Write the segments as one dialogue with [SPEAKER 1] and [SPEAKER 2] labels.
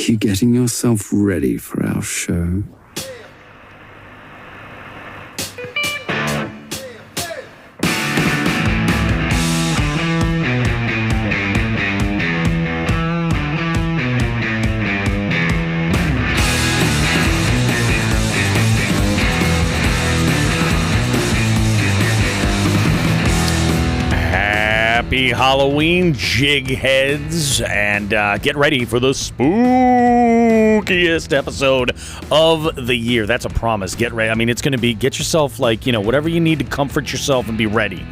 [SPEAKER 1] you getting yourself ready for our show?
[SPEAKER 2] Happy Halloween, jig heads, and get ready for the spookiest episode of the year. That's a promise. Get ready. I mean, it's going to be, get yourself, whatever you need to comfort yourself and be ready.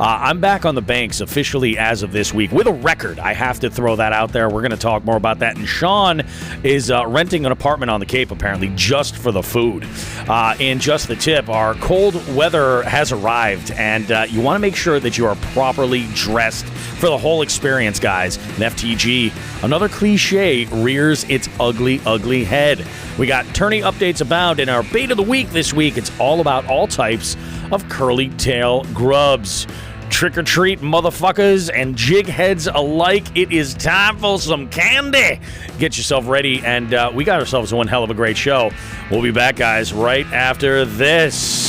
[SPEAKER 2] I'm back on the banks officially as of this week with a record. I have to throw that out there. We're going to talk more about that. And Sean is renting an apartment on the Cape, apparently, just for the food. And just the tip, our cold weather has arrived, and you want to make sure that you are properly dressed for the whole experience, guys. And FTG, another cliche rears its ugly, ugly head. We got tourney updates abound, and our bait of the week this week, it's all about all types of curly tail grubs. Trick or treat, motherfuckers and jig heads alike. It is time for some candy. Get yourself ready, and we got ourselves one hell of a great show. We'll be back, guys, right after this.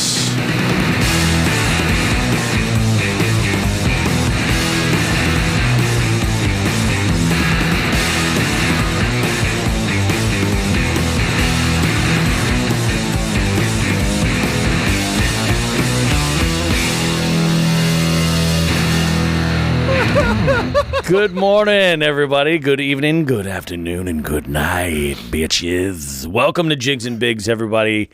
[SPEAKER 2] Good morning, everybody. Good evening, good afternoon, and good night, bitches. Welcome to Jigs and Bigs, everybody.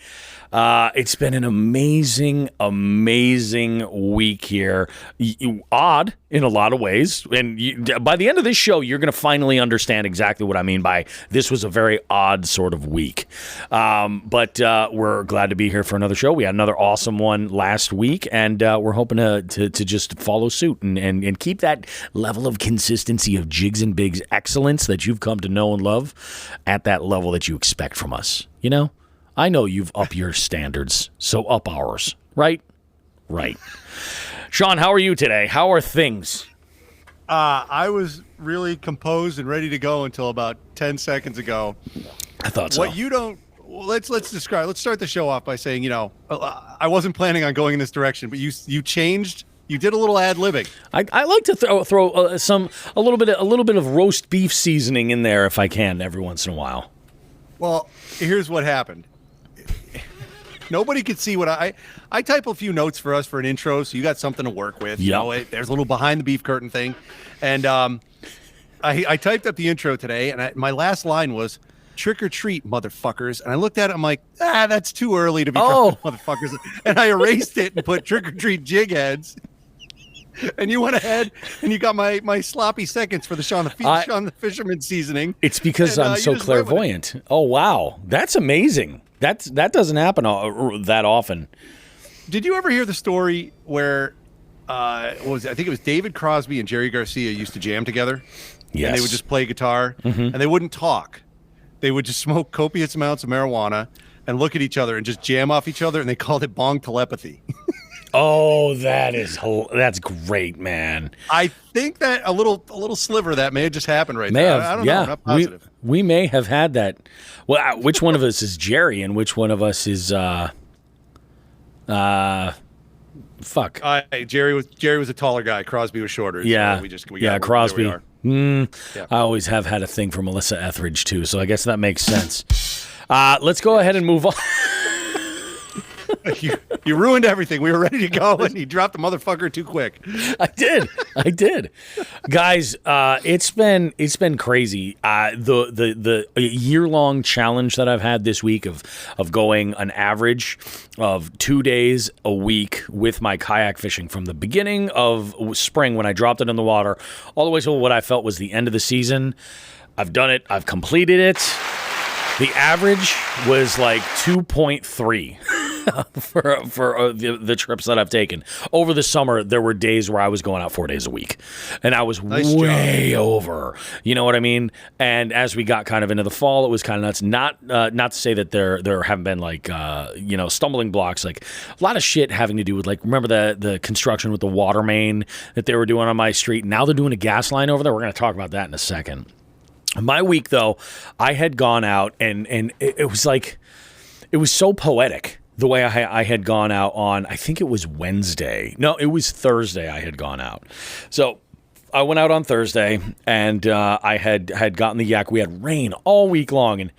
[SPEAKER 2] It's been an amazing, amazing week here. Odd in a lot of ways. And by the end of this show, you're going to finally understand exactly what I mean by this was a very odd sort of week. But we're glad to be here for another show. We had another awesome one last week, and we're hoping to just follow suit and keep that level of consistency of Jigs and Bigs excellence that you've come to know and love at that level that you expect from us. You know? I know you've upped your standards, so up ours, right? Right. Sean, how are you today? How are things?
[SPEAKER 3] I was really composed and ready to go until about 10 seconds ago.
[SPEAKER 2] I thought so.
[SPEAKER 3] What you don't, let's describe, let's start the show off by saying, I wasn't planning on going in this direction, but you changed. You did a little ad-libbing.
[SPEAKER 2] I like to throw a little bit of roast beef seasoning in there if I can every once in a while.
[SPEAKER 3] Well, here's what happened. Nobody could see what I type a few notes for us for an intro, so you got something to work with.
[SPEAKER 2] Yep.
[SPEAKER 3] There's a little behind the beef curtain thing. And I typed up the intro today, and my last line was, trick or treat, motherfuckers. And I looked at it, I'm like, that's too early to be dropping motherfuckers. And I erased it and put trick or treat jig heads. And you went ahead and you got my sloppy seconds for the Sean the Fisherman seasoning.
[SPEAKER 2] It's because I'm so clairvoyant. Oh, wow. That's amazing. That doesn't happen that often.
[SPEAKER 3] Did you ever hear the story where, I think it was David Crosby and Jerry Garcia used to jam together?
[SPEAKER 2] Yes.
[SPEAKER 3] And they would just play guitar, and they wouldn't talk. They would just smoke copious amounts of marijuana and look at each other and just jam off each other, and they called it bong telepathy.
[SPEAKER 2] Oh, that's great, man.
[SPEAKER 3] I think that a little sliver of that may have just happened right there. I don't know. I'm not positive.
[SPEAKER 2] We may have had that. Well, which one of us is Jerry and which one of us is fuck.
[SPEAKER 3] Jerry was a taller guy. Crosby was shorter.
[SPEAKER 2] Yeah,
[SPEAKER 3] so we got
[SPEAKER 2] Crosby.
[SPEAKER 3] Yeah.
[SPEAKER 2] I always have had a thing for Melissa Etheridge too, so I guess that makes sense. Let's go ahead and move on.
[SPEAKER 3] You ruined everything. We were ready to go, and you dropped the motherfucker too quick.
[SPEAKER 2] I did. Guys, it's been crazy. The year-long challenge that I've had this week of going an average of 2 days a week with my kayak fishing from the beginning of spring when I dropped it in the water all the way to what I felt was the end of the season. I've done it. I've completed it. The average was like 2.3. for the trips that I've taken. Over the summer, there were days where I was going out 4 days a week, and I was way over. You know what I mean? And as we got kind of into the fall, it was kind of nuts. Not to say that there haven't been like stumbling blocks, like a lot of shit having to do with, like, remember the construction with the water main that they were doing on my street. Now they're doing a gas line over there. We're going to talk about that in a second. My week, though, I had gone out and it was like, it was so poetic the way I had gone out on, I think it was Wednesday. No, it was Thursday I had gone out. So I went out on Thursday and I had gotten the yak. We had rain all week long and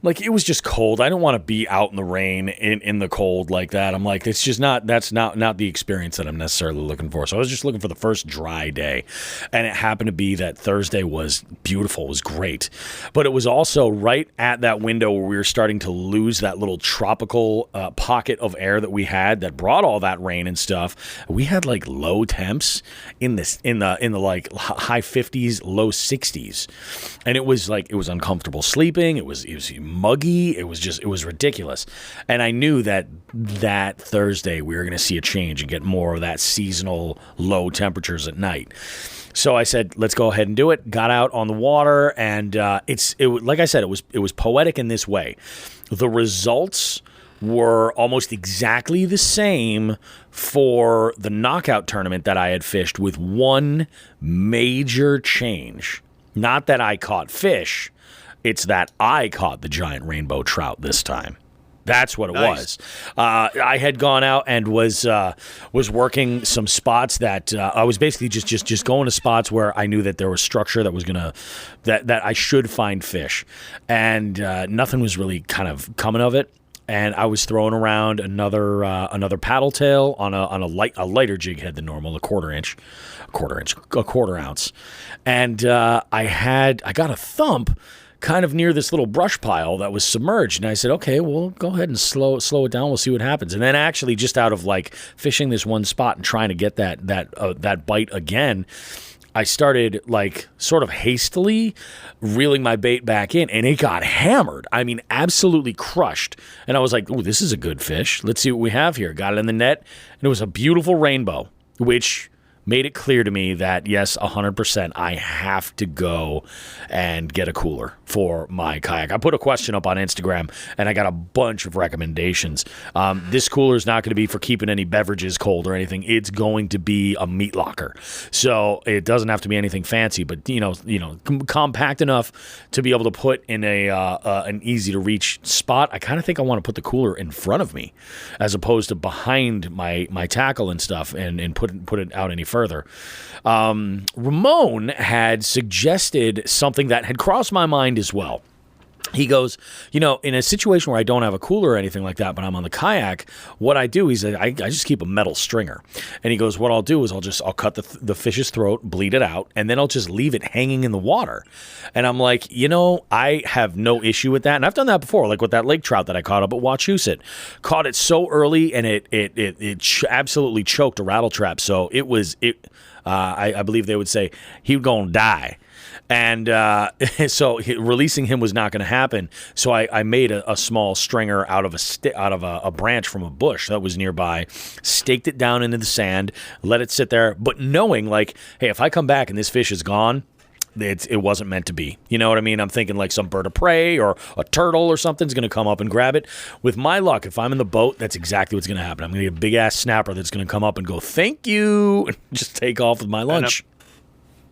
[SPEAKER 2] like it was just cold. I don't want to be out in the rain in the cold like that. I'm like, it's just that's not the experience that I'm necessarily looking for. So I was just looking for the first dry day. And it happened to be that Thursday was beautiful. It was great. But it was also right at that window where we were starting to lose that little tropical pocket of air that we had that brought all that rain and stuff. We had like low temps in the like high 50s, low 60s. And it was uncomfortable sleeping. It was muggy. It was ridiculous. And I knew that Thursday we were going to see a change and get more of that seasonal low temperatures at night. So I said, let's go ahead and do it. Got out on the water, and like I said, it was poetic in this way. The results were almost exactly the same for the knockout tournament that I had fished, with one major change. Not that I caught fish. It's that I caught the giant rainbow trout this time. That's what it was. I had gone out and was working some spots that I was basically just going to spots where I knew that there was structure that was that I should find fish, and nothing was really kind of coming of it. And I was throwing around another paddle tail on a lighter jig head than normal, a quarter ounce, and I got a thump kind of near this little brush pile that was submerged. And I said, okay, well, go ahead and slow it down. We'll see what happens. And then actually just out of like fishing this one spot and trying to get that bite again, I started like sort of hastily reeling my bait back in, and it got hammered. I mean, absolutely crushed. And I was like, ooh, this is a good fish. Let's see what we have here. Got it in the net, and it was a beautiful rainbow, which made it clear to me that, yes, 100%, I have to go and get a cooler for my kayak. I put a question up on Instagram, and I got a bunch of recommendations. This cooler is not going to be for keeping any beverages cold or anything. It's going to be a meat locker. So it doesn't have to be anything fancy, but, compact enough to be able to put in an easy-to-reach spot. I kind of think I want to put the cooler in front of me as opposed to behind my tackle and stuff and put it out any further. Ramon had suggested something that had crossed my mind as well. He goes, in a situation where I don't have a cooler or anything like that, but I'm on the kayak, what I do is I just keep a metal stringer. And he goes, what I'll do is I'll cut the fish's throat, bleed it out, and then I'll just leave it hanging in the water. And I'm like, I have no issue with that. And I've done that before, like with that lake trout that I caught up at Wachusett. Caught it so early, and it absolutely choked a rattle trap. So I believe they would say he was going to die. And so releasing him was not going to happen. So I made a small stringer out of a branch from a bush that was nearby, staked it down into the sand, let it sit there, but knowing like, hey, if I come back and this fish is gone, it wasn't meant to be. You know what I mean? I'm thinking like some bird of prey or a turtle or something's going to come up and grab it. With my luck, if I'm in the boat, that's exactly what's going to happen. I'm going to get a big-ass snapper that's going to come up and go, thank you, and just take off with my lunch.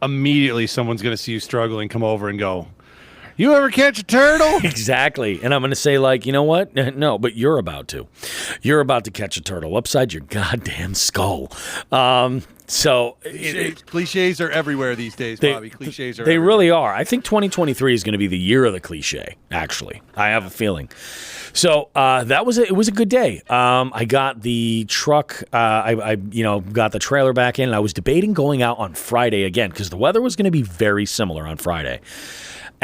[SPEAKER 3] Immediately, someone's going to see you struggling, come over and go, you ever catch a turtle?
[SPEAKER 2] Exactly. And I'm going to say, like, you know what? No, but you're about to. You're about to catch a turtle upside your goddamn skull.
[SPEAKER 3] Cliches are everywhere these days, Bobby. Cliches are everywhere.
[SPEAKER 2] Really are. I think 2023 is going to be the year of the cliche, actually. I have a feeling. So it was a good day. I got the truck, I got the trailer back in, and I was debating going out on Friday again because the weather was going to be very similar on Friday.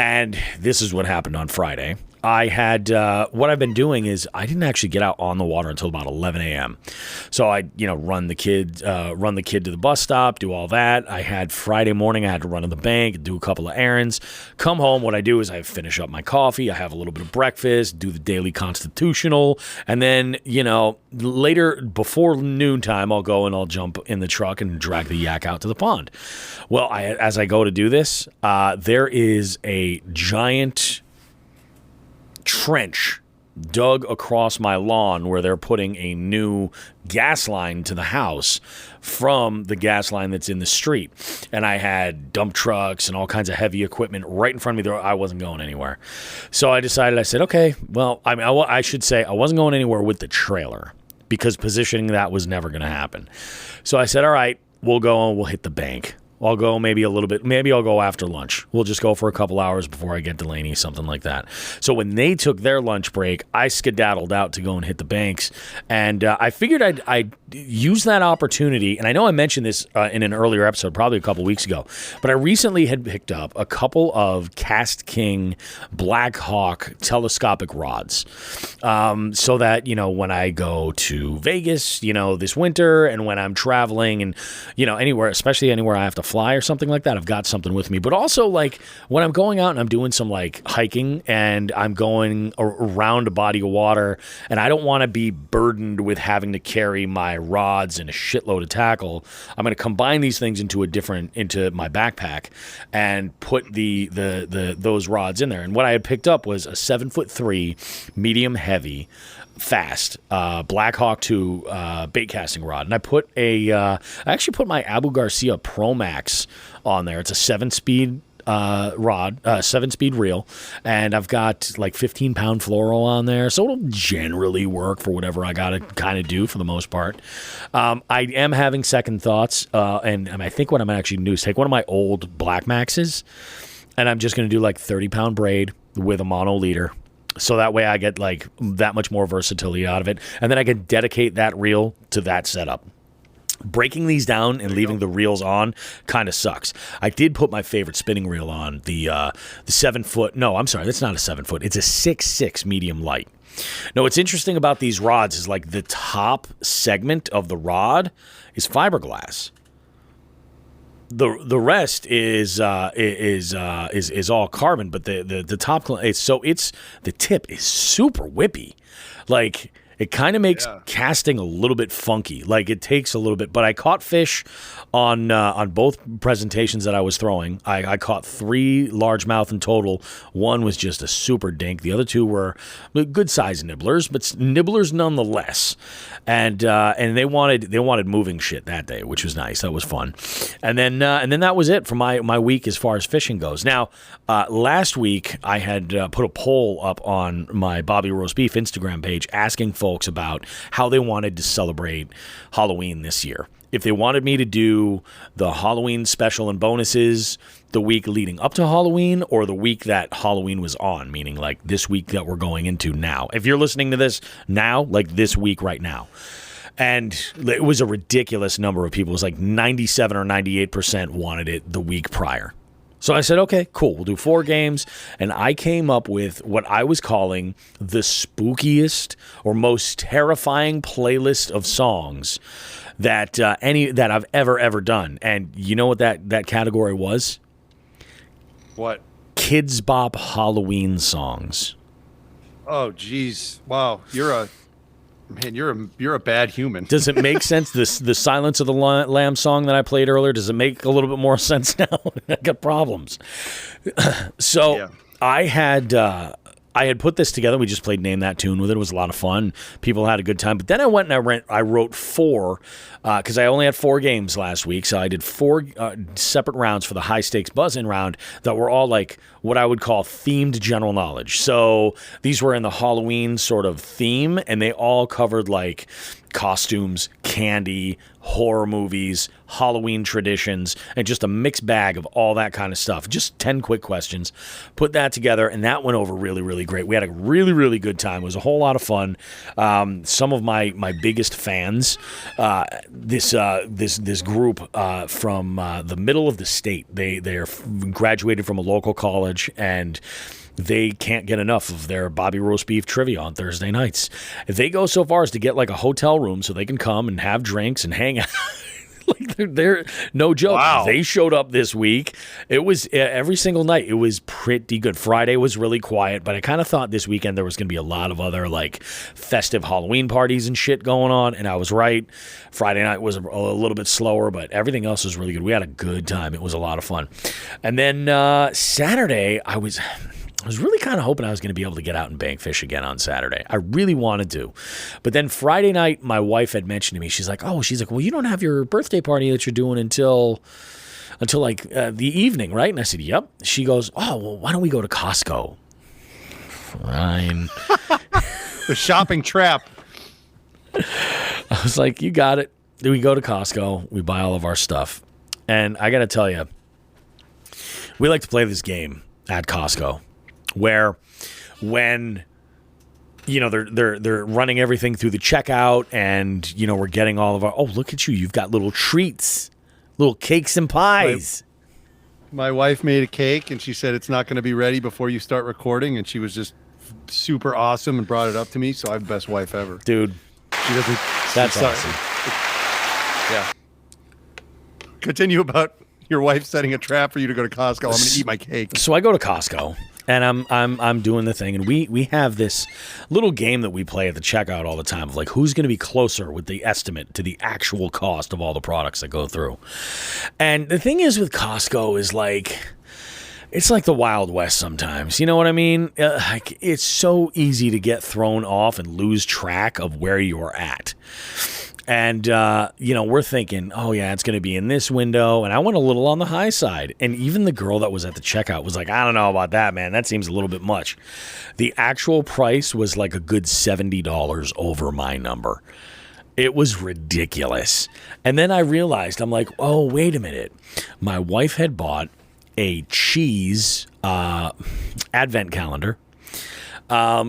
[SPEAKER 2] And this is what happened on Friday. I had what I've been doing is I didn't actually get out on the water until about 11 a.m. So I, run the kid to the bus stop, do all that. I had Friday morning, I had to run to the bank, do a couple of errands, come home. What I do is I finish up my coffee, I have a little bit of breakfast, do the daily constitutional, and then, later before noontime, I'll go and I'll jump in the truck and drag the yak out to the pond. Well, as I go to do this, there is a giant trench dug across my lawn where they're putting a new gas line to the house from the gas line that's in the street. And I had dump trucks and all kinds of heavy equipment right in front of me. I wasn't going anywhere. So I said, okay, well, I mean, I should say I wasn't going anywhere with the trailer because positioning that was never going to happen. So I said, all right, we'll go and we'll hit the bank. I'll go maybe a little bit. Maybe I'll go after lunch. We'll just go for a couple hours before I get Delaney, something like that. So when they took their lunch break, I skedaddled out to go and hit the banks. And I figured I'd use that opportunity. And I know I mentioned this in an earlier episode, probably a couple weeks ago. But I recently had picked up a couple of Cast King Black Hawk telescopic rods. So that, when I go to Vegas, this winter, and when I'm traveling and, anywhere, especially anywhere I have to fly or something like that, I've got something with me. But also, like, when I'm going out and I'm doing some, like, hiking and I'm going around a body of water and I don't want to be burdened with having to carry my rods and a shitload of tackle, I'm going to combine these things into my backpack and put those rods in there. And what I had picked up was a 7'3" medium heavy fast Black Hawk 2 bait casting rod, and I actually put my Abu Garcia Pro Max on there. It's a 7-speed rod, 7-speed reel, and I've got like 15-pound fluoro on there, so it'll generally work for whatever I gotta kind of do for the most part. I am having second thoughts, and I think what I'm actually gonna do is take one of my old Black Maxes, and I'm just gonna do like 30-pound braid with a mono leader. So that way I get like that much more versatility out of it. And then I can dedicate that reel to that setup. Breaking these down and leaving the reels on kind of sucks. I did put my favorite spinning reel on, the 7-foot. No, I'm sorry, that's not a 7-foot. It's a 6'6" medium light. Now, what's interesting about these rods is like the top segment of the rod is fiberglass. The rest is all carbon, but the top the tip is super whippy, like it kind of makes casting a little bit funky. Like it takes a little bit, but I caught fish on both presentations that I was throwing. I caught 3 largemouth in total. One was just a super dink. The other 2 were good sized nibblers, but nibblers nonetheless. And they wanted moving shit that day, which was nice. That was fun. And then that was it for my week as far as fishing goes. Now, last week I had put a poll up on my Bobby Roast Beef Instagram page asking folks about how they wanted to celebrate Halloween this year. If they wanted me to do the Halloween special and bonuses the week leading up to Halloween or the week that Halloween was on, meaning like this week that we're going into now. If you're listening to this now, like this week right now. And it was a ridiculous number of people. It was like 97 or 98% wanted it the week prior. So I said, okay, cool. We'll do 4 games. And I came up with what I was calling the spookiest or most terrifying playlist of songs that I've ever done. And you know what that category was?
[SPEAKER 3] What?
[SPEAKER 2] Kids Bop Halloween songs.
[SPEAKER 3] Oh, geez. Wow. You're a bad human.
[SPEAKER 2] Does it make sense? The Silence of the Lamb song that I played earlier, does it make a little bit more sense now? I got problems. So yeah. I had put this together. We just played Name That Tune with it. It was a lot of fun. People had a good time. But then I went and I wrote 4 because I only had 4 games last week. So I did 4 separate rounds for the high stakes buzz-in round that were all like what I would call themed general knowledge. So these were in the Halloween sort of theme, and they all covered like costumes, candy, horror movies, Halloween traditions, and just a mixed bag of all that kind of stuff. Just 10 quick questions. Put that together, and that went over really, really great. We had a really, really good time. It was a whole lot of fun. Some of my biggest fans, this group from the middle of the state. They're graduated from a local college, and they can't get enough of their Bobby Roast Beef trivia on Thursday nights. If they go so far as to get like a hotel room so they can come and have drinks and hang out. Like they're no joke. Wow. They showed up this week. It was every single night. It was pretty good. Friday was really quiet, but I kind of thought this weekend there was going to be a lot of other like festive Halloween parties and shit going on, and I was right. Friday night was a little bit slower, but everything else was really good. We had a good time. It was a lot of fun. And then Saturday, I was really kind of hoping I was going to be able to get out and bank fish again on Saturday. I really wanted to. But then Friday night, my wife had mentioned to me, she's like, well, you don't have your birthday party that you're doing until like the evening, right? And I said, yep. She goes, oh, well, why don't we go to Costco? Fine.
[SPEAKER 3] The shopping trap.
[SPEAKER 2] I was like, you got it. We go to Costco. We buy all of our stuff. And I got to tell you, we like to play this game at Costco where when they're running everything through the checkout and we're getting all of our, oh, look at you've got little treats, little cakes and pies.
[SPEAKER 3] My wife made a cake and she said it's not going to be ready before you start recording, and she was just super awesome and brought it up to me, so I have the best wife ever.
[SPEAKER 2] Dude,
[SPEAKER 3] she doesn't.
[SPEAKER 2] That's awesome.
[SPEAKER 3] Yeah. Continue about your wife setting a trap for you to go to Costco. I'm going to eat my cake.
[SPEAKER 2] So I go to Costco and I'm doing the thing, and we have this little game that we play at the checkout all the time of like who's going to be closer with the estimate to the actual cost of all the products that go through. And the thing is with Costco is like, it's like the Wild West sometimes. You know what I mean? It's so easy to get thrown off and lose track of where you're at. And, we're thinking, oh, yeah, it's going to be in this window. And I went a little on the high side. And even the girl that was at the checkout was like, I don't know about that, man. That seems a little bit much. The actual price was like a good $70 over my number. It was ridiculous. And then I realized, I'm like, oh, wait a minute. My wife had bought a cheese advent calendar.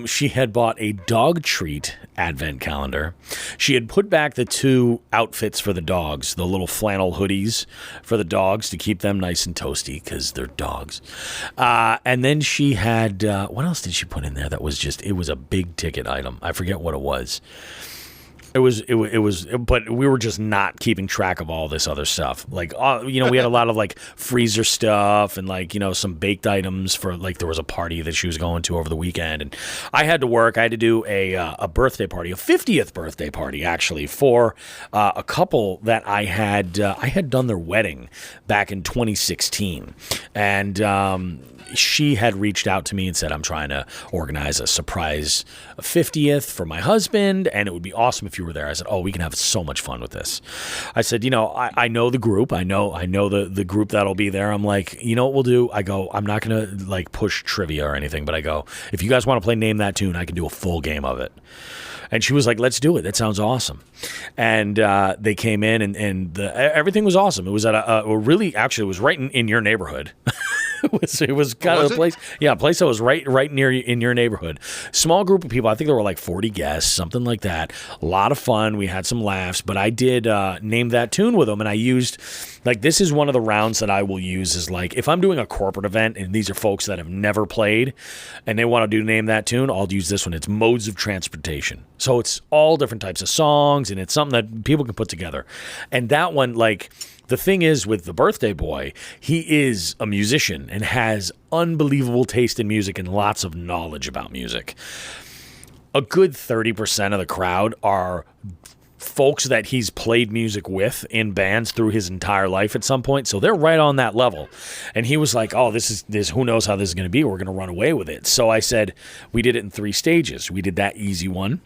[SPEAKER 2] She had bought a dog treat advent calendar. She had put back the 2 outfits for the dogs, the little flannel hoodies for the dogs to keep them nice and toasty because they're dogs. And then she had, what else did she put in there that was it was a big ticket item. I forget what it was. It was, but we were just not keeping track of all this other stuff. Like, we had a lot of like freezer stuff and like, some baked items for like, there was a party that she was going to over the weekend. And I had to work. I had to do a birthday party, a 50th birthday party actually for a couple that I had done their wedding back in 2016. And, she had reached out to me and said, I'm trying to organize a surprise 50th for my husband, and it would be awesome if you were there. I said, oh, we can have so much fun with this. I said, I know the group. I know the group that'll be there. I'm like, you know what we'll do? I go, I'm not going to like push trivia or anything, but I go, if you guys want to play Name That Tune, I can do a full game of it. And she was like, let's do it. That sounds awesome. And they came in and everything was awesome. It was at it was right in your neighborhood. It was kind of a place. Yeah, a place that was right near in your neighborhood. Small group of people. I think there were like 40 guests, something like that. A lot of fun. We had some laughs, but I did Name That Tune with them, and I used like this is one of the rounds that I will use is like if I'm doing a corporate event and these are folks that have never played and they want to do Name That Tune, I'll use this one. It's modes of transportation. So it's all different types of songs, and it's something that people can put together. And that one, like. The thing is with the birthday boy, he is a musician and has unbelievable taste in music and lots of knowledge about music. A good 30% of the crowd are folks that he's played music with in bands through his entire life at some point. So they're right on that level. And he was like, oh, this who knows how this is going to be. We're going to run away with it. So I said, we did it in 3 stages. We did that easy one.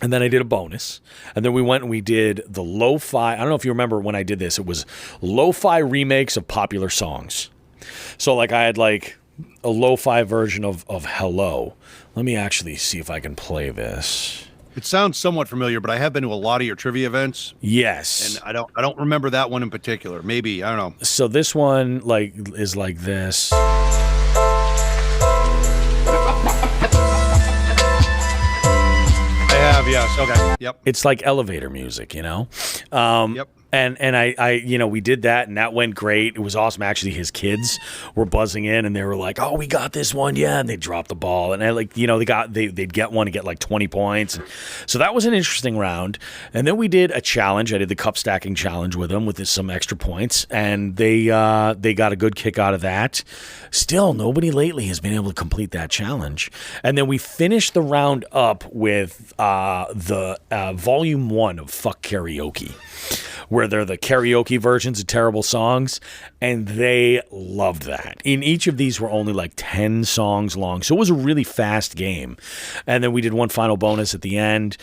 [SPEAKER 2] And then I did a bonus. And then we went and we did the lo-fi. I don't know if you remember when I did this. It was lo-fi remakes of popular songs. So like I had like a lo-fi version of Hello. Let me actually see if I can play this.
[SPEAKER 3] It sounds somewhat familiar, but I have been to a lot of your trivia events.
[SPEAKER 2] Yes.
[SPEAKER 3] And I don't remember that one in particular. Maybe, I don't know.
[SPEAKER 2] So this one like is like this.
[SPEAKER 3] Yes. Okay. Yep.
[SPEAKER 2] It's like elevator music, Yep. And I we did that, and that went great. It was awesome. Actually, his kids were buzzing in, and they were like, "Oh, we got this one, yeah!" And they dropped the ball, and they'd get one and get like 20 points. And so that was an interesting round. And then we did a challenge. I did the cup stacking challenge with them with some extra points, and they got a good kick out of that. Still, nobody lately has been able to complete that challenge. And then we finished the round up with the volume 1 of Fuck Karaoke, where they're the karaoke versions of terrible songs, and they loved that. In each of these were only like 10 songs long, so it was a really fast game. And then we did one final bonus at the end.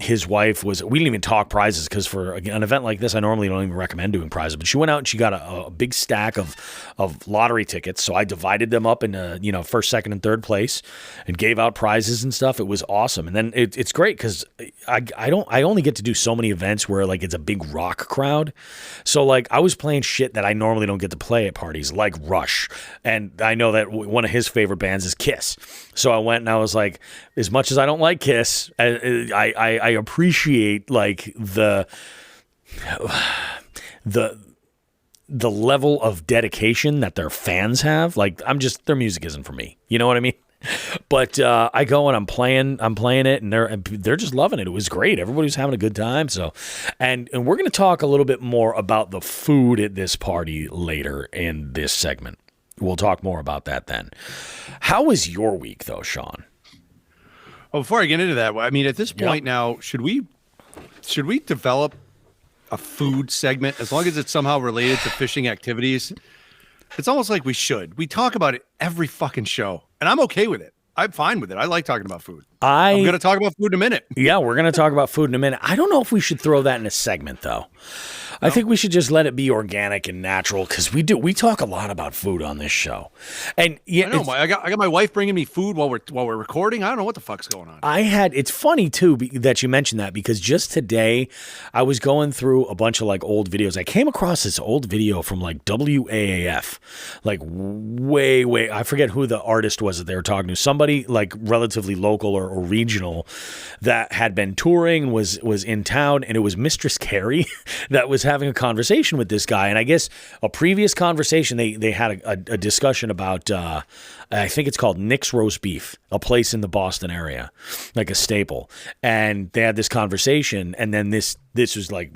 [SPEAKER 2] His wife we didn't even talk prizes, because for an event like this, I normally don't even recommend doing prizes, but she went out and she got a big stack of lottery tickets, so I divided them up into, first, second, and third place and gave out prizes and stuff. It was awesome. And then it's great because I only get to do so many events where like it's a big rock crowd. So like I was playing shit that I normally don't get to play at parties, like Rush. And I know that one of his favorite bands is Kiss. So I went and I was like, as much as I don't like Kiss, I appreciate like the level of dedication that their fans have. Like their music isn't for me. You know what I mean? But I go and I'm playing it, and they're just loving it. It was great. Everybody was having a good time. So, and we're going to talk a little bit more about the food at this party later in this segment. We'll talk more about that then. How was your week, though, Sean?
[SPEAKER 3] Well, before I get into that, I mean, at this point now, should we develop a food segment, as long as it's somehow related to fishing activities? It's almost like we should. We talk about it every fucking show, and I'm okay with it. I'm fine with it. I like talking about food. I'm going to talk about food in a minute.
[SPEAKER 2] Yeah, we're going to talk about food in a minute. I don't know if we should throw that in a segment, though. I think we should just let it be organic and natural, because we talk a lot about food on this show. And yeah,
[SPEAKER 3] I know. I got my wife bringing me food while we're recording. I don't know what the fuck's going on.
[SPEAKER 2] It's funny too that you mentioned that, because just today I was going through a bunch of like old videos. I came across this old video from like WAAF, like way, I forget who the artist was that they were talking to. Somebody like relatively local or regional that had been touring, was in town, and it was Mistress Carrie that was having a conversation with this guy. And I guess a previous conversation, they had a discussion about, I think it's called Nick's Roast Beef, a place in the Boston area, like a staple. And they had this conversation, and then this was like,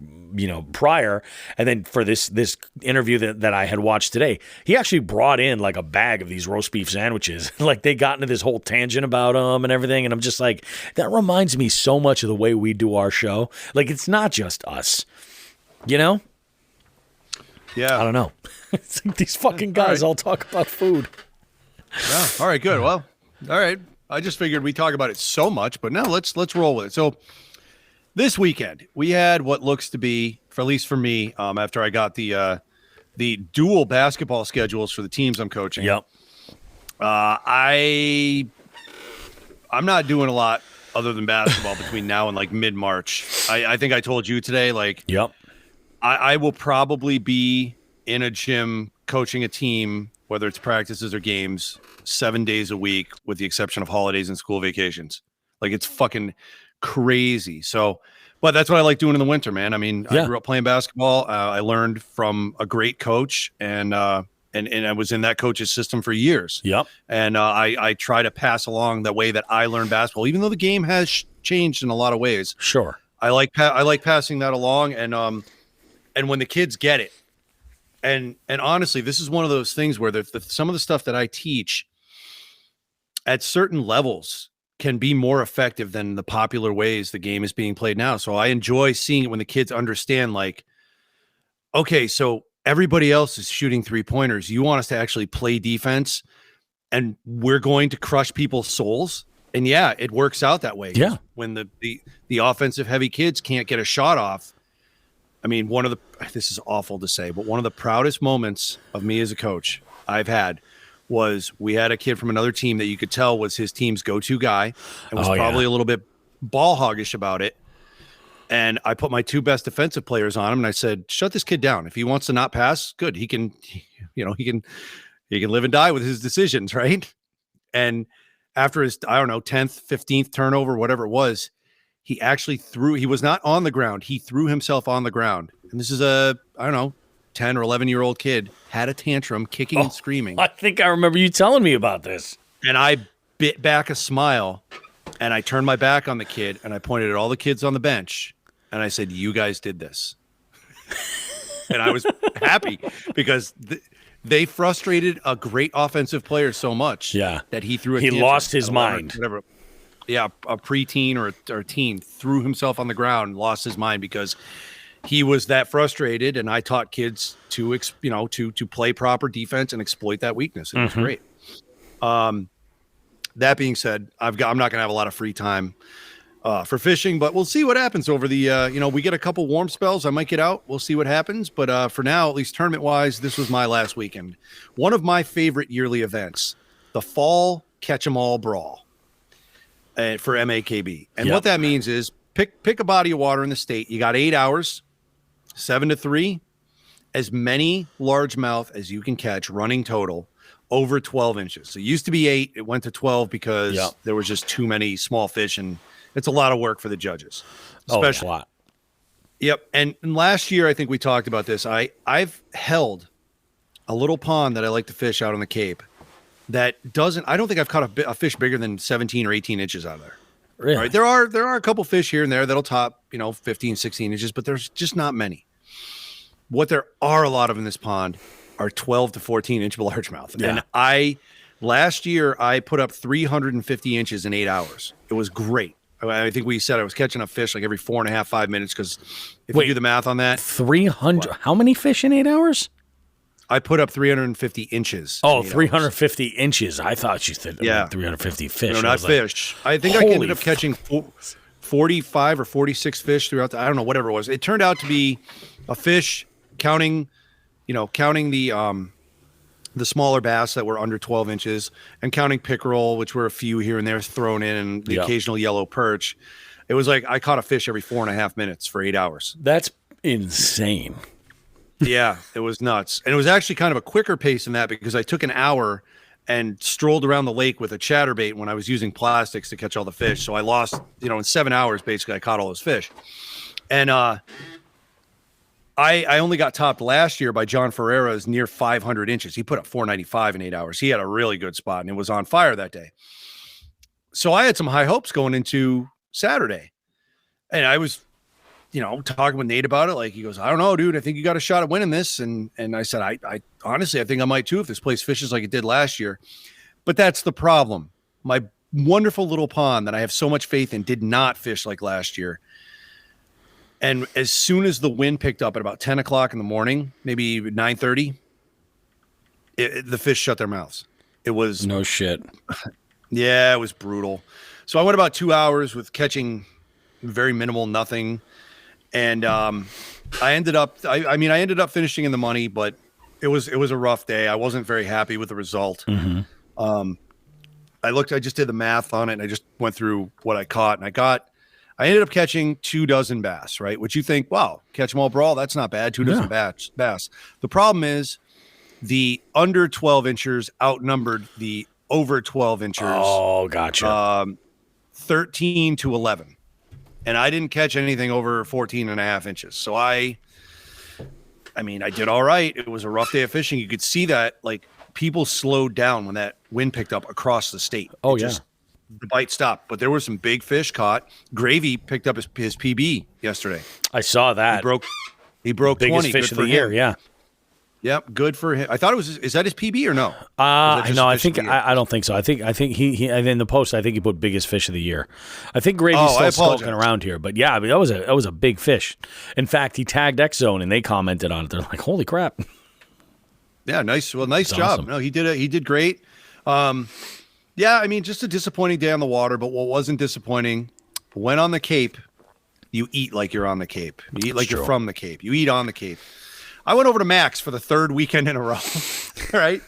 [SPEAKER 2] prior. And then for this interview that I had watched today, he actually brought in like a bag of these roast beef sandwiches. Like they got into this whole tangent about them and everything. And I'm just like, that reminds me so much of the way we do our show. Like, it's not just us, Yeah. I don't know. It's like these fucking guys all talk about food.
[SPEAKER 3] Yeah. All right, good. Well, all right. I just figured we talk about it so much, but now let's roll with it. So this weekend we had what looks to be, at least for me, after I got the dual basketball schedules for the teams I'm coaching.
[SPEAKER 2] Yep.
[SPEAKER 3] I'm not doing a lot other than basketball between now and like mid-March. I think I told you today, like,
[SPEAKER 2] yep.
[SPEAKER 3] I will probably be in a gym coaching a team, whether it's practices or games, 7 days a week, with the exception of holidays and school vacations. Like, it's fucking crazy. So, but that's what I like doing in the winter, man. I mean, I grew up playing basketball. I learned from a great coach, and I was in that coach's system for years.
[SPEAKER 2] Yep.
[SPEAKER 3] And I try to pass along the way that I learned basketball, even though the game has changed in a lot of ways.
[SPEAKER 2] Sure.
[SPEAKER 3] I like passing that along, and when the kids get it, and honestly, this is one of those things where some of the stuff that I teach at certain levels can be more effective than the popular ways the game is being played now. So I enjoy seeing it when the kids understand, like, okay, so everybody else is shooting 3-pointers. You want us to actually play defense, and we're going to crush people's souls. And yeah, it works out that way.
[SPEAKER 2] Yeah.
[SPEAKER 3] When the offensive heavy kids can't get a shot off. I mean, this is awful to say, but one of the proudest moments of me as a coach I've had was we had a kid from another team that you could tell was his team's go-to guy, and was probably a little bit ball hoggish about it. And I put my two best defensive players on him, and I said, shut this kid down. If he wants to not pass, good. He can live and die with his decisions, right? And after his, 10th, 15th turnover, whatever it was, he actually he was not on the ground. He threw himself on the ground. And this is 10 or 11-year-old kid, had a tantrum, kicking and screaming.
[SPEAKER 2] I think I remember you telling me about this.
[SPEAKER 3] And I bit back a smile, and I turned my back on the kid, and I pointed at all the kids on the bench, and I said, you guys did this. And I was happy because they frustrated a great offensive player so much that he threw a tantrum.
[SPEAKER 2] He lost his mind.
[SPEAKER 3] Whatever. Yeah, a preteen or a teen threw himself on the ground, lost his mind because he was that frustrated, and I taught kids to play proper defense and exploit that weakness. It was great. That being said, I'm not going to have a lot of free time for fishing, but we'll see what happens over the we get a couple warm spells. I might get out. We'll see what happens. But for now, at least tournament wise, this was my last weekend. One of my favorite yearly events, the Fall Catch 'em All Brawl for MAKB. And what that means is pick a body of water in the state. You got 8 hours, 7 to 3, as many largemouth as you can catch running total over 12 inches. So it used to be 8. It went to 12 because there was just too many small fish, and it's a lot of work for the judges.
[SPEAKER 2] Especially. A lot.
[SPEAKER 3] Yep. And last year, I think we talked about this. I've held a little pond that I like to fish out on the Cape that I don't think I've caught a fish bigger than 17 or 18 inches out of there.
[SPEAKER 2] Really?
[SPEAKER 3] Right? There are a couple fish here and there that'll top, 15, 16 inches, but there's just not many. What there are a lot of in this pond are 12 to 14 inch largemouth.
[SPEAKER 2] Yeah.
[SPEAKER 3] And last year I put up 350 inches in 8 hours. It was great. I think we said I was catching a fish like every 4.5, 5 minutes. Cause if you do the math on that,
[SPEAKER 2] 300, how many fish in 8 hours?
[SPEAKER 3] I put up 350 inches.
[SPEAKER 2] Oh, 350 inches. I thought you said 350 fish.
[SPEAKER 3] No, not fish. I think I ended up catching 45 or 46 fish throughout I don't know, whatever it was. It turned out to be a fish counting the smaller bass that were under 12 inches and counting pickerel, which were a few here and there thrown in, and the occasional yellow perch. It was like I caught a fish every 4.5 minutes for 8 hours.
[SPEAKER 2] That's insane.
[SPEAKER 3] Yeah, it was nuts. And it was actually kind of a quicker pace than that because I took an hour and strolled around the lake with a chatterbait when I was using plastics to catch all the fish. So I lost, in 7 hours, basically, I caught all those fish. And I only got topped last year by John Ferreira's near 500 inches. He put up 495 in 8 hours. He had a really good spot, and it was on fire that day. So I had some high hopes going into Saturday. And I was talking with Nate about it. Like, he goes, I don't know, dude. I think you got a shot at winning this. And I said, I honestly, I think I might too if this place fishes like it did last year. But that's the problem. My wonderful little pond that I have so much faith in did not fish like last year. And as soon as the wind picked up at about 10 o'clock in the morning, maybe 9:30, the fish shut their mouths. It was
[SPEAKER 2] no shit.
[SPEAKER 3] Yeah, it was brutal. So I went about 2 hours with catching very minimal, nothing. And I ended up finishing in the money, but it was a rough day. I wasn't very happy with the result.
[SPEAKER 2] Mm-hmm.
[SPEAKER 3] I just did the math on it, and I just went through what I caught, and I ended up catching 24 bass, right? Which you think, wow, catch 'em all brawl, that's not bad. 24 bass. The problem is the under 12 inchers outnumbered the over 12 inchers.
[SPEAKER 2] Oh, gotcha.
[SPEAKER 3] 13 to 11. And I didn't catch anything over 14 and a half inches. So I did all right. It was a rough day of fishing. You could see that like people slowed down when that wind picked up across the state.
[SPEAKER 2] Oh,
[SPEAKER 3] The bite stopped, but there were some big fish caught. Gravy picked up his PB yesterday.
[SPEAKER 2] I saw that.
[SPEAKER 3] He broke
[SPEAKER 2] biggest
[SPEAKER 3] 20.
[SPEAKER 2] fish of the year. Yeah.
[SPEAKER 3] Yep, good for him. I thought it was. Is that his PB or no?
[SPEAKER 2] No, I don't think so. I think he in the post. I think he put biggest fish of the year. I think Gravy's still skulking around here, but yeah, that was a big fish. In fact, he tagged X Zone and they commented on it. They're like, "Holy crap!"
[SPEAKER 3] Yeah, nice. Well, nice job.
[SPEAKER 2] Awesome.
[SPEAKER 3] No, he did great. Yeah, just a disappointing day on the water. But what wasn't disappointing, when on the Cape, you eat like you're on the Cape. You eat like you're from the Cape. You eat on the Cape. I went over to Max for the third weekend in a row. All right.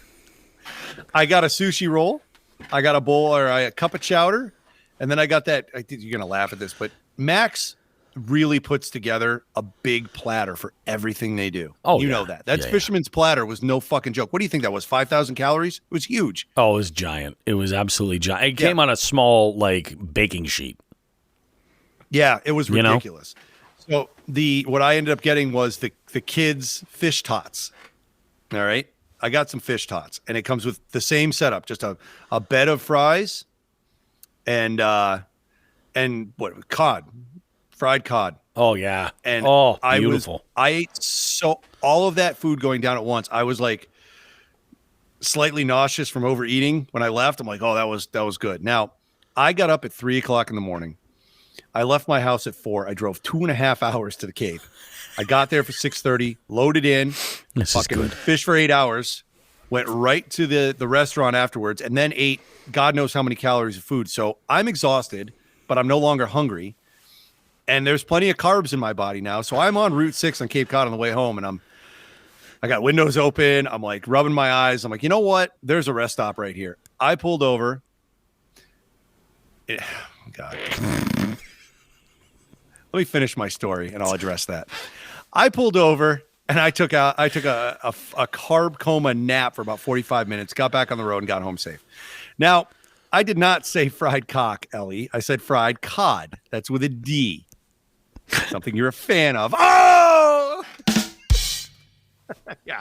[SPEAKER 3] I got a sushi roll. I got a bowl or a cup of chowder. And then I got that. You're going to laugh at this, but Max really puts together a big platter for everything they do.
[SPEAKER 2] Oh,
[SPEAKER 3] you know that. That's Fisherman's Platter was no fucking joke. What do you think that was? 5,000 calories? It was huge.
[SPEAKER 2] Oh, it was giant. It was absolutely giant. It came on a small, baking sheet.
[SPEAKER 3] Yeah, it was ridiculous. So what I ended up getting was the kids' fish tots. All right. I got some fish tots, and it comes with the same setup, just a bed of fries and what, cod, fried cod.
[SPEAKER 2] Oh yeah.
[SPEAKER 3] And
[SPEAKER 2] beautiful.
[SPEAKER 3] I ate all of that food going down at once. I was like slightly nauseous from overeating when I left. I'm like, oh, that was good. Now I got up at 3 o'clock in the morning. I left my house at 4. I drove 2.5 hours to the Cape. I got there for 6:30, loaded in,
[SPEAKER 2] This is good.
[SPEAKER 3] fished for 8 hours, went right to the restaurant afterwards, and then ate God knows how many calories of food. So I'm exhausted, but I'm no longer hungry. And there's plenty of carbs in my body now. So I'm on Route 6 on Cape Cod on the way home, and I got windows open. I'm like rubbing my eyes. I'm like, you know what? There's a rest stop right here. I pulled over. God. Let me finish my story and I'll address that. I pulled over and I took a carb coma nap for about 45 minutes, got back on the road and got home safe. Now, I did not say fried cock, Ellie. I said fried cod. That's with a D. Something you're a fan of. Oh! Yeah.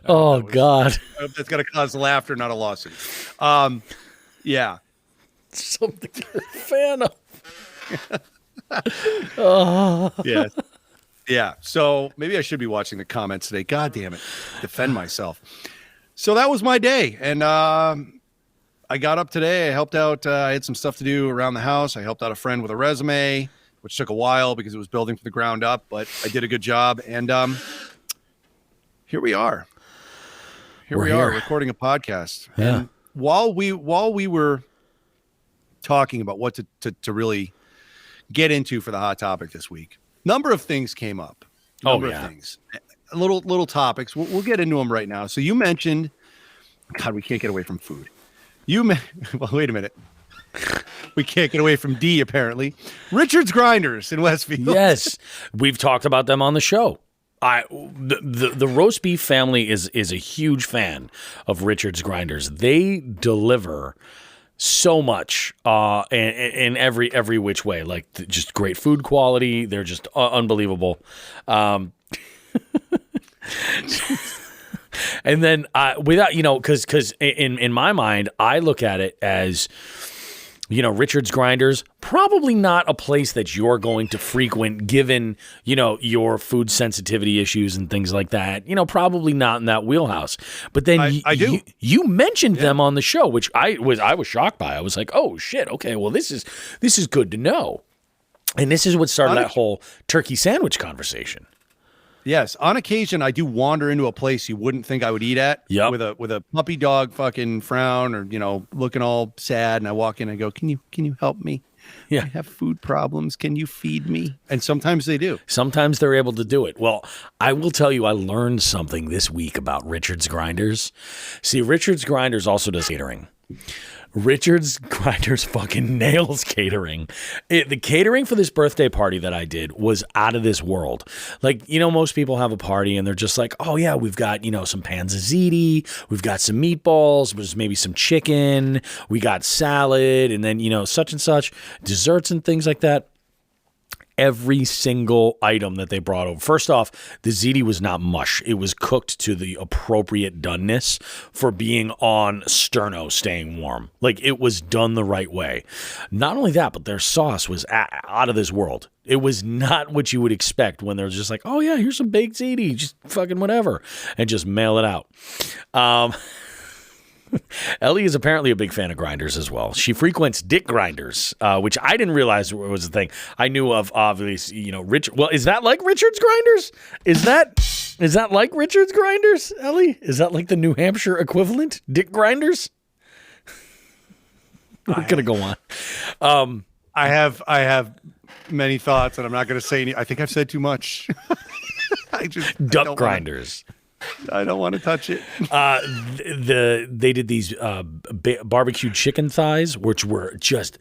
[SPEAKER 2] Oh, God.
[SPEAKER 3] I hope that's going to cause laughter, not a lawsuit. Yeah.
[SPEAKER 2] Something you're a fan of.
[SPEAKER 3] Yeah. Yeah. So maybe I should be watching the comments today. God damn it. Defend myself. So that was my day. And I got up today. I helped out. I had some stuff to do around the house. I helped out a friend with a resume, which took a while because it was building from the ground up, but I did a good job. And here we are. We're here recording a podcast.
[SPEAKER 2] Yeah.
[SPEAKER 3] And while we were talking about what to really get into for the hot topic this week, number of things came up. Number of things, little topics. We'll get into them right now. So you mentioned, God, we can't get away from food. Well, wait a minute. We can't get away from D, apparently. Richard's Grinders in Westfield.
[SPEAKER 2] Yes, we've talked about them on the show. The roast beef family is a huge fan of Richard's Grinders. They deliver so much in every which way, like just great food quality. They're just unbelievable. And then without, because in my mind, I look at it as, Richard's Grinders, probably not a place that you're going to frequent given, your food sensitivity issues and things like that. Probably not in that wheelhouse. But then
[SPEAKER 3] I do.
[SPEAKER 2] You mentioned them on the show, which I was shocked by. I was like, oh shit, okay, well this is good to know. And this is what started that whole turkey sandwich conversation.
[SPEAKER 3] Yes, on occasion I do wander into a place you wouldn't think I would eat at.
[SPEAKER 2] Yep.
[SPEAKER 3] With a puppy dog fucking frown or looking all sad, and I walk in and I go, can you help me?
[SPEAKER 2] Yeah.
[SPEAKER 3] I have food problems. Can you feed me? And sometimes they do.
[SPEAKER 2] Sometimes they're able to do it. Well, I will tell you, I learned something this week about Richard's Grinders. See, Richard's Grinders also does catering. Richard's Grinders fucking nails catering. The catering for this birthday party that I did was out of this world. Like, most people have a party and they're just like, oh yeah, we've got, some pans of ziti, we've got some meatballs, there's maybe some chicken, we got salad, and then, such and such, desserts and things like that. Every single item that they brought over. First off, the ziti was not mush. It was cooked to the appropriate doneness for being on sterno, staying warm. Like, it was done the right way. Not only that, but their sauce was out of this world. It was not what you would expect when they're just like, oh yeah, here's some baked ziti, just fucking whatever, and just mail it out. Ellie is apparently a big fan of grinders as well. She frequents Dick Grinders, which I didn't realize was a thing. I knew of, obviously, Richard. Well, is that like Richard's Grinders? Is that like Richard's Grinders, Ellie? Is that like the New Hampshire equivalent? Dick Grinders? We're gonna go on.
[SPEAKER 3] I have many thoughts, and I'm not going to say any. I think I've said too much.
[SPEAKER 2] Duck Grinders.
[SPEAKER 3] I don't want to touch it.
[SPEAKER 2] They did these barbecue chicken thighs, which were just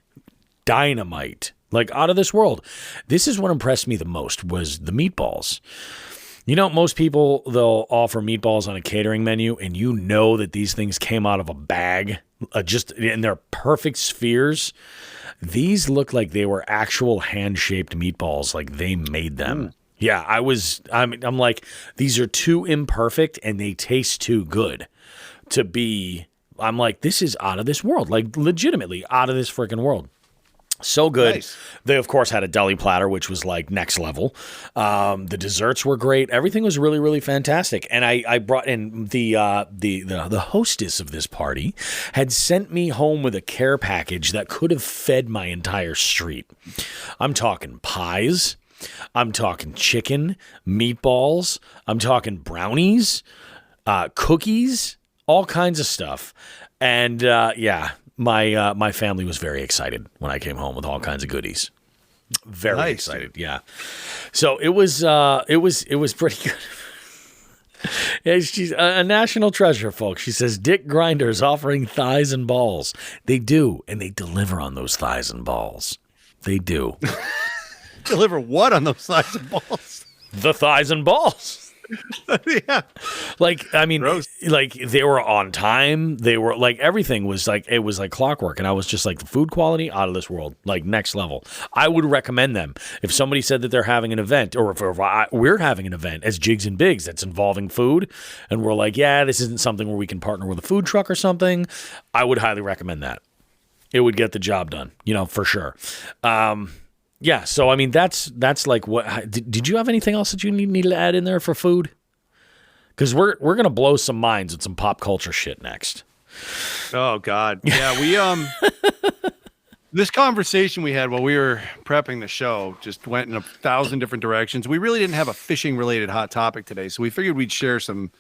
[SPEAKER 2] dynamite, like out of this world. This is what impressed me the most was the meatballs. Most people, they'll offer meatballs on a catering menu, and that these things came out of a bag, just in their perfect spheres. These look like they were actual hand-shaped meatballs, like they made them. Mm. Yeah, I'm like, these are too imperfect and they taste too good to be, I'm like, this is out of this world, like legitimately out of this freaking world. So good.
[SPEAKER 3] Nice.
[SPEAKER 2] They, of course, had a deli platter, which was like next level. The desserts were great. Everything was really, really fantastic. And I brought in the hostess of this party had sent me home with a care package that could have fed my entire street. I'm talking pies. I'm talking chicken, meatballs. I'm talking brownies, cookies, all kinds of stuff. And my family was very excited when I came home with all kinds of goodies. Very
[SPEAKER 3] Nice,
[SPEAKER 2] excited, yeah. So it was pretty good. Yeah, she's a national treasure, folks. She says Dick Grinders offering thighs and balls. They do, and they deliver on those thighs and balls. They do.
[SPEAKER 3] Deliver what on those thighs and balls?
[SPEAKER 2] The thighs and balls.
[SPEAKER 3] Yeah.
[SPEAKER 2] Like, I mean,
[SPEAKER 3] Gross.
[SPEAKER 2] like they were on time. They were like, everything was like, it was like clockwork. And I was just like, the food quality out of this world, like next level. I would recommend them. If somebody said that they're having an event, or if we're having an event as Jigs and Bigs that's involving food, and we're like, yeah, this isn't something where we can partner with a food truck or something, I would highly recommend that. It would get the job done, for sure. Yeah, so I mean that's like what. Did you have anything else that you need to add in there for food? Because we're gonna blow some minds with some pop culture shit next.
[SPEAKER 3] Oh God, yeah. We this conversation we had while we were prepping the show just went in 1,000 different directions. We really didn't have a fishing related hot topic today, so we figured we'd share some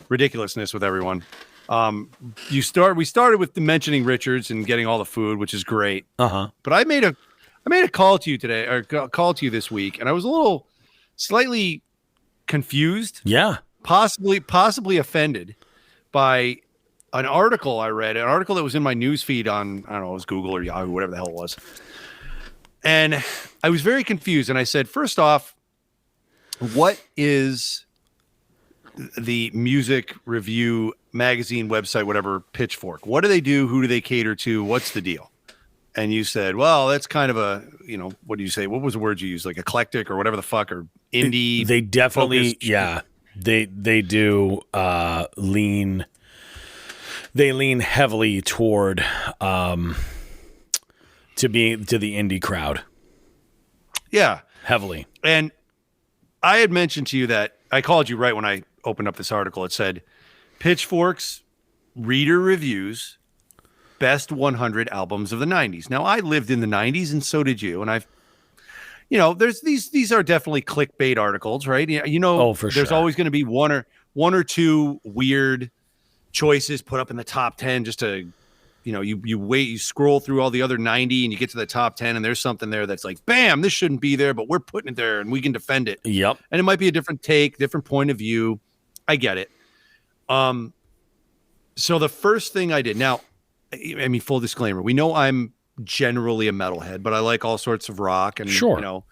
[SPEAKER 3] ridiculousness with everyone. We started with mentioning Richards and getting all the food, which is great. But I made a call to you today, or call to you this week, and I was a little slightly confused.
[SPEAKER 2] Yeah.
[SPEAKER 3] Possibly offended by an article I read, an article that was in my news feed on, I don't know, it was Google or Yahoo, whatever the hell it was. And I was very confused. And I said, first off, what is the music review magazine website, whatever, Pitchfork? What do they do? Who do they cater to? What's the deal? And you said, well, that's kind of a, what do you say? What was the word you used? Like eclectic or whatever the fuck, or indie?
[SPEAKER 2] They definitely,
[SPEAKER 3] focused?
[SPEAKER 2] yeah. They do lean heavily toward to the indie crowd.
[SPEAKER 3] Yeah.
[SPEAKER 2] Heavily.
[SPEAKER 3] And I had mentioned to you that I called you right when I opened up this article. It said Pitchfork's reader reviews best 100 albums of the 90s. Now, I lived in the 90s, and so did you. And there's these are definitely clickbait articles, right?
[SPEAKER 2] Oh, for
[SPEAKER 3] there's
[SPEAKER 2] sure.
[SPEAKER 3] always going to be one or two weird choices put up in the top 10 just to, you scroll through all the other 90 and you get to the top 10 and there's something there that's like, bam, this shouldn't be there, but we're putting it there and we can defend it.
[SPEAKER 2] Yep.
[SPEAKER 3] And it might be a different take, different point of view. I get it. So the first thing I did, now, I mean, full disclaimer, we know I'm generally a metalhead, but I like all sorts of rock, and
[SPEAKER 2] sure.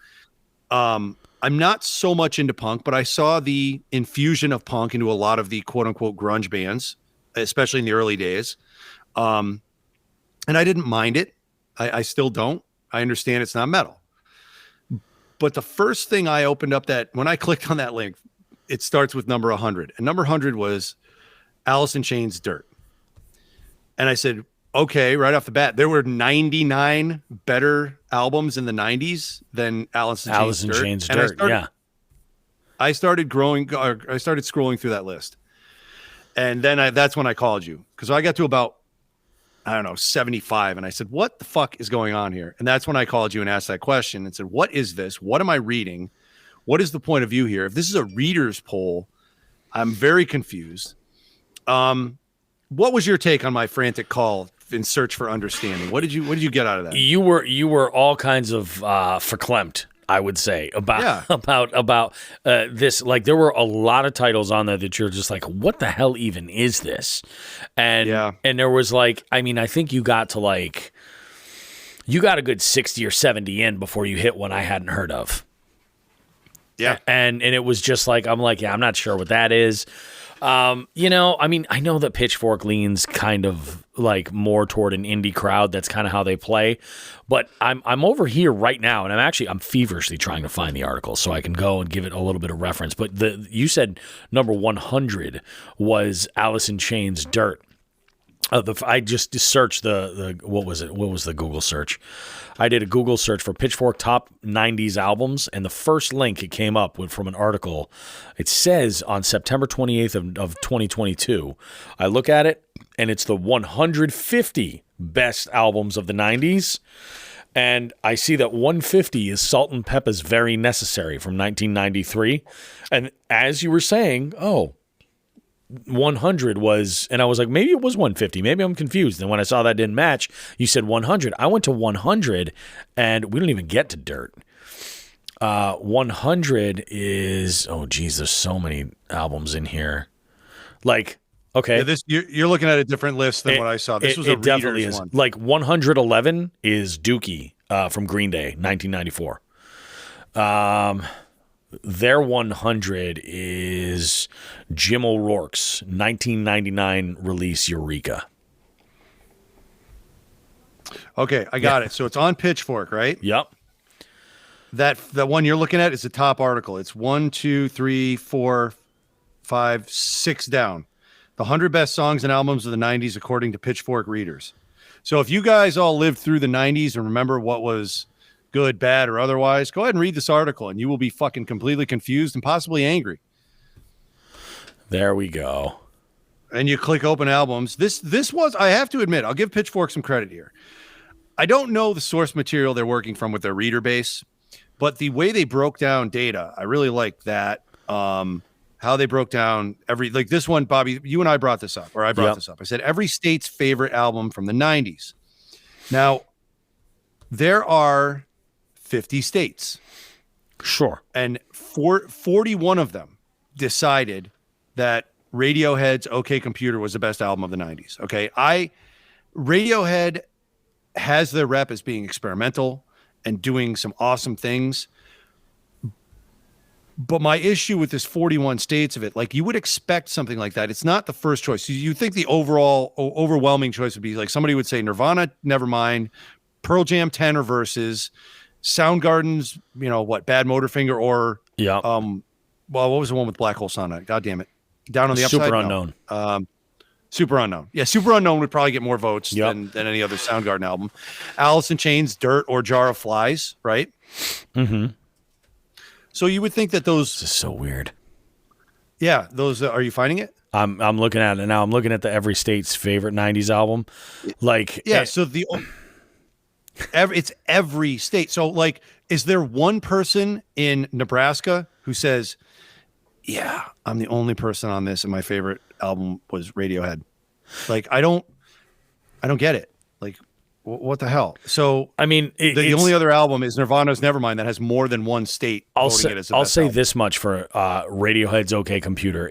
[SPEAKER 3] I'm not so much into punk, but I saw the infusion of punk into a lot of the quote unquote grunge bands, especially in the early days. And I didn't mind it. I still don't. I understand it's not metal. But the first thing I opened up, that when I clicked on that link, it starts with number 100, and number 100 was Alice in Chains' Dirt. And I said, okay, right off the bat, there were 99 better albums in the 90s than Alice in Chains' Dirt.
[SPEAKER 2] Yeah.
[SPEAKER 3] I started scrolling through that list. And then that's when I called you, because I got to about, I don't know, 75. And I said, what the fuck is going on here? And that's when I called you and asked that question and said, what is this? What am I reading? What is the point of view here? If this is a reader's poll, I'm very confused. What was your take on my frantic call in search for understanding? What did you get out of that?
[SPEAKER 2] You were all kinds of verklempt, I would say, about this. Like, there were a lot of titles on there that you're just like, what the hell even is this? And there was like, I mean, I think you got a good 60 or 70 in before you hit one I hadn't heard of.
[SPEAKER 3] Yeah.
[SPEAKER 2] And it was just like, I'm like, yeah, I'm not sure what that is. I mean, I know that Pitchfork leans kind of like more toward an indie crowd. That's kind of how they play. But I'm over here right now, and I'm feverishly trying to find the article so I can go and give it a little bit of reference. But you said number 100 was Alice in Chains' Dirt. I just searched the what was it? What was the Google search? I did a Google search for Pitchfork top 90s albums, and the first link it came up with from an article. It says on September 28th of 2022. I look at it, and it's the 150 best albums of the 90s, and I see that 150 is Salt and Peppa's Very Necessary from 1993. And as you were saying, 100 was, and I was like, maybe it was 150. Maybe I'm confused. And when I saw that didn't match, you said 100. I went to 100, and we don't even get to Dirt. 100 is, oh, geez, there's so many albums in here. Like, okay.
[SPEAKER 3] Yeah, you're looking at a different list than what I saw. This was a
[SPEAKER 2] definitely
[SPEAKER 3] reader's
[SPEAKER 2] is.
[SPEAKER 3] one.
[SPEAKER 2] Like 111 is Dookie from Green Day, 1994. Their 100 is Jim O'Rourke's 1999 release Eureka.
[SPEAKER 3] Okay, I got it. So it's on Pitchfork, right?
[SPEAKER 2] Yep.
[SPEAKER 3] That one you're looking at is the top article. It's 1, 2, 3, 4, 5, 6 down. The 100 best songs and albums of the 90s according to Pitchfork readers. So if you guys all lived through the 90s and remember what was good, bad, or otherwise, go ahead and read this article, and you will be fucking completely confused and possibly angry.
[SPEAKER 2] There we go.
[SPEAKER 3] And you click open albums. This was, I have to admit, I'll give Pitchfork some credit here. I don't know the source material they're working from with their reader base, but the way they broke down data, I really like that. How they broke down like this one, Bobby, you and I brought this up, or I brought this up. I said every state's favorite album from the 90s. Now, there are 50 states.
[SPEAKER 2] Sure.
[SPEAKER 3] And 41 of them decided that Radiohead's OK Computer was the best album of the 90s. Okay. Radiohead has their rep as being experimental and doing some awesome things. But my issue with this 41 states of it, like you would expect something like that. It's not the first choice. You think the overwhelming choice would be like somebody would say Nirvana, Nevermind, Pearl Jam, Tanner Versus, Soundgarden's, Bad Motorfinger, or what was the one with Black Hole Sun? God damn it, Down on the Upside.
[SPEAKER 2] Super Unknown.
[SPEAKER 3] Super Unknown. Yeah, Super Unknown would probably get more votes than any other Soundgarden album. Alice in Chains, Dirt, or Jar of Flies, right?
[SPEAKER 2] Mm-hmm.
[SPEAKER 3] So you would think that those.
[SPEAKER 2] This is so weird.
[SPEAKER 3] Yeah, those. Are you finding it?
[SPEAKER 2] I'm looking at it now. I'm looking at the every state's favorite 90s album. Like,
[SPEAKER 3] so it's every state. So like, is there one person in Nebraska who says, yeah, I'm the only person on this and my favorite album was Radiohead? Like, I don't get it. Like, what the hell? So,
[SPEAKER 2] I mean,
[SPEAKER 3] the only other album is Nirvana's Nevermind that has more than one state voting it as the best
[SPEAKER 2] say
[SPEAKER 3] album.
[SPEAKER 2] this much for Radiohead's OK Computer.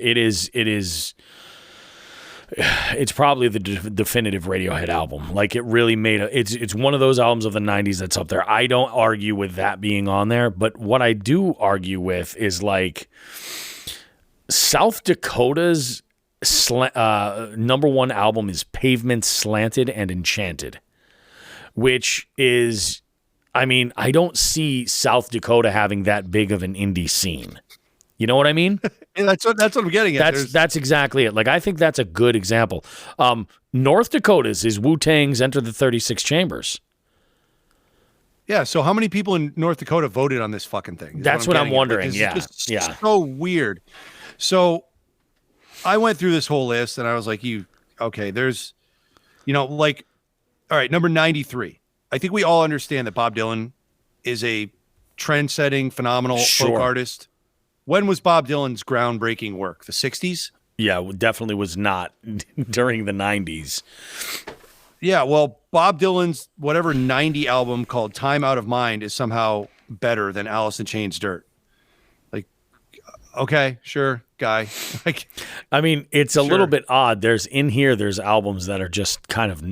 [SPEAKER 2] It's probably the definitive Radiohead album. Like, it really made it's one of those albums of the 90s that's up there. I don't argue with that being on there, but what I do argue with is like South Dakota's number one album is Pavement Slanted and Enchanted, which is, I mean, I don't see South Dakota having that big of an indie scene. You know what I mean?
[SPEAKER 3] That's what I'm getting at.
[SPEAKER 2] That's exactly it. Like, I think that's a good example. North Dakota's is Wu-Tang's Enter the 36 Chambers.
[SPEAKER 3] Yeah, so how many people in North Dakota voted on this fucking thing?
[SPEAKER 2] That's what I'm wondering.
[SPEAKER 3] Like, it's just so weird. So I went through this whole list and I was like, there's, like, all right, number 93. I think we all understand that Bob Dylan is a trend-setting, phenomenal folk artist. When was Bob Dylan's groundbreaking work? The 60s?
[SPEAKER 2] Yeah, definitely was not during the 90s.
[SPEAKER 3] Yeah, well, Bob Dylan's whatever 90 album called Time Out of Mind is somehow better than Alice in Chains' Dirt. Like, okay, sure, guy. Like,
[SPEAKER 2] I mean, it's a little bit odd. There's albums that are just kind of,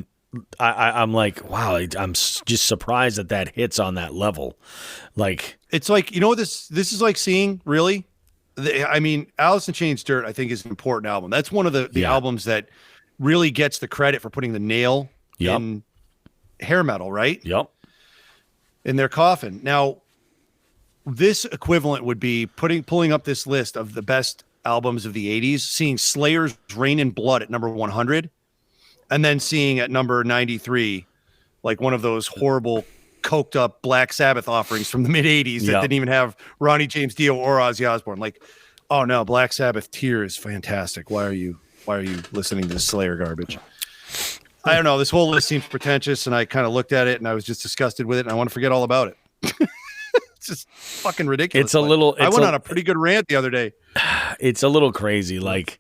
[SPEAKER 2] I'm like, wow, I'm just surprised that hits on that level. Like,
[SPEAKER 3] it's like, this is like seeing, really? I mean, Alice in Chains' Dirt, I think, is an important album. That's one of the albums that really gets the credit for putting the nail in hair metal, right?
[SPEAKER 2] Yep.
[SPEAKER 3] In their coffin. Now, this equivalent would be pulling up this list of the best albums of the 80s, seeing Slayer's Rain in Blood at number 100, and then seeing at number 93, like one of those horrible coked up Black Sabbath offerings from the mid 80s that didn't even have Ronnie James Dio or Ozzy Osbourne. Like, oh no, Black Sabbath Tear is fantastic. Why are you listening to this Slayer garbage? I don't know. This whole list seems pretentious, and I kind of looked at it and I was just disgusted with it, and I want to forget all about it. It's just fucking ridiculous.
[SPEAKER 2] I went
[SPEAKER 3] on a pretty good rant the other day.
[SPEAKER 2] It's a little crazy. Like,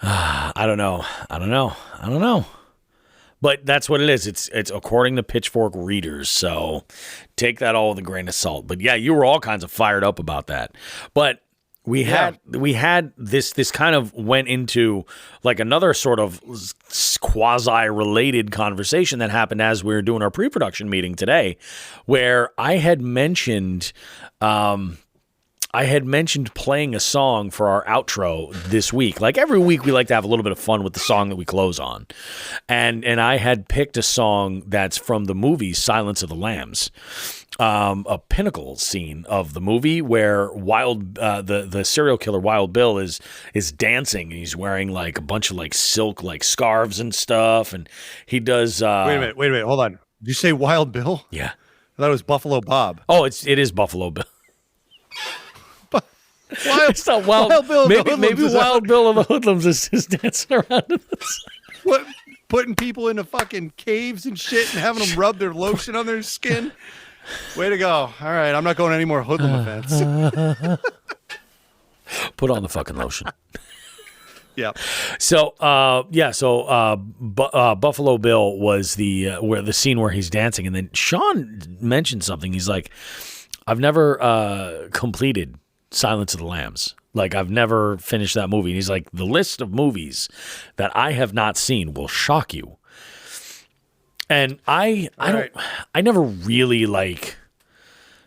[SPEAKER 2] I don't know. But that's what it is. It's according to Pitchfork readers. So take that all with a grain of salt. But yeah, you were all kinds of fired up about that. But we had this kind of went into like another sort of quasi-related conversation that happened as we were doing our pre-production meeting today, where I had mentioned playing a song for our outro this week. Like every week, we like to have a little bit of fun with the song that we close on. And I had picked a song that's from the movie Silence of the Lambs, a pinnacle scene of the movie where the serial killer Wild Bill is dancing. He's wearing like a bunch of like silk like scarves and stuff, and he does.
[SPEAKER 3] Wait a minute, hold on. Did you say Wild Bill?
[SPEAKER 2] Yeah,
[SPEAKER 3] I thought it was Buffalo Bob.
[SPEAKER 2] Oh, it is Buffalo Bill.
[SPEAKER 3] It's not Wild Bill.
[SPEAKER 2] Maybe Wild Bill of the Hoodlums is dancing around in this.
[SPEAKER 3] What? Putting people into fucking caves and shit and having them rub their lotion on their skin. Way to go. All right, I'm not going any more hoodlum events.
[SPEAKER 2] Put on the fucking lotion.
[SPEAKER 3] Yeah.
[SPEAKER 2] So, Buffalo Bill was the scene where he's dancing, and then Sean mentioned something. He's like, I've never completed Silence of the Lambs. Like, I've never finished that movie. And he's like, the list of movies that I have not seen will shock you. And I never really like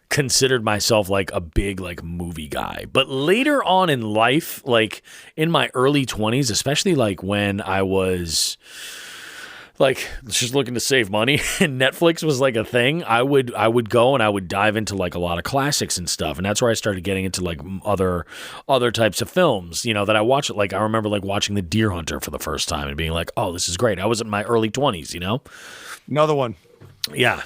[SPEAKER 2] considered myself like a big like movie guy. But later on in life, like in my early 20s, especially like when I was like just looking to save money and Netflix was like a thing, I would go and I would dive into like a lot of classics and stuff. And that's where I started getting into like other types of films, you know, that I watched. Like I remember like watching The Deer Hunter for the first time and being like, oh, this is great. I was in my early 20s, you know?
[SPEAKER 3] Another one.
[SPEAKER 2] Yeah.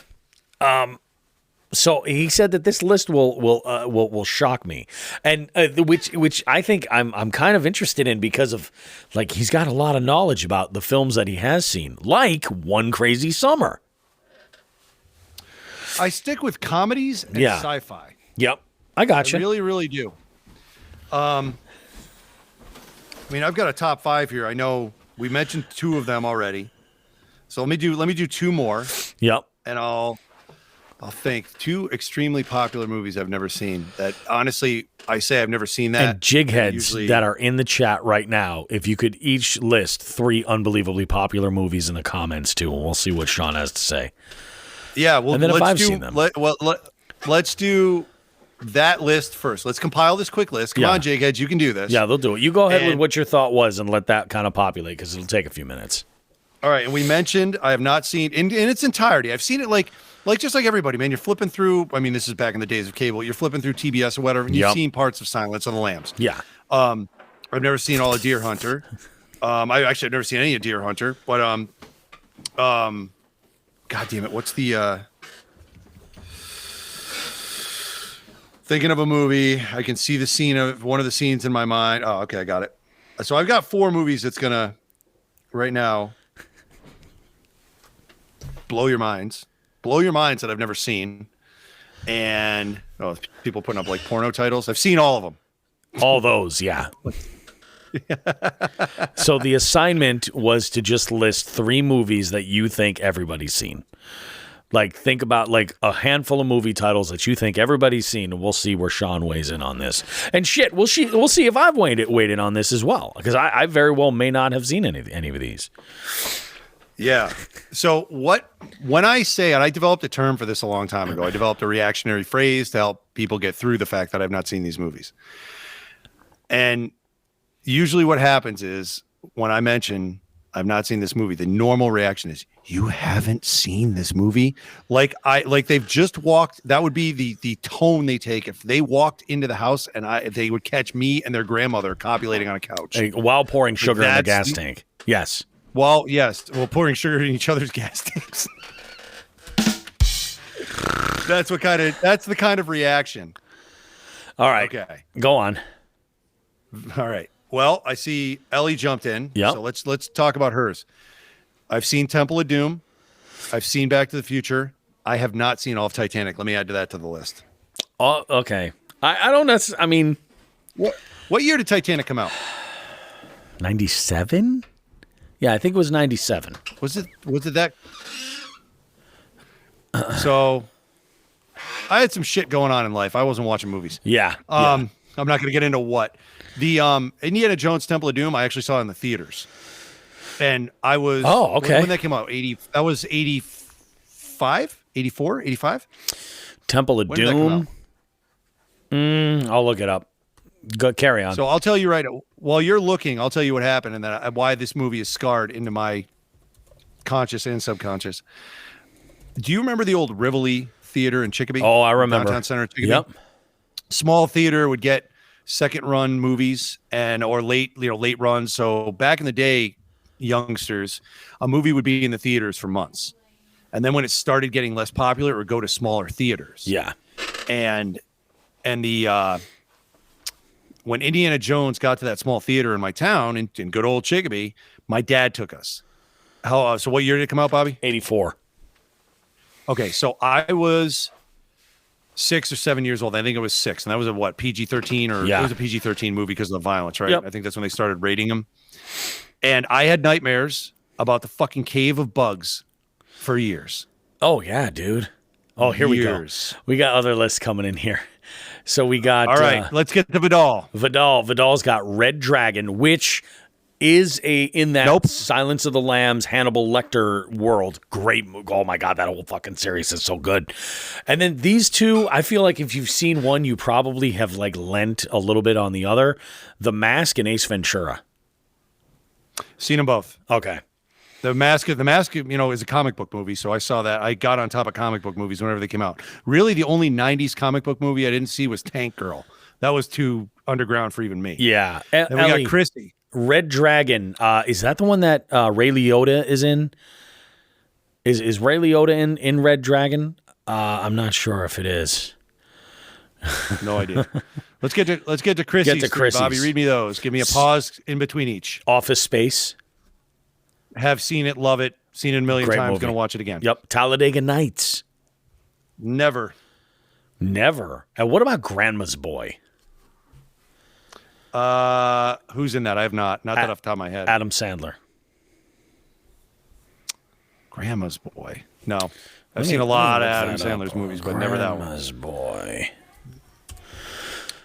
[SPEAKER 2] So he said that this list will shock me, and which I think I'm kind of interested in because of like he's got a lot of knowledge about the films that he has seen, like One Crazy Summer.
[SPEAKER 3] I stick with comedies and sci-fi.
[SPEAKER 2] Yep, I gotcha.
[SPEAKER 3] I really, really do. I mean, I've got a top 5 here. I know we mentioned 2 of them already, so let me do 2 more.
[SPEAKER 2] Yep,
[SPEAKER 3] and I'll think 2 extremely popular movies I've never seen that honestly, I say I've never seen that.
[SPEAKER 2] And jigheads that are in the chat right now, if you could each list 3 unbelievably popular movies in the comments too, and we'll see what Sean has to say.
[SPEAKER 3] Yeah, well,
[SPEAKER 2] and then if I've seen them.
[SPEAKER 3] Let's do that list first. Let's compile this quick list. Come on, jigheads, you can do this.
[SPEAKER 2] Yeah, they'll do it. You go ahead with what your thought was and let that kind of populate because it'll take a few minutes.
[SPEAKER 3] All right, and we mentioned I have not seen in its entirety. I've seen it like just like everybody, man. You're flipping through. I mean, this is back in the days of cable. You're flipping through TBS or whatever, and you've seen parts of Silence of the Lambs.
[SPEAKER 2] Yeah.
[SPEAKER 3] I've never seen all of Deer Hunter. I've never seen any of Deer Hunter. But God damn it, what's the thinking of a movie? I can see the scene of one of the scenes in my mind. Oh, okay, I got it. So I've got 4 movies that's gonna right now blow your minds that I've never seen. And people putting up like porno titles. I've seen all of them.
[SPEAKER 2] All those, yeah. So the assignment was to just list 3 movies that you think everybody's seen. Like think about like a handful of movie titles that you think everybody's seen, and we'll see where Sean weighs in on this. And shit, we'll see if I've weighed in on this as well, because I very well may not have seen any of these.
[SPEAKER 3] Yeah. So when I say, and I developed a term for this a long time ago, I developed a reactionary phrase to help people get through the fact that I've not seen these movies. And usually what happens is when I mention I've not seen this movie, the normal reaction is, you haven't seen this movie? Like they've just walked. That would be the tone they take if they walked into the house and they would catch me and their grandmother copulating on a couch.
[SPEAKER 2] While pouring sugar in the gas tank. Yes.
[SPEAKER 3] Well, yes, well, pouring sugar in each other's gas tanks. That's the kind of reaction.
[SPEAKER 2] All right.
[SPEAKER 3] Okay.
[SPEAKER 2] Go on.
[SPEAKER 3] All right. Well, I see Ellie jumped in.
[SPEAKER 2] Yep.
[SPEAKER 3] So let's talk about hers. I've seen Temple of Doom. I've seen Back to the Future. I have not seen all of Titanic. Let me add to that to the list.
[SPEAKER 2] Oh, okay. I don't necessarily. I mean,
[SPEAKER 3] what year did Titanic come out?
[SPEAKER 2] 97? Yeah, I think it was 97.
[SPEAKER 3] Was it that? So, I had some shit going on in life. I wasn't watching movies.
[SPEAKER 2] Yeah.
[SPEAKER 3] I'm not going to get into what. The Indiana Jones Temple of Doom, I actually saw in the theaters. And I was
[SPEAKER 2] okay.
[SPEAKER 3] When that came out, that was 85, 84, 85?
[SPEAKER 2] Temple of Doom. I'll look it up. Go carry on.
[SPEAKER 3] So I'll tell you while you're looking, I'll tell you what happened and then why this movie is scarred into my conscious and subconscious. Do you remember the old Rivoli Theater in Chicopee?
[SPEAKER 2] Oh, I remember.
[SPEAKER 3] Downtown Center in Chicopee?
[SPEAKER 2] Yep.
[SPEAKER 3] Small theater would get second run movies or late runs. So back in the day, youngsters, a movie would be in the theaters for months. And then when it started getting less popular, it would go to smaller theaters.
[SPEAKER 2] Yeah.
[SPEAKER 3] And the when Indiana Jones got to that small theater in my town in good old Chicopee, my dad took us. So what year did it come out, Bobby?
[SPEAKER 2] 84.
[SPEAKER 3] Okay, so I was 6 or 7 years old. I think it was 6, and that was a PG-13 or it was a PG-13 movie because of the violence, right?
[SPEAKER 2] Yep.
[SPEAKER 3] I think that's when they started rating them. And I had nightmares about the fucking cave of bugs for years.
[SPEAKER 2] Oh yeah, dude. Oh, here we go. We got other lists coming in here. So we got.
[SPEAKER 3] All right, let's get to Vidal.
[SPEAKER 2] Vidal's got Red Dragon, which is in that Silence of the Lambs, Hannibal Lecter world. Great. Oh my God, that whole fucking series is so good. And then these two, I feel like if you've seen one, you probably have like lent a little bit on the other. The Mask and Ace Ventura.
[SPEAKER 3] Seen them both.
[SPEAKER 2] Okay.
[SPEAKER 3] The Mask, is a comic book movie, so I saw that. I got on top of comic book movies whenever they came out. Really, the only 90s comic book movie I didn't see was Tank Girl. That was too underground for even me.
[SPEAKER 2] Yeah.
[SPEAKER 3] Then we got Chrissy.
[SPEAKER 2] Red Dragon. Is that the one that Ray Liotta is in? Is Ray Liotta in Red Dragon? I'm not sure if it is.
[SPEAKER 3] No idea. Let's get to Chrissy's.
[SPEAKER 2] Get to Chrissy's.
[SPEAKER 3] Bobby, read me those. Give me a pause in between each.
[SPEAKER 2] Office Space.
[SPEAKER 3] Have seen it, love it, seen it a million
[SPEAKER 2] Great
[SPEAKER 3] times,
[SPEAKER 2] movie.
[SPEAKER 3] Gonna watch it again.
[SPEAKER 2] Yep. Talladega Nights.
[SPEAKER 3] Never.
[SPEAKER 2] And what about Grandma's Boy?
[SPEAKER 3] Who's in that? I have not that off the top of my head.
[SPEAKER 2] Adam Sandler.
[SPEAKER 3] Grandma's Boy. No. I've seen a lot of Adam Sandler's movies, but never that one.
[SPEAKER 2] Grandma's Boy.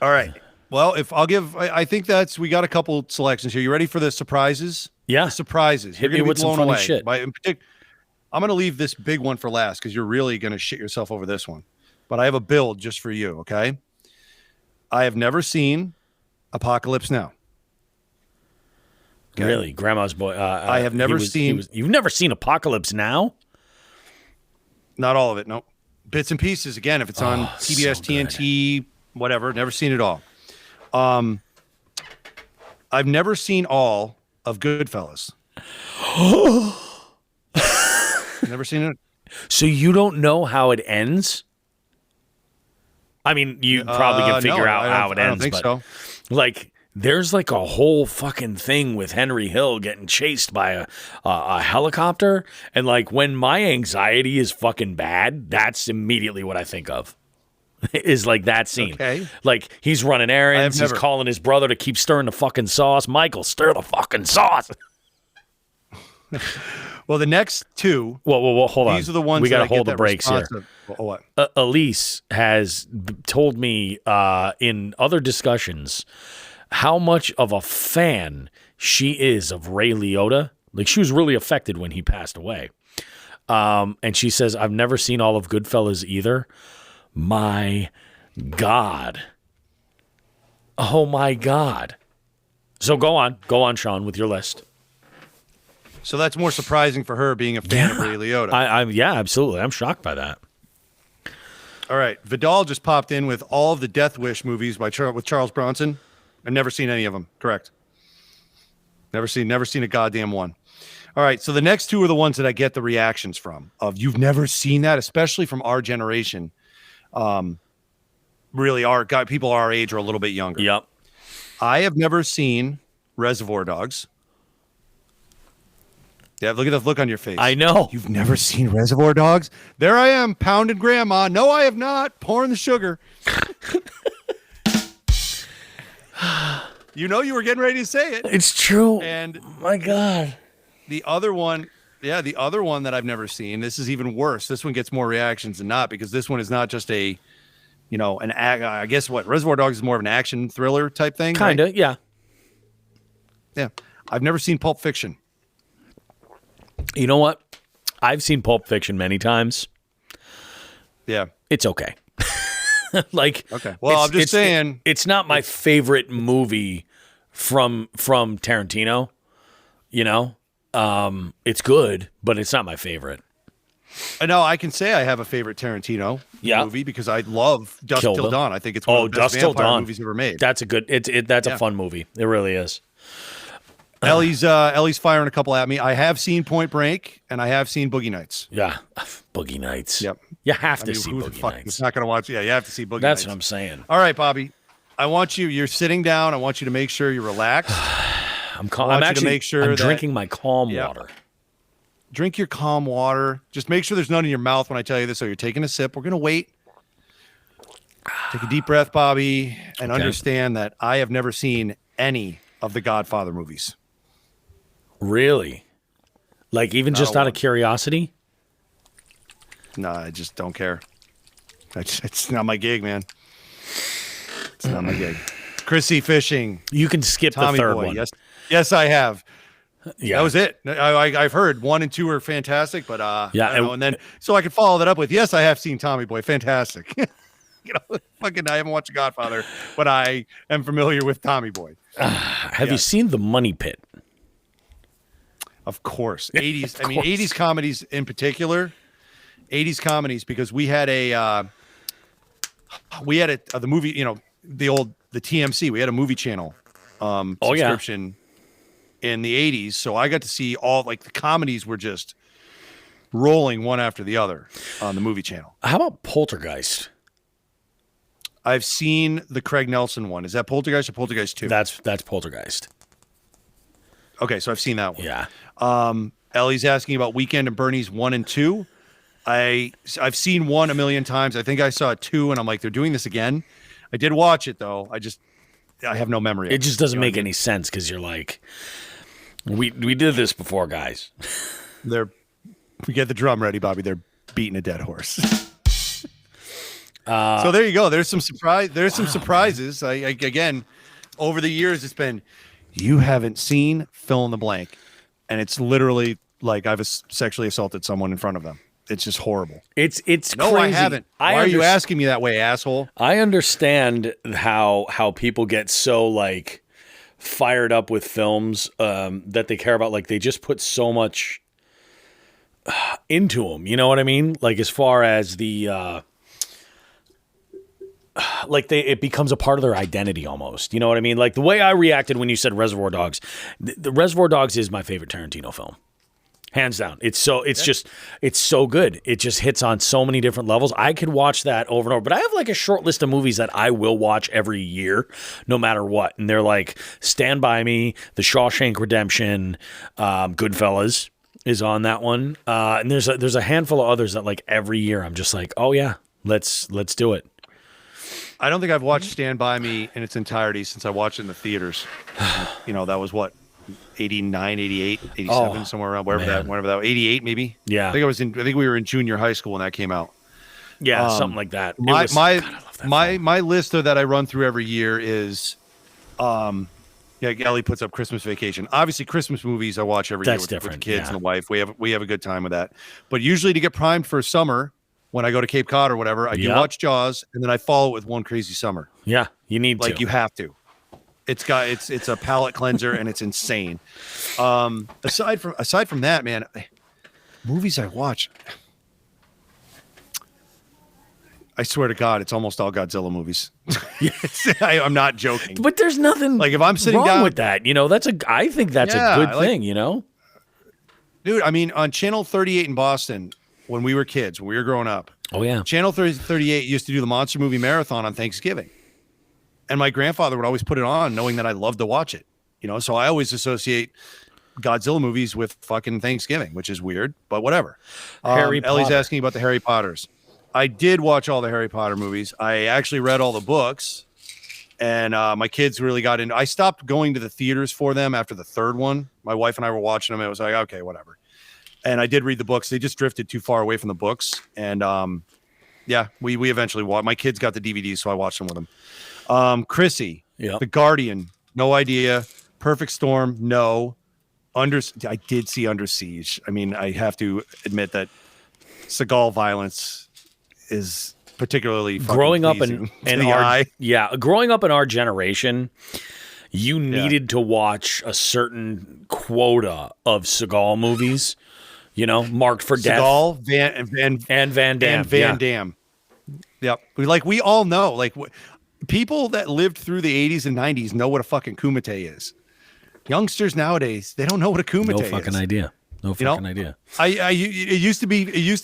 [SPEAKER 3] All right. Well, I think we got a couple selections here. You ready for the surprises?
[SPEAKER 2] Yeah.
[SPEAKER 3] The surprises.
[SPEAKER 2] Hit me with some funny shit.
[SPEAKER 3] I'm going to leave this big one for last because you're really going to shit yourself over this one. But I have a build just for you, okay? I have never seen Apocalypse Now.
[SPEAKER 2] Okay. Really? Grandma's Boy.
[SPEAKER 3] I have never seen...
[SPEAKER 2] You've never seen Apocalypse Now?
[SPEAKER 3] Not all of it, no. Bits and pieces. Again, if it's on TBS, so TNT, whatever. Never seen it all. I've never seen all of Goodfellas. Never seen it.
[SPEAKER 2] So you don't know how it ends? I mean, you probably can figure out how it ends.
[SPEAKER 3] I don't think so.
[SPEAKER 2] Like, there's like a whole fucking thing with Henry Hill getting chased by a helicopter. And like, when my anxiety is fucking bad, that's immediately what I think of. Is like that scene.
[SPEAKER 3] Okay.
[SPEAKER 2] Like, he's running errands. He's calling his brother to keep stirring the fucking sauce. Michael, stir the fucking sauce.
[SPEAKER 3] Well, the next two.
[SPEAKER 2] Well, hold on.
[SPEAKER 3] These are the ones
[SPEAKER 2] we got to hold
[SPEAKER 3] the
[SPEAKER 2] brakes here.
[SPEAKER 3] What?
[SPEAKER 2] Elise has told me in other discussions how much of a fan she is of Ray Liotta. Like, she was really affected when he passed away. And she says, I've never seen all of Goodfellas either. My God. Oh, my God. So go on, Sean, with your list.
[SPEAKER 3] So that's more surprising for her being a fan of Ray Liotta.
[SPEAKER 2] Yeah, absolutely. I'm shocked by that.
[SPEAKER 3] All right. Vidal just popped in with all of the Death Wish movies with Charles Bronson. I've never seen any of them. Correct. Never seen a goddamn one. All right, so the next two are the ones that I get the reactions from. Of you've never seen that, especially from our generation. Really, people our age or a little bit younger.
[SPEAKER 2] Yep.
[SPEAKER 3] I have never seen Reservoir Dogs. Yeah, look at the look on your face.
[SPEAKER 2] I know.
[SPEAKER 3] You've never seen Reservoir Dogs? There I am, pounding grandma. No, I have not. Pouring the sugar. You know you were getting ready to say it.
[SPEAKER 2] It's true.
[SPEAKER 3] And
[SPEAKER 2] my God.
[SPEAKER 3] the other one that I've never seen, this is even worse. This one gets more reactions than not because this one is not just I guess what Reservoir Dogs is more of an action thriller type thing.
[SPEAKER 2] Kind of,
[SPEAKER 3] right?
[SPEAKER 2] yeah.
[SPEAKER 3] Yeah. I've never seen Pulp Fiction.
[SPEAKER 2] You know what? I've seen Pulp Fiction many times.
[SPEAKER 3] Yeah.
[SPEAKER 2] It's okay.
[SPEAKER 3] Okay. Well, I'm just saying.
[SPEAKER 2] It's not my favorite movie from Tarantino. You know? It's good, but it's not my favorite.
[SPEAKER 3] I know I can say I have a favorite Tarantino movie because I love Dusk Till Dawn. I think it's one of the best vampire movies ever made.
[SPEAKER 2] That's a good. That's a fun movie. It really is.
[SPEAKER 3] Ellie's firing a couple at me. I have seen Point Break and I have seen Boogie Nights.
[SPEAKER 2] Yeah, Boogie Nights.
[SPEAKER 3] Yep.
[SPEAKER 2] You have to see Boogie Nights.
[SPEAKER 3] It's not going to watch. Yeah, you have to see Boogie Nights.
[SPEAKER 2] That's what I'm saying.
[SPEAKER 3] All right, Bobby. You're sitting down. I want you to make sure you're relaxed.
[SPEAKER 2] I'm drinking my calm water.
[SPEAKER 3] Drink your calm water. Just make sure there's none in your mouth when I tell you this. So you're taking a sip. We're going to wait. Take a deep breath, Bobby, and understand that I have never seen any of the Godfather movies.
[SPEAKER 2] Really? Like even just out of curiosity?
[SPEAKER 3] No, I just don't care. It's not my gig, man. It's not my gig. Chrissy Fishing.
[SPEAKER 2] You can skip
[SPEAKER 3] Tommy
[SPEAKER 2] the third
[SPEAKER 3] Boy.
[SPEAKER 2] one.
[SPEAKER 3] Yes, I have.
[SPEAKER 2] Yeah,
[SPEAKER 3] that was it. I've heard 1 and 2 are fantastic, but and then so I could follow that up with yes, I have seen Tommy Boy, fantastic. I haven't watched Godfather, but I am familiar with Tommy Boy.
[SPEAKER 2] Have you seen The Money Pit?
[SPEAKER 3] Of course, 80s. I mean, 80s comedies in particular. 80s comedies because we had the movie, the TMC. We had a movie channel subscription. In the 80s, so I got to see all the comedies were just rolling one after the other on the movie channel.
[SPEAKER 2] How about Poltergeist?
[SPEAKER 3] I've seen the Craig Nelson one. Is that Poltergeist or Poltergeist 2?
[SPEAKER 2] That's Poltergeist.
[SPEAKER 3] Okay, so I've seen that one.
[SPEAKER 2] Yeah.
[SPEAKER 3] Ellie's asking about Weekend and Bernie's 1 and 2. I've seen 1 a million times. I think I saw 2, and I'm like, they're doing this again. I did watch it though. I have no memory.
[SPEAKER 2] It just doesn't make any sense because you're like, we did this before, guys.
[SPEAKER 3] We get the drum ready, Bobby. They're beating a dead horse. So there you go. There's some surprise. There's some surprises. Again, over the years, it's been you haven't seen fill in the blank, and it's literally like I've sexually assaulted someone in front of them. It's just horrible.
[SPEAKER 2] It's
[SPEAKER 3] no,
[SPEAKER 2] crazy.
[SPEAKER 3] I haven't. Why are you asking me that way, asshole?
[SPEAKER 2] I understand how people get so fired up with films that they care about. Like they just put so much into them. You know what I mean? Like as far as the it becomes a part of their identity almost. You know what I mean? Like the way I reacted when you said Reservoir Dogs. The Reservoir Dogs is my favorite Tarantino film. Hands down. It's so good. It just hits on so many different levels. I could watch that over and over, but I have a short list of movies that I will watch every year, no matter what. And they're like Stand By Me, The Shawshank Redemption, Goodfellas is on that one. And there's a handful of others that every year I'm just like, oh yeah, let's do it.
[SPEAKER 3] I don't think I've watched Stand By Me in its entirety since I watched it in the theaters. That was what? 89, 88, 87, somewhere around wherever that 88 maybe.
[SPEAKER 2] Yeah.
[SPEAKER 3] I think we were in junior high school when that came out.
[SPEAKER 2] Yeah, something like that.
[SPEAKER 3] My list that I run through every year is Ellie puts up Christmas Vacation. Obviously Christmas movies I watch every year with the kids and the wife. We have a good time with that. But usually to get primed for summer when I go to Cape Cod or whatever, I do watch Jaws and then I follow it with One Crazy Summer.
[SPEAKER 2] Yeah, you need to.
[SPEAKER 3] You have to. It's a palate cleanser and it's insane. Aside from that, man, movies I watch, I swear to God, it's almost all Godzilla movies. I'm not joking.
[SPEAKER 2] But there's nothing
[SPEAKER 3] if I'm sitting
[SPEAKER 2] wrong
[SPEAKER 3] down
[SPEAKER 2] with that. I think that's a good thing.
[SPEAKER 3] Dude, I mean, on Channel 38 in Boston, when we were kids, when we were growing up,
[SPEAKER 2] Oh, yeah.
[SPEAKER 3] Channel 38 used to do the Monster Movie Marathon on Thanksgiving. And my grandfather would always put it on knowing that I loved to watch it. So I always associate Godzilla movies with fucking Thanksgiving, which is weird, but whatever. Ellie's asking about the Harry Potters. I did watch all the Harry Potter movies. I actually read all the books, and my kids really got into. I stopped going to the theaters for them after the third one. My wife and I were watching them. And it was like, okay, whatever. And I did read the books. They just drifted too far away from the books. And yeah, we eventually watched. My kids got the DVDs, so I watched them with them. Chrissy, The Guardian, no idea. Perfect Storm, no. I did see Under Siege. I mean, I have to admit that Seagal violence is particularly
[SPEAKER 2] growing up
[SPEAKER 3] in
[SPEAKER 2] growing up in our generation. You needed to watch a certain quota of Seagal movies, marked for death.
[SPEAKER 3] Seagal, Van Damme. And Van Damme. Yep. Like, we all know, like, people that lived through the 80s and 90s know what a fucking kumite is. Youngsters nowadays, they don't know what a kumite is.
[SPEAKER 2] No fucking idea. No fucking idea.
[SPEAKER 3] It used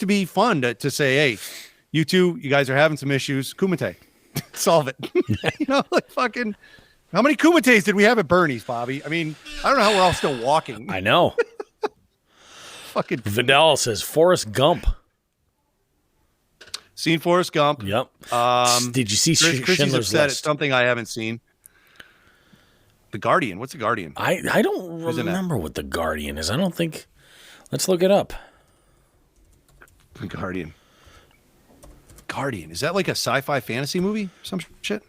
[SPEAKER 3] to be fun to say, hey, you guys are having some issues. Kumite. Solve it. Like fucking. How many kumites did we have at Bernie's, Bobby? I mean, I don't know how we're all still walking.
[SPEAKER 2] I know.
[SPEAKER 3] Fucking
[SPEAKER 2] Vidal says Forrest Gump.
[SPEAKER 3] Seen Forrest Gump.
[SPEAKER 2] Yep. Did you see
[SPEAKER 3] Chrissy's
[SPEAKER 2] Schindler's
[SPEAKER 3] upset
[SPEAKER 2] List?
[SPEAKER 3] at something I haven't seen. The Guardian. What's The Guardian?
[SPEAKER 2] I don't remember what The Guardian is. I don't think. Let's look it up.
[SPEAKER 3] The Guardian. Is that like a sci-fi fantasy movie? Some shit?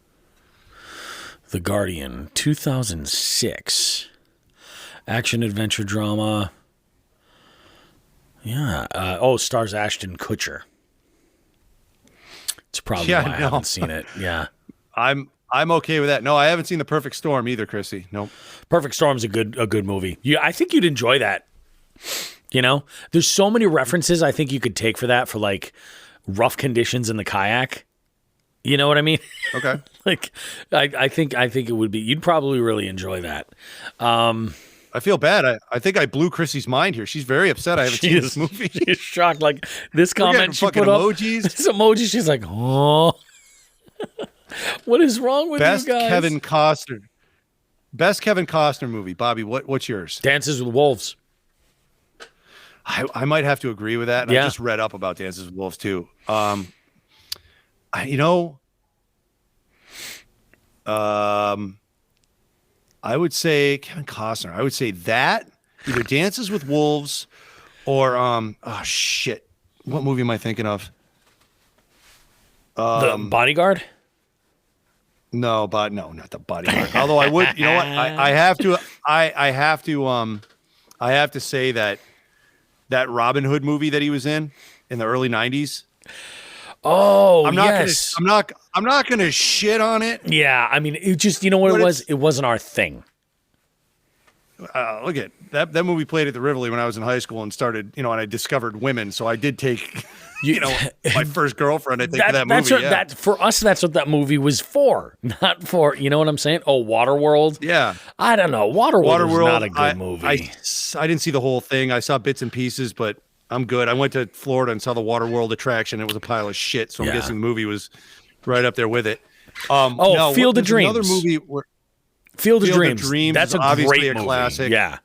[SPEAKER 2] The Guardian, 2006. Action adventure drama. Yeah. Stars Ashton Kutcher. It's probably why I haven't seen it. Yeah.
[SPEAKER 3] I'm okay with that. No, I haven't seen The Perfect Storm either, Chrissy. Nope.
[SPEAKER 2] Perfect Storm's a good movie. I think you'd enjoy that. There's so many references I think you could take for that, for like rough conditions in the kayak. You know what I mean?
[SPEAKER 3] Okay.
[SPEAKER 2] Like, I think it would be. You'd probably really enjoy that.
[SPEAKER 3] I feel bad. I think I blew Chrissy's mind here. She's very upset I haven't seen this movie.
[SPEAKER 2] She's shocked. Like this comment she put
[SPEAKER 3] emojis.
[SPEAKER 2] Up. This emoji. She's like, oh. What is wrong with you guys?
[SPEAKER 3] Best Kevin Costner movie, Bobby. What's yours?
[SPEAKER 2] Dances with Wolves.
[SPEAKER 3] I might have to agree with that. I just read up about Dances with Wolves too. I would say Kevin Costner. I would say that either Dances with Wolves or oh shit, what movie am I thinking of?
[SPEAKER 2] The Bodyguard.
[SPEAKER 3] No, not The Bodyguard. Although I would, you know what? I have to say that Robin Hood movie that he was in the early 90s.
[SPEAKER 2] Oh,
[SPEAKER 3] I'm not gonna shit on it.
[SPEAKER 2] Yeah, I mean, it just, you know what it was? It wasn't our thing.
[SPEAKER 3] Look at that movie played at the Rivoli when I was in high school and started, and I discovered women. So I did take, my first girlfriend. I think that movie. That for us, that's what that movie was for, not for. You know what I'm saying? Oh, Waterworld. Yeah.
[SPEAKER 2] I don't know. Waterworld was not a good movie.
[SPEAKER 3] I didn't see the whole thing. I saw bits and pieces, but I'm good. I went to Florida and saw the Waterworld attraction. It was a pile of shit. So I'm guessing the movie was right up there with it.
[SPEAKER 2] Field of Dreams.
[SPEAKER 3] Another movie where
[SPEAKER 2] Field of Dreams. That's
[SPEAKER 3] obviously
[SPEAKER 2] great
[SPEAKER 3] a
[SPEAKER 2] movie.
[SPEAKER 3] classic.
[SPEAKER 2] Yeah.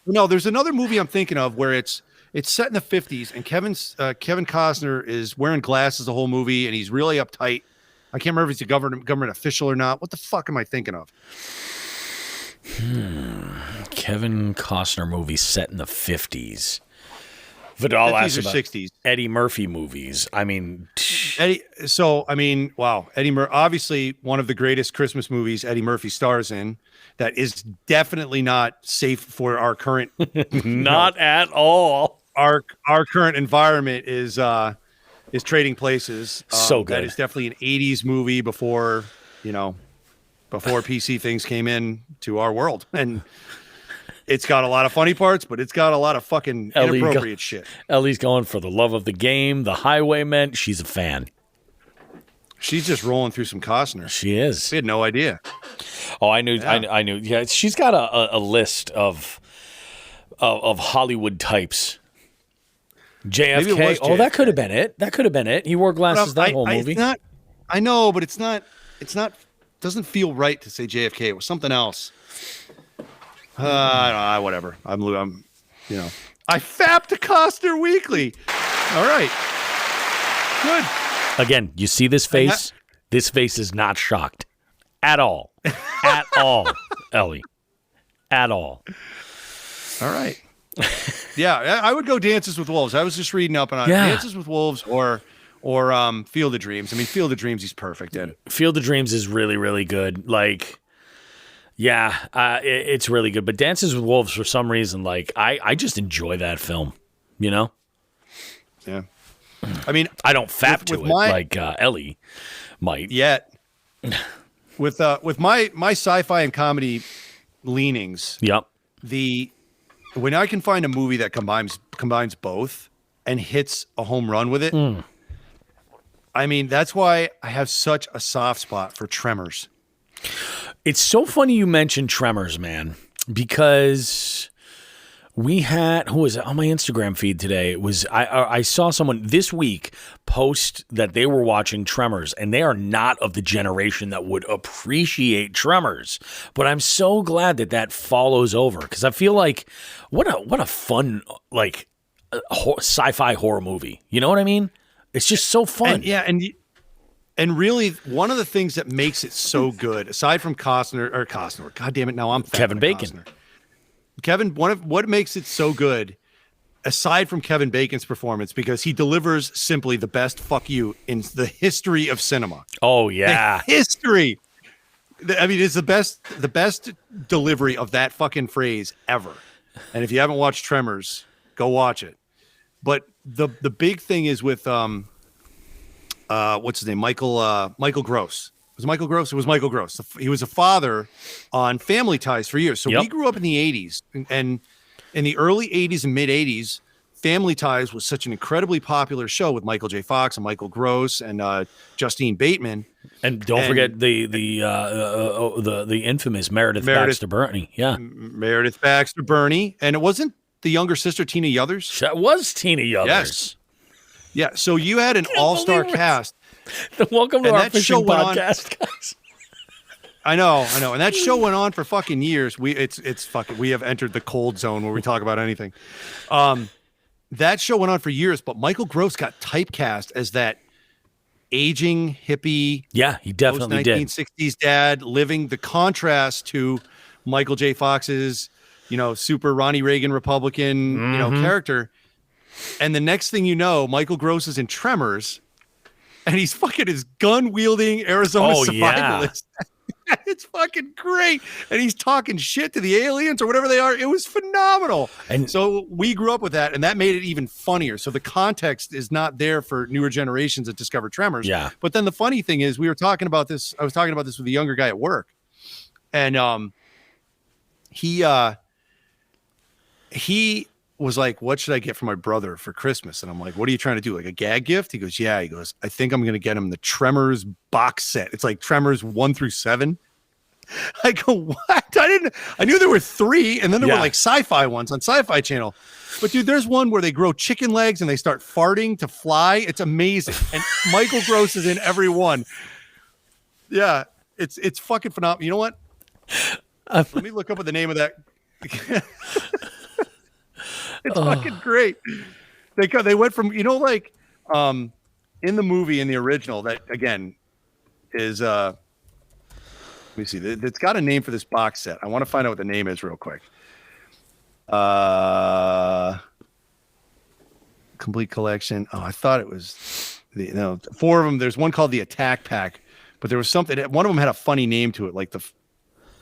[SPEAKER 3] No, there's another movie I'm thinking of where it's set in the 50s and Kevin Costner is wearing glasses the whole movie and he's really uptight. I can't remember if he's a government official or not. What the fuck am I thinking of?
[SPEAKER 2] Kevin Costner movie set in the 50s. Vidal asked about
[SPEAKER 3] 60s.
[SPEAKER 2] Eddie Murphy movies. I mean,
[SPEAKER 3] wow. Eddie Murphy, obviously one of the greatest Christmas movies Eddie Murphy stars in. That is definitely not safe for our current.
[SPEAKER 2] Not at all.
[SPEAKER 3] Our current environment is Trading Places.
[SPEAKER 2] So good.
[SPEAKER 3] That is definitely an 80s movie before PC things came in to our world. And it's got a lot of funny parts, but it's got a lot of fucking inappropriate shit.
[SPEAKER 2] Ellie's going for the love of the game, the Highwaymen. She's a fan.
[SPEAKER 3] She's just rolling through some Costner.
[SPEAKER 2] She is.
[SPEAKER 3] We had no idea.
[SPEAKER 2] Oh, I knew. Yeah. I knew. Yeah, she's got a list of of Hollywood types.
[SPEAKER 3] Maybe it
[SPEAKER 2] JFK.
[SPEAKER 3] was
[SPEAKER 2] Oh, that
[SPEAKER 3] JFK.
[SPEAKER 2] could have been it. That could have been it. He wore glasses that whole movie.
[SPEAKER 3] It's not. I know, but it's not. It's not. Doesn't feel right to say JFK. It was something else. I don't know. Whatever. I'm. You know. I fapped to Costner weekly. All right. Good.
[SPEAKER 2] Again, you see this face? This face is not shocked at all. At all, Ellie. At all.
[SPEAKER 3] All right. Yeah, I would go Dances with Wolves. I was just reading up on Dances with Wolves or Field of Dreams. I mean, Field of Dreams, he's perfect in.
[SPEAKER 2] Field of Dreams is really, really good. Like, yeah, it's really good. But Dances with Wolves, for some reason, like, I just enjoy that film, you know?
[SPEAKER 3] Yeah. I mean,
[SPEAKER 2] I don't fap to it like Ellie might.
[SPEAKER 3] Yet. With my sci-fi and comedy leanings,
[SPEAKER 2] Yep.
[SPEAKER 3] When I can find a movie that combines both and hits a home run with it, I mean, that's why I have such a soft spot for Tremors.
[SPEAKER 2] It's so funny you mentioned Tremors, man, because we had, who was it on my Instagram feed today? It was I saw someone this week post that they were watching Tremors, and they are not of the generation that would appreciate Tremors. But I'm so glad that follows over, because I feel like what a fun like sci-fi horror movie. You know what I mean? It's just so fun.
[SPEAKER 3] And really, one of the things that makes it so good, aside from Costner, God damn it, now I'm
[SPEAKER 2] Kevin Bacon.
[SPEAKER 3] What makes it so good, aside from Kevin Bacon's performance, because he delivers simply the best fuck you in the history of cinema.
[SPEAKER 2] Oh yeah,
[SPEAKER 3] the history. I mean, it's the best delivery of that fucking phrase ever. And if you haven't watched Tremors, go watch it. But the big thing is with what's his name, Michael Gross. Was it Michael Gross? It was Michael Gross. He was a father on Family Ties for years. So we grew up in the 80s, and in the early 80s and mid 80s, Family Ties was such an incredibly popular show with Michael J. Fox and Michael Gross and Justine Bateman.
[SPEAKER 2] And don't forget the infamous Meredith Baxter Burney. Yeah,
[SPEAKER 3] Meredith Baxter Burney, and it wasn't the younger sister Tina Yothers.
[SPEAKER 2] That was Tina Yothers.
[SPEAKER 3] Yes. Yeah. So you had an all-star cast.
[SPEAKER 2] Welcome to our fishing podcast, guys.
[SPEAKER 3] I know, and that show went on for fucking years. We have entered the cold zone where we talk about anything. That show went on for years, but Michael Gross got typecast as that aging hippie.
[SPEAKER 2] Yeah, he definitely did.
[SPEAKER 3] 1960s dad, living the contrast to Michael J. Fox's, super Ronnie Reagan Republican, character. And the next thing you know, Michael Gross is in Tremors, and he's fucking his gun-wielding Arizona survivalist. Yeah. It's fucking great. And he's talking shit to the aliens or whatever they are. It was phenomenal. And so we grew up with that, and that made it even funnier. So the context is not there for newer generations that discover Tremors.
[SPEAKER 2] Yeah.
[SPEAKER 3] But then the funny thing is, I was talking about this with a younger guy at work. And he was like, what should I get for my brother for Christmas? And I'm like, what are you trying to do? Like a gag gift? He goes, yeah. He goes, I think I'm going to get him the Tremors box set. It's like Tremors 1 through 7. I go, what? I knew there were 3, and then there were like sci-fi ones on Sci-Fi Channel. But dude, there's one where they grow chicken legs and they start farting to fly. It's amazing. And Michael Gross is in every one. Yeah. It's fucking phenomenal. You know what? Let me look up what the name of that. It's fucking great. They went from, in the movie, in the original, that again is let me see. It's got a name for this box set. I want to find out what the name is real quick. Complete collection. Oh, I thought it was 4 of them. There's one called the Attack Pack, but there was something. One of them had a funny name to it, like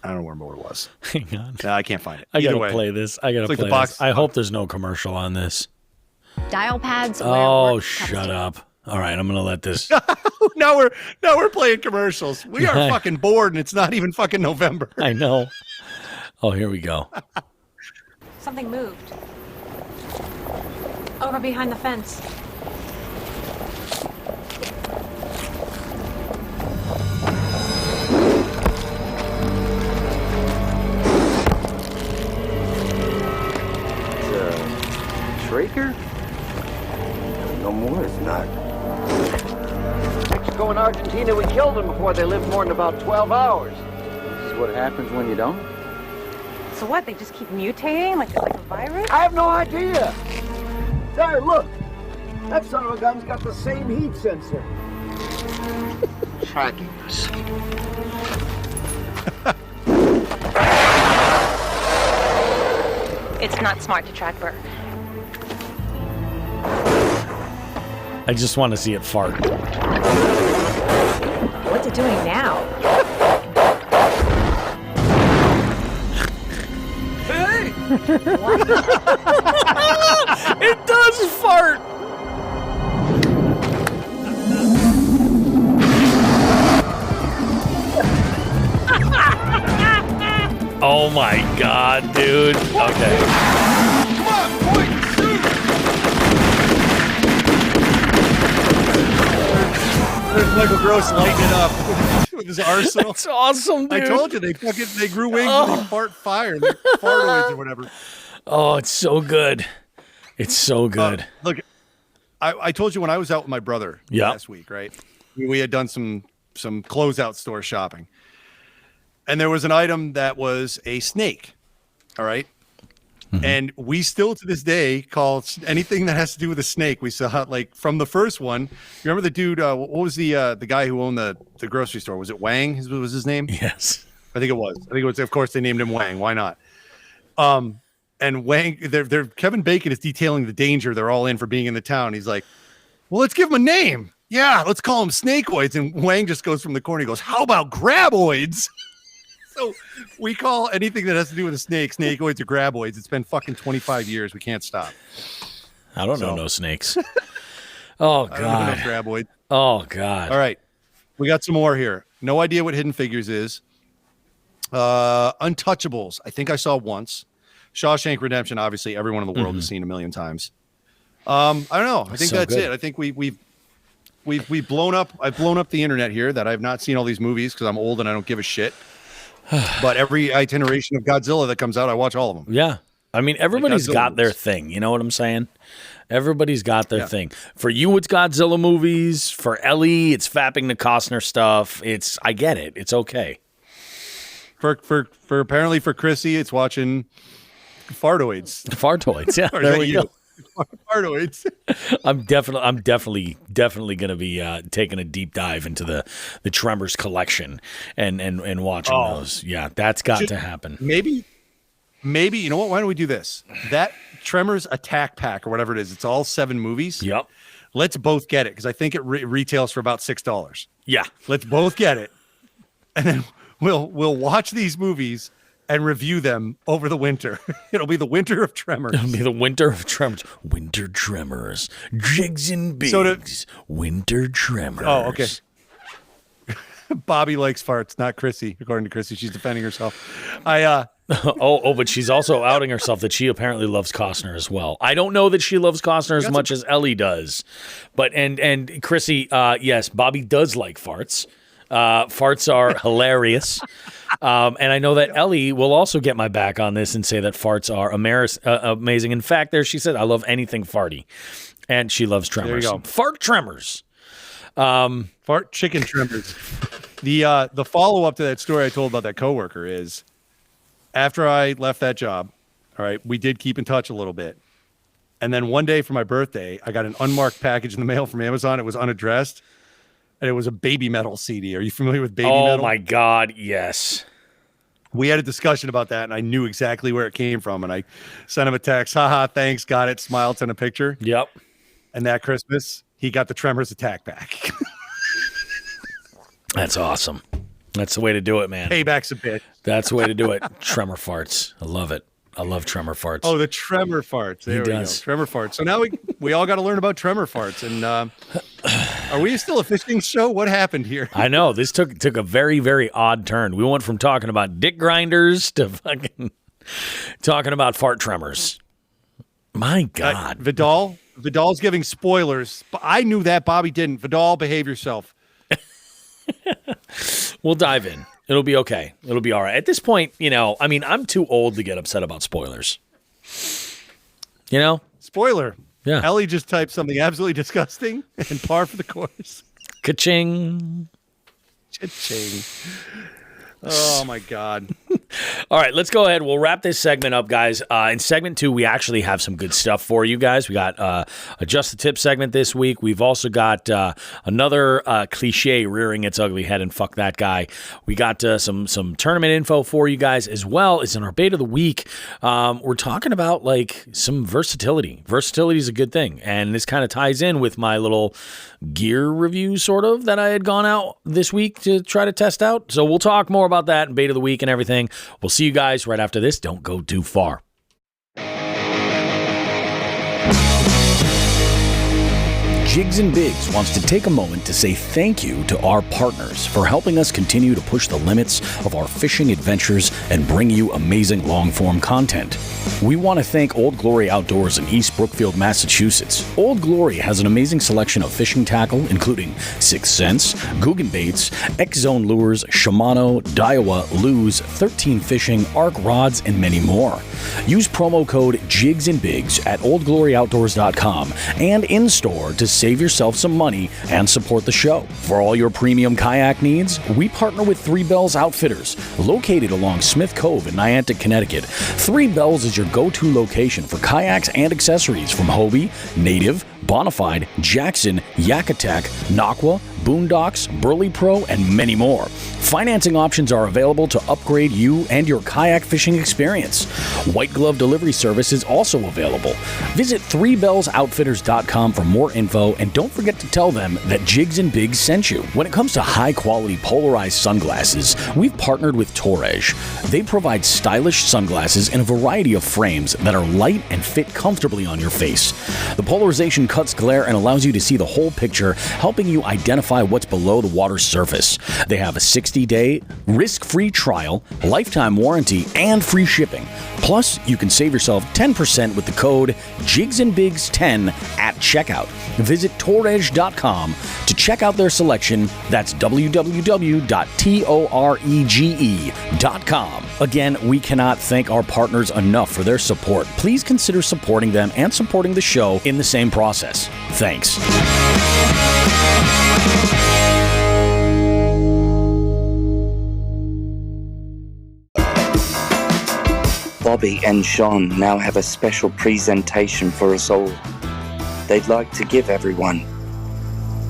[SPEAKER 3] I don't remember what it was.
[SPEAKER 2] Hang on.
[SPEAKER 3] No, I can't find it.
[SPEAKER 2] I gotta play this. I gotta play this. I hope there's no commercial on this.
[SPEAKER 4] Dial pads.
[SPEAKER 2] Oh, shut up. All right, I'm gonna let this.
[SPEAKER 3] Now we're playing commercials. We are fucking bored, and it's not even fucking November.
[SPEAKER 2] I know. Oh, here we go.
[SPEAKER 4] Something moved. Over behind the fence.
[SPEAKER 5] Mexico and Argentina, we killed them before they lived more than about 12 hours. This is what happens when you don't?
[SPEAKER 4] So what? They just keep mutating like a virus?
[SPEAKER 5] I have no idea. There, look. That son of a gun's got the same heat sensor. Tracking us.
[SPEAKER 4] It's not smart to track Burke.
[SPEAKER 2] I just want to see it fart.
[SPEAKER 4] What's it doing now?
[SPEAKER 5] Hey!
[SPEAKER 2] It does fart. Oh my God, dude. Okay.
[SPEAKER 3] Come on, point, shoot! There's Michael Gross lighting it up with his arsenal.
[SPEAKER 2] That's awesome, dude.
[SPEAKER 3] I told you they grew wings and they fart fire, like fartoids or whatever.
[SPEAKER 2] Oh, it's so good. It's so good.
[SPEAKER 3] Look, I told you when I was out with my brother last week, right? We had done some closeout store shopping. And there was an item that was a snake. All right. Mm-hmm. And we still to this day call anything that has to do with a snake. We saw like from the first one. You remember the dude? What was the guy who owned the grocery store? Was it Wang? Was his name?
[SPEAKER 2] Yes.
[SPEAKER 3] I think it was. Of course, they named him Wang. Why not? And Wang, Kevin Bacon is detailing the danger they're all in for being in the town. He's like, well, let's give him a name. Yeah, let's call him Snakeoids. And Wang just goes from the corner. He goes, how about Graboids? So we call anything that has to do with a snake, snakeoids or graboids. It's been fucking 25 years. We can't stop.
[SPEAKER 2] I don't know no snakes. Oh, God.
[SPEAKER 3] I don't know graboids.
[SPEAKER 2] Oh, God.
[SPEAKER 3] All right. We got some more here. No idea what Hidden Figures is. Untouchables. I think I saw once. Shawshank Redemption, obviously, everyone in the world has seen a million times. I don't know. I think that's it. I think we've blown up. I've blown up the internet here that I've not seen all these movies because I'm old and I don't give a shit. But every iteration of Godzilla that comes out, I watch all of them.
[SPEAKER 2] Yeah. I mean, everybody's got their thing. You know what I'm saying? Everybody's got their thing. For you, it's Godzilla movies. For Ellie, it's fapping the Costner stuff. I get it. It's okay.
[SPEAKER 3] For apparently for Chrissy, it's watching Fartoids.
[SPEAKER 2] Fartoids, yeah. There we go.
[SPEAKER 3] Fartoids.
[SPEAKER 2] I'm definitely going to be taking a deep dive into the Tremors collection and watching those. Yeah, that's got to happen.
[SPEAKER 3] Maybe you know what? Why don't we do this? That Tremors Attack Pack or whatever it is. It's all 7 movies.
[SPEAKER 2] Yep.
[SPEAKER 3] Let's both get it because I think it retails for about $6.
[SPEAKER 2] Yeah.
[SPEAKER 3] Let's both get it, and then we'll watch these movies and review them over the winter. It'll be the winter of Tremors.
[SPEAKER 2] It'll be the winter of Tremors. Winter Tremors. Jigs and Bigs. Winter Tremors.
[SPEAKER 3] Oh, okay. Bobby likes farts, not Chrissy. According to Chrissy, she's defending herself.
[SPEAKER 2] But she's also outing herself that she apparently loves Costner as well. I don't know that she loves Costner as much as Ellie does. But and Chrissy, yes, Bobby does like farts. Farts are hilarious. And I know that Ellie will also get my back on this and say that farts are amazing. In fact, she said, I love anything farty. And she loves Tremors.
[SPEAKER 3] There you go.
[SPEAKER 2] Fart Tremors.
[SPEAKER 3] Fart chicken Tremors. The follow-up to that story I told about that coworker is after I left that job, all right, we did keep in touch a little bit. And then one day for my birthday, I got an unmarked package in the mail from Amazon. It was unaddressed. And it was a Baby Metal CD. Are you familiar with Baby Metal?
[SPEAKER 2] Oh, my God, yes.
[SPEAKER 3] We had a discussion about that, and I knew exactly where it came from. And I sent him a text, haha, thanks, got it, smiled, sent a picture.
[SPEAKER 2] Yep.
[SPEAKER 3] And that Christmas, he got the Tremors Attack Pack.
[SPEAKER 2] That's awesome. That's the way to do it, man.
[SPEAKER 3] Payback's a bitch.
[SPEAKER 2] That's the way to do it. Tremor farts. I love it. I love tremor farts.
[SPEAKER 3] Oh, the tremor farts. There we go. Tremor farts. So now we all got to learn about tremor farts. And are we still a fishing show? What happened here?
[SPEAKER 2] I know. This took a very, very odd turn. We went from talking about dick grinders to fucking talking about fart tremors. My God.
[SPEAKER 3] Vidal's giving spoilers. I knew that. Bobby didn't. Vidal, behave yourself.
[SPEAKER 2] We'll dive in. It'll be okay. It'll be all right. At this point, I'm too old to get upset about spoilers.
[SPEAKER 3] Spoiler.
[SPEAKER 2] Yeah.
[SPEAKER 3] Ellie just typed something absolutely disgusting and par for the course.
[SPEAKER 2] Ka-ching.
[SPEAKER 3] Cha-ching. Oh my God.
[SPEAKER 2] All right, let's go ahead. We'll wrap this segment up, guys. In segment 2, we actually have some good stuff for you guys. We got a Just the Tip segment this week. We've also got another cliche rearing its ugly head and fuck that guy. We got some tournament info for you guys, as well as in our bait of the week. We're talking about like some versatility. Versatility is a good thing, and this kind of ties in with my little gear review sort of that I had gone out this week to try to test out. So we'll talk more about that in bait of the week and everything. We'll see you guys right after this. Don't go too far. Jigs and Bigs wants to take a moment to say thank you to our partners for helping us continue to push the limits of our fishing adventures and bring you amazing long-form content. We want to thank Old Glory Outdoors in East Brookfield, Massachusetts. Old Glory has an amazing selection of fishing tackle, including Sixth Sense, Guggen Baits, X-Zone Lures, Shimano, Daiwa, Luz, 13 Fishing, Arc Rods, and many more. Use promo code Jigs and Bigs at oldgloryoutdoors.com and in-store to save yourself some money and support the show. For all your premium kayak needs, we partner with Three Bells Outfitters, located along Smith Cove in Niantic, Connecticut. Three Bells is your go-to location for kayaks and accessories from Hobie, Native, Bonafide, Jackson, Yak Attack, Naqua, Boondocks, Burley Pro, and many more. Financing options are available to upgrade you and your kayak fishing experience. White glove delivery service is also available. Visit threebellsoutfitters.com for more info, and don't forget to tell them that Jigs and Bigs sent you. When it comes to high-quality polarized sunglasses, we've partnered with Torres. They provide stylish sunglasses in a variety of frames that are light and fit comfortably on your face. The polarization cuts glare and allows you to see the whole picture, helping you identify what's below the water's surface. They have a 60-day, risk-free trial, lifetime warranty, and free shipping. Plus, you can save yourself 10% with the code JIGSandBigs10 at checkout. Visit Torres.com to check out their selection. That's www.torege.com. Again, we cannot thank our partners enough for their support. Please consider supporting them and supporting the show in the same process. Thanks.
[SPEAKER 6] Bobby and Sean now have a special presentation for us all. They'd like to give everyone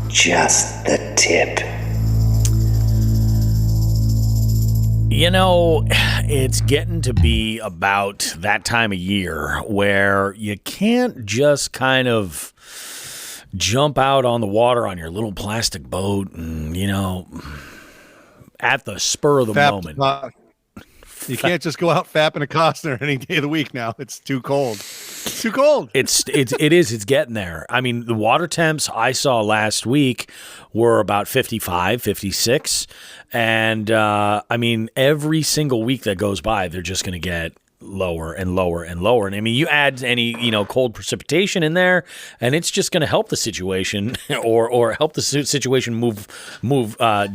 [SPEAKER 6] just the tip.
[SPEAKER 2] You know, it's getting to be about that time of year where you can't just kind of jump out on the water on your little plastic boat and, you know, at the spur of the moment.
[SPEAKER 3] You can't just go out fapping a Costner any day of the week now. It's too cold. It's too cold.
[SPEAKER 2] It's getting there. I mean, the water temps I saw last week were about 55, 56. And, I mean, every single week that goes by, they're just going to get lower and lower and lower. And I mean, you add any, you know, cold precipitation in there, and it's just going to help the situation or help the situation move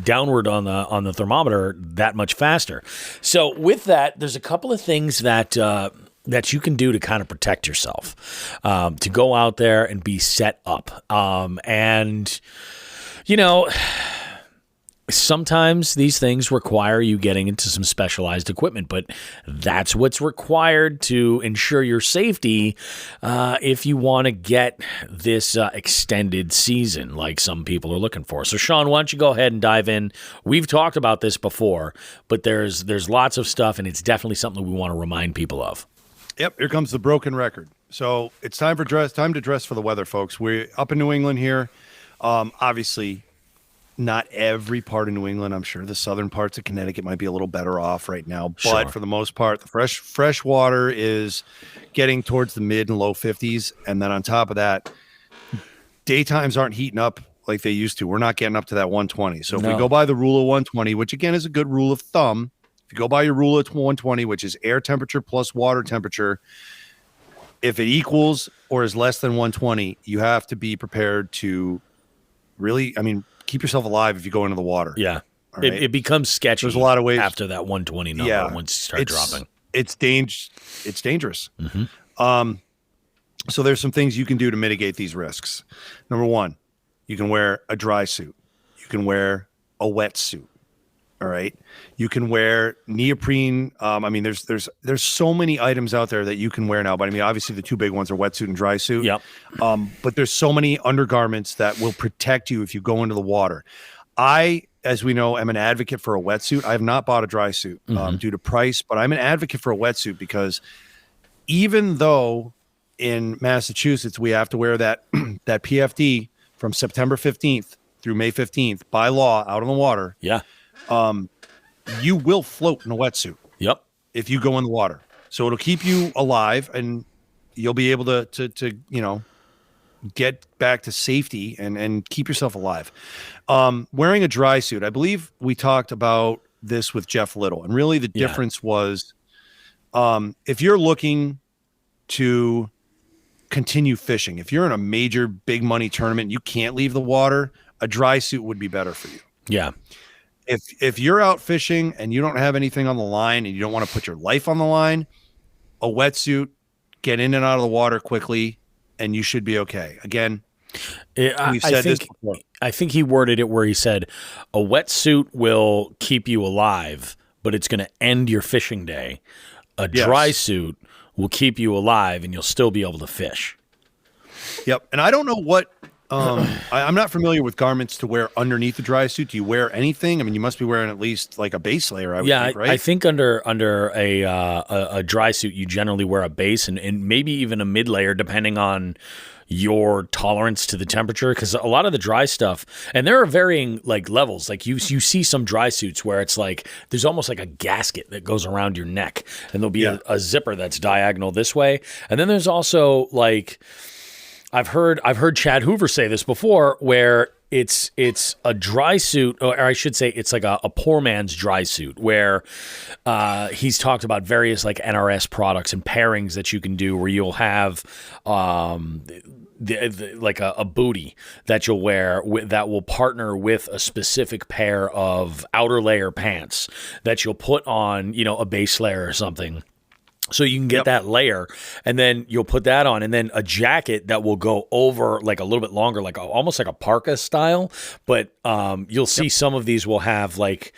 [SPEAKER 2] downward on the thermometer that much faster. So with that, there's a couple of things that you can do to kind of protect yourself, to go out there and be set up. And, you know, sometimes these things require you getting into some specialized equipment, but that's what's required to ensure your safety if you want to get this extended season like some people are looking for. So, Sean, why don't you go ahead and dive in? We've talked about this before, but there's lots of stuff, and it's definitely something we want to remind people of.
[SPEAKER 3] Yep, here comes the broken record. So it's time to dress for the weather, folks. We're up in New England here. Obviously, not every part of New England. I'm sure the southern parts of Connecticut might be a little better off right now, but
[SPEAKER 2] Sure.
[SPEAKER 3] For the most part, the fresh water is getting towards the mid and low 50s, and then on top of that, daytimes aren't heating up like they used to. We're not getting up to that 120. So if we go by the rule of 120, which again is a good rule of thumb, if you go by your rule of 120, which is air temperature plus water temperature, if it equals or is less than 120, you have to be prepared to really, keep yourself alive if you go into the water.
[SPEAKER 2] Yeah.
[SPEAKER 3] Right?
[SPEAKER 2] It becomes sketchy.
[SPEAKER 3] There's a lot of ways
[SPEAKER 2] after that 120 number once you start dropping.
[SPEAKER 3] It's dangerous. Mm-hmm. So there's some things you can do to mitigate these risks. Number one, you can wear a dry suit. You can wear a wetsuit. All right. You can wear neoprene. I mean, there's so many items out there that you can wear now. But I mean, obviously the two big ones are wetsuit and dry suit.
[SPEAKER 2] Yep.
[SPEAKER 3] But there's so many undergarments that will protect you if you go into the water. I, as we know, am an advocate for a wetsuit. I have not bought a dry suit due to price, but I'm an advocate for a wetsuit because even though in Massachusetts we have to wear that that PFD from September 15th through May 15th by law out on the water.
[SPEAKER 2] Yeah.
[SPEAKER 3] You will float in a wetsuit.
[SPEAKER 2] Yep.
[SPEAKER 3] If you go in the water. So it'll keep you alive and you'll be able to get back to safety and keep yourself alive. Wearing a dry suit. I believe we talked about this with Jeff Little. And really the difference was if you're looking to continue fishing, if you're in a major big money tournament and you can't leave the water, a dry suit would be better for you.
[SPEAKER 2] Yeah.
[SPEAKER 3] If you're out fishing and you don't have anything on the line and you don't want to put your life on the line, a wetsuit, get in and out of the water quickly, and you should be okay. Again, we've said this before.
[SPEAKER 2] I think he worded it where he said, a wetsuit will keep you alive, but it's going to end your fishing day. A dry suit will keep you alive, and you'll still be able to fish.
[SPEAKER 3] Yep. And I don't know what I'm not familiar with garments to wear underneath the dry suit. Do you wear anything? I mean, you must be wearing at least like a base layer, I would think, right?
[SPEAKER 2] I think under a dry suit, you generally wear a base and maybe even a mid layer, depending on your tolerance to the temperature. Because a lot of the dry stuff, and there are varying like levels. Like you see some dry suits where it's like there's almost like a gasket that goes around your neck, and there'll be a zipper that's diagonal this way, and then there's also like. I've heard Chad Hoover say this before, where it's a dry suit, or I should say it's like a poor man's dry suit, where he's talked about various like NRS products and pairings that you can do, where you'll have like a booty that you'll wear that will partner with a specific pair of outer layer pants that you'll put on, a base layer or something. So you can get that layer, and then you'll put that on, and then a jacket that will go over like a little bit longer, like almost like a parka style. But you'll see some of these will have like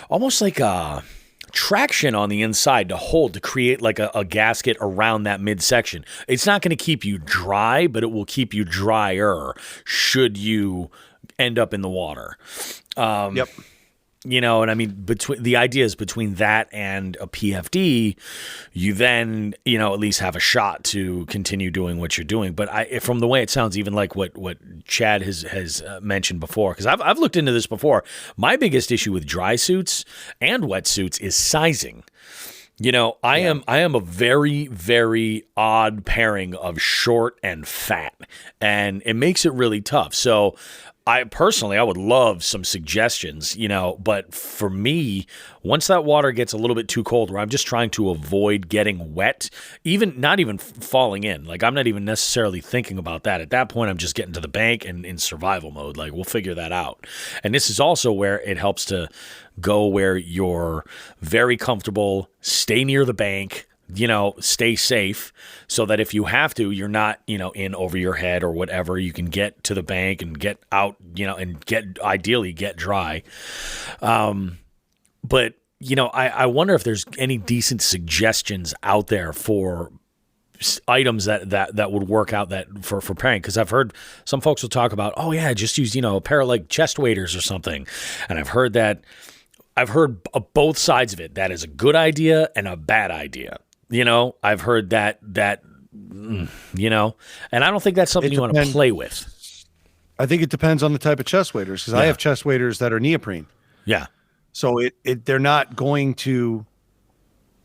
[SPEAKER 2] almost like a traction on the inside to create like a gasket around that midsection. It's not going to keep you dry, but it will keep you drier should you end up in the water. And I mean, the idea is between that and a PFD, you then, at least have a shot to continue doing what you're doing. But from the way it sounds, even like what Chad has mentioned before, because I've looked into this before, my biggest issue with dry suits and wetsuits is sizing. I am a very, very odd pairing of short and fat, and it makes it really tough. So I would love some suggestions, but for me, once that water gets a little bit too cold, where I'm just trying to avoid getting wet, not even falling in, like I'm not even necessarily thinking about that. At that point, I'm just getting to the bank and in survival mode. Like we'll figure that out. And this is also where it helps to go where you're very comfortable, stay near the bank, stay safe, so that if you have to, you're not, in over your head or whatever. You can get to the bank and get out, and ideally get dry. But I wonder if there's any decent suggestions out there for items that would work out that for pairing, because I've heard some folks will talk about, just use a pair of like chest waders or something, and I've heard both sides of it. That is a good idea and a bad idea. I've heard that, and I don't think that's something you want to play with.
[SPEAKER 3] I think it depends on the type of chest waders, because I have chest waders that are neoprene. Yeah. So they're not going to,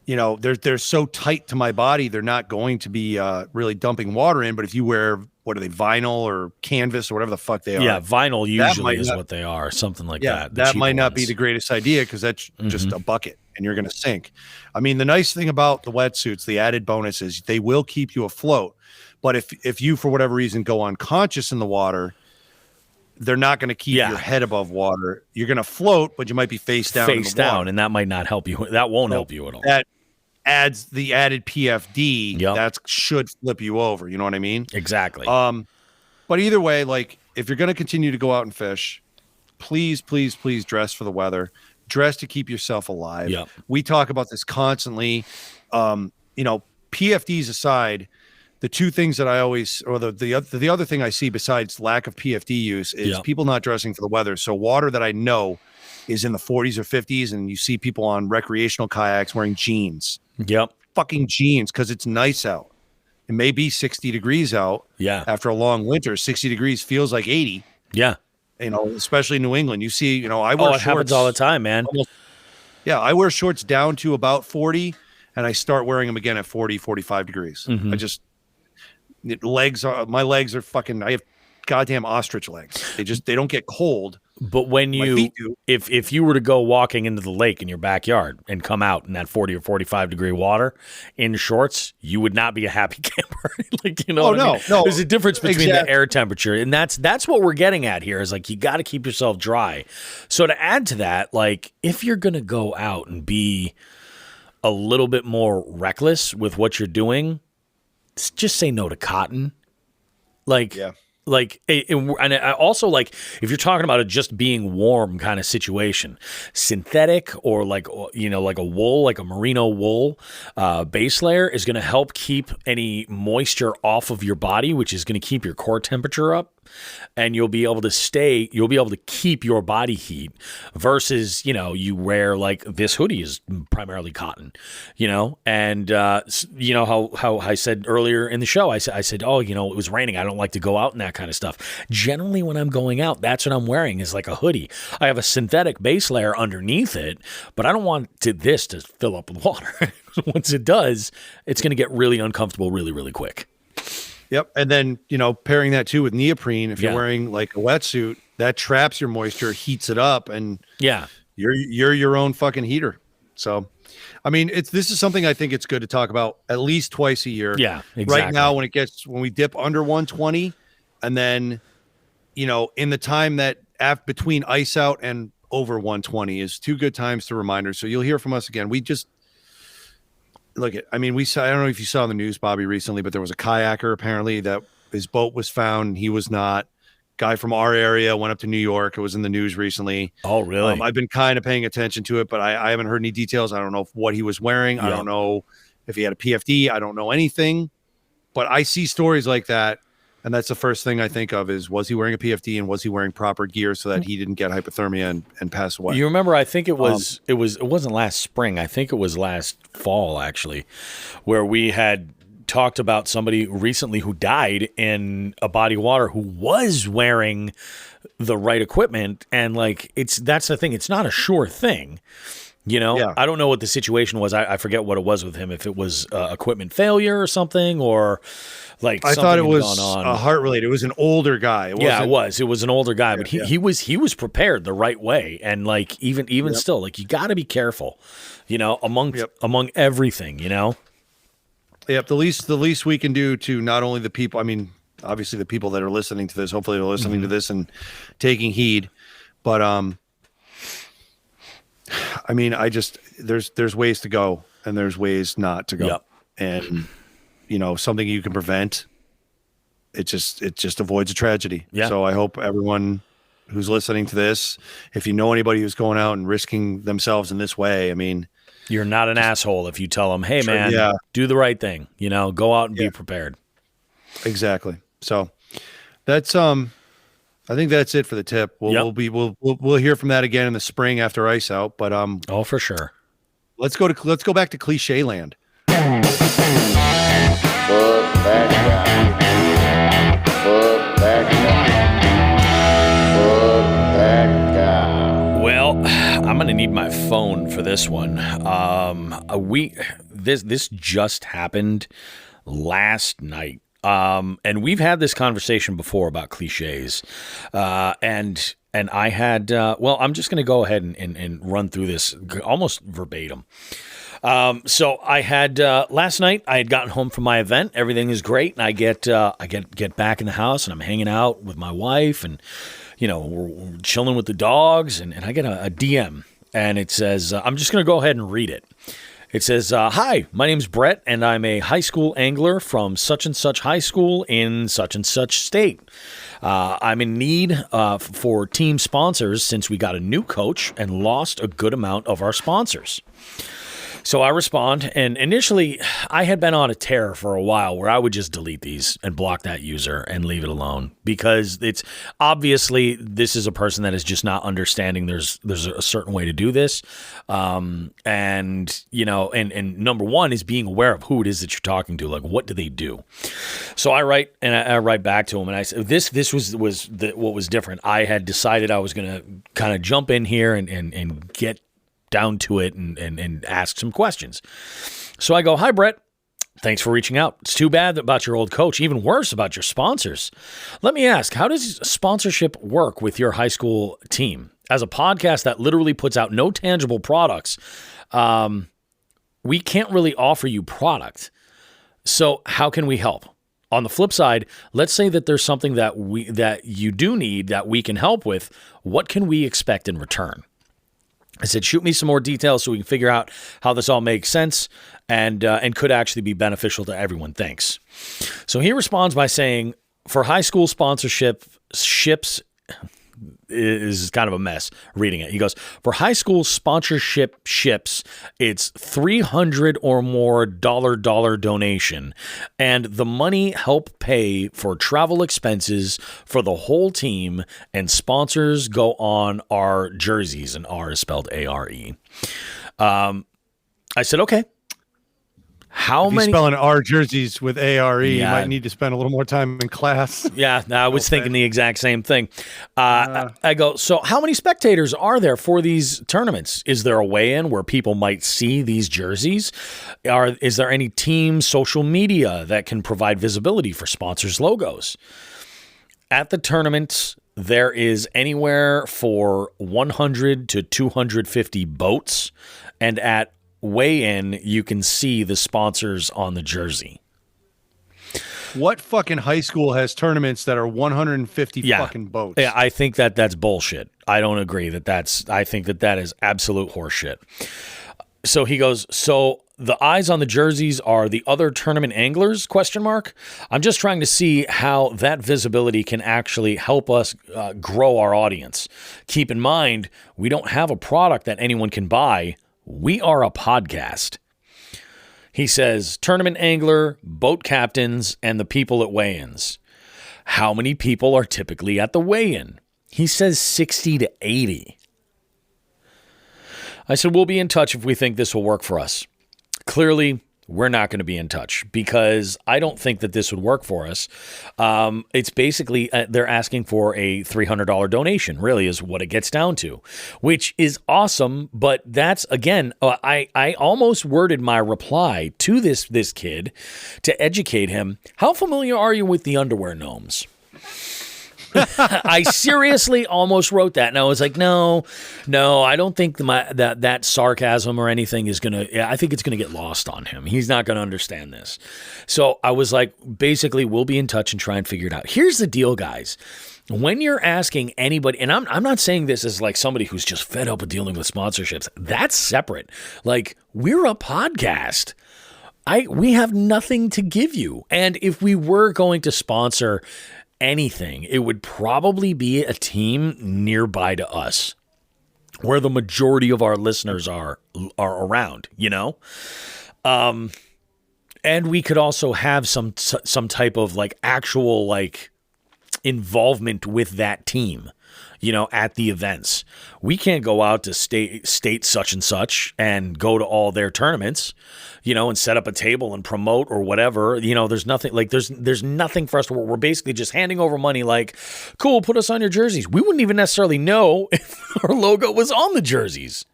[SPEAKER 3] they're so tight to my body, they're not going to be really dumping water in. But if you wear, what are they, vinyl or canvas or whatever the fuck they are?
[SPEAKER 2] Yeah, vinyl usually is what they are, something like that.
[SPEAKER 3] That might not be the greatest idea, because that's just a bucket and you're going to sink. I mean, the nice thing about the wetsuits, the added bonus is they will keep you afloat. But if you, for whatever reason, go unconscious in the water, they're not going to keep your head above water. You're going to float, but you might be face down.
[SPEAKER 2] And that might not help you. That won't help you at all.
[SPEAKER 3] That adds the added PFD. That should flip you over. You know what I mean?
[SPEAKER 2] Exactly.
[SPEAKER 3] But either way, like if you're going to continue to go out and fish, please, please, please dress for the weather. Dress to keep yourself alive.
[SPEAKER 2] Yep.
[SPEAKER 3] We talk about this constantly. PFDs aside, the two things that I always, or the other thing I see besides lack of PFD use is people not dressing for the weather. So water that I know is in the 40s or 50s, and you see people on recreational kayaks wearing jeans.
[SPEAKER 2] Yep.
[SPEAKER 3] Fucking jeans, because it's nice out. It may be 60 degrees out.
[SPEAKER 2] Yeah.
[SPEAKER 3] After a long winter, 60 degrees feels like 80.
[SPEAKER 2] Yeah.
[SPEAKER 3] Especially in New England. You see, I wear shorts.
[SPEAKER 2] It happens all the time, man.
[SPEAKER 3] I wear shorts down to about 40, and I start wearing them again at 40, 45 degrees.
[SPEAKER 2] Mm-hmm.
[SPEAKER 3] My legs are fucking, I have goddamn ostrich legs. They don't get cold.
[SPEAKER 2] But when if you were to go walking into the lake in your backyard and come out in that 40 or 45 degree water in shorts, you would not be a happy camper.
[SPEAKER 3] No.
[SPEAKER 2] There's a difference between the air temperature, and that's what we're getting at here is like, you got to keep yourself dry. So to add to that, like if you're going to go out and be a little bit more reckless with what you're doing, just say no to cotton. And I also like if you're talking about it just being warm kind of situation, synthetic or like a wool, like a merino wool base layer is going to help keep any moisture off of your body, which is going to keep your core temperature up. And you'll be able to keep your body heat versus, you wear like this hoodie is primarily cotton, and how I said earlier in the show, I said, oh, it was raining. I don't like to go out and that kind of stuff. Generally, when I'm going out, that's what I'm wearing is like a hoodie. I have a synthetic base layer underneath it, but I don't want this to fill up with water. Once it does, it's going to get really uncomfortable really, really quick.
[SPEAKER 3] Yep. And then, pairing that too with neoprene, if you're wearing like a wetsuit, that traps your moisture, heats it up, and you're your own fucking heater. So, I mean, this is something I think it's good to talk about at least twice a year.
[SPEAKER 2] Yeah, exactly.
[SPEAKER 3] Right now, when we dip under 120, and then, in the time that between ice out and over 120 is two good times to reminders. So you'll hear from us again. I don't know if you saw in the news, Bobby, recently, but there was a kayaker apparently that his boat was found. He was not. Guy from our area went up to New York. It was in the news recently.
[SPEAKER 2] Oh, really?
[SPEAKER 3] I've been kind of paying attention to it, but I haven't heard any details. I don't know what he was wearing. I don't know if he had a PFD. I don't know anything, but I see stories like that. And that's the first thing I think of is, was he wearing a PFD and was he wearing proper gear so that he didn't get hypothermia and pass away?
[SPEAKER 2] You remember, I think it wasn't last spring. I think it was last fall, actually, where we had talked about somebody recently who died in a body of water who was wearing the right equipment. And that's the thing. It's not a sure thing. I don't know what the situation was. I forget what it was with him. If it was equipment failure or something, or I
[SPEAKER 3] thought it was heart related. It was an older guy.
[SPEAKER 2] It was. It was an older guy, but he was prepared the right way. And even still, you got to be careful, among everything,
[SPEAKER 3] Yep. The least we can do to not only the people. I mean, obviously the people that are listening to this. Hopefully they're listening to this and taking heed. But I mean, there's ways to go and there's ways not to go.
[SPEAKER 2] Yep.
[SPEAKER 3] And something you can prevent, it just avoids a tragedy.
[SPEAKER 2] Yeah.
[SPEAKER 3] So I hope everyone who's listening to this, if you know anybody who's going out and risking themselves in this way, I mean,
[SPEAKER 2] you're not an asshole if you tell them, hey man, do the right thing, go out and be prepared.
[SPEAKER 3] Exactly. So that's, I think that's it for the tip. We'll hear from that again in the spring after ice out, but
[SPEAKER 2] oh, for sure.
[SPEAKER 3] Let's go back to cliche land.
[SPEAKER 2] Well, I'm gonna need my phone for this one. This just happened last night. And we've had this conversation before about cliches. And I had, I'm just going to go ahead and run through this almost verbatim. So I had, last night I had gotten home from my event. Everything is great. And I get back in the house and I'm hanging out with my wife and, we're chilling with the dogs and I get a DM and it says, I'm just going to go ahead and read it. It says, hi, my name's Brett, and I'm a high school angler from such and such high school in such and such state. I'm in need for team sponsors since we got a new coach and lost a good amount of our sponsors. So I respond, and initially I had been on a tear for a while where I would just delete these and block that user and leave it alone because it's obviously this is a person that is just not understanding there's a certain way to do this. And number one is being aware of who it is that you're talking to. Like, what do they do? So I write back to him and I said, this was what was different. I had decided I was going to kind of jump in here and get down to it and ask some questions. So I go, hi, Brett. Thanks for reaching out. It's too bad about your old coach. Even worse about your sponsors. Let me ask, how does sponsorship work with your high school team? As a podcast that literally puts out no tangible products, we can't really offer you product. So how can we help? On the flip side, let's say that there's something that you do need that we can help with. What can we expect in return? I said, shoot me some more details so we can figure out how this all makes sense and could actually be beneficial to everyone. Thanks. So he responds by saying, for high school sponsorship ships is kind of a mess reading it. He goes, for high school sponsorship ships, it's $300 or more dollar donation. And the money help pay for travel expenses for the whole team, and sponsors go on our jerseys, and R is spelled A-R-E. I said, okay.
[SPEAKER 3] If he's spelling our jerseys with A-R-E, you might need to spend a little more time in class.
[SPEAKER 2] Yeah, I was thinking the exact same thing. I go, so how many spectators are there for these tournaments? Is there a weigh-in where people might see these jerseys? Is there any team social media that can provide visibility for sponsors' logos? At the tournaments, there is anywhere for 100 to 250 boats, and at weigh-in, you can see the sponsors on the jersey.
[SPEAKER 3] What fucking high school has tournaments that are 150 fucking boats?
[SPEAKER 2] Yeah, I think that's bullshit. I don't agree I think that is absolute horseshit. So he goes, so the eyes on the jerseys are the other tournament anglers, ? I'm just trying to see how that visibility can actually help us grow our audience. Keep in mind, we don't have a product that anyone can buy. We are a podcast. He says, tournament angler, boat captains, and the people at weigh-ins. How many people are typically at the weigh-in? He says 60 to 80. I said, we'll be in touch if we think this will work for us. Clearly, we're not going to be in touch because I don't think that this would work for us. It's basically, they're asking for a $300 donation, really is what it gets down to, which is awesome. But that's, again, I almost worded my reply to this kid to educate him. How familiar are you with the underwear gnomes? I seriously almost wrote that, and I was like, no, I don't think that sarcasm or anything is going to, I think it's going to get lost on him. He's not going to understand this. So I was like, basically, we'll be in touch and try and figure it out. Here's the deal, guys. When you're asking anybody, and I'm not saying this as like somebody who's just fed up with dealing with sponsorships. That's separate. Like, we're a podcast. We have nothing to give you. And if we were going to sponsor anything, it would probably be a team nearby to us where the majority of our listeners are around, and we could also have some type of like actual like involvement with that team, at the events. We can't go out to state such and such and go to all their tournaments, and set up a table and promote or whatever. There's nothing like there's nothing for us to, we're basically just handing over money like, cool, put us on your jerseys. We wouldn't even necessarily know if our logo was on the jerseys.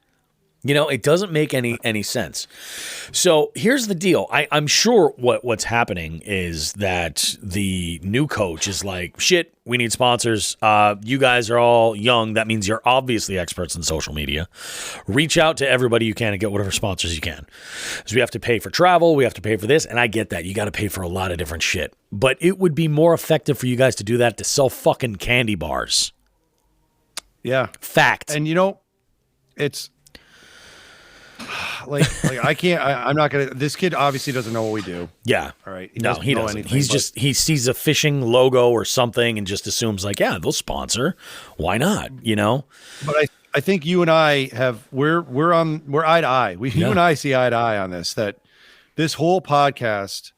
[SPEAKER 2] It doesn't make any sense. So here's the deal. I'm sure what's happening is that the new coach is like, shit, we need sponsors. You guys are all young. That means you're obviously experts in social media. Reach out to everybody you can and get whatever sponsors you can. So we have to pay for travel. We have to pay for this. And I get that. You got to pay for a lot of different shit. But it would be more effective for you guys to do that to sell fucking candy bars.
[SPEAKER 3] Yeah.
[SPEAKER 2] Fact.
[SPEAKER 3] And it's like I can't. I'm not gonna. This kid obviously doesn't know what we do.
[SPEAKER 2] Yeah.
[SPEAKER 3] All right.
[SPEAKER 2] No, he
[SPEAKER 3] know
[SPEAKER 2] doesn't.
[SPEAKER 3] anything,
[SPEAKER 2] He's
[SPEAKER 3] but-
[SPEAKER 2] just he sees a fishing logo or something and just assumes like, yeah, they'll sponsor. Why not? You know.
[SPEAKER 3] But I think you and I have we're eye to eye. You and I see eye to eye on this. That this whole podcast,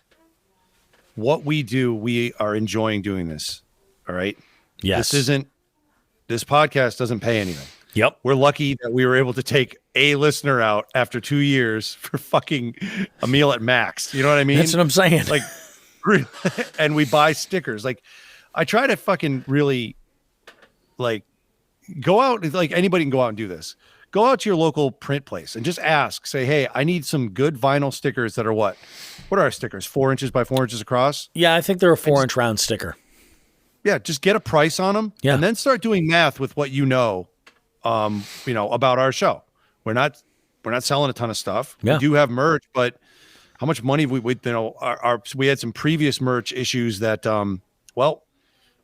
[SPEAKER 3] what we do, we are enjoying doing this. All right.
[SPEAKER 2] Yes.
[SPEAKER 3] This podcast doesn't pay anything.
[SPEAKER 2] Yep.
[SPEAKER 3] We're lucky that we were able to take a listener out after 2 years for fucking a meal at Max. You know what I mean?
[SPEAKER 2] That's what I'm saying.
[SPEAKER 3] Like, and we buy stickers. Like, I try to fucking really, like, go out. Like, anybody can go out and do this. Go out to your local print place and just ask. Say, hey, I need some good vinyl stickers that are what? What are our stickers? 4 inches by 4 inches across?
[SPEAKER 2] Yeah, I think they're a 4-inch round sticker.
[SPEAKER 3] Yeah, just get a price on them.
[SPEAKER 2] Yeah.
[SPEAKER 3] And then start doing math with what you know about our show. We're not selling a ton of stuff.
[SPEAKER 2] Yeah.
[SPEAKER 3] We do have merch, but how much money we we had some previous merch issues that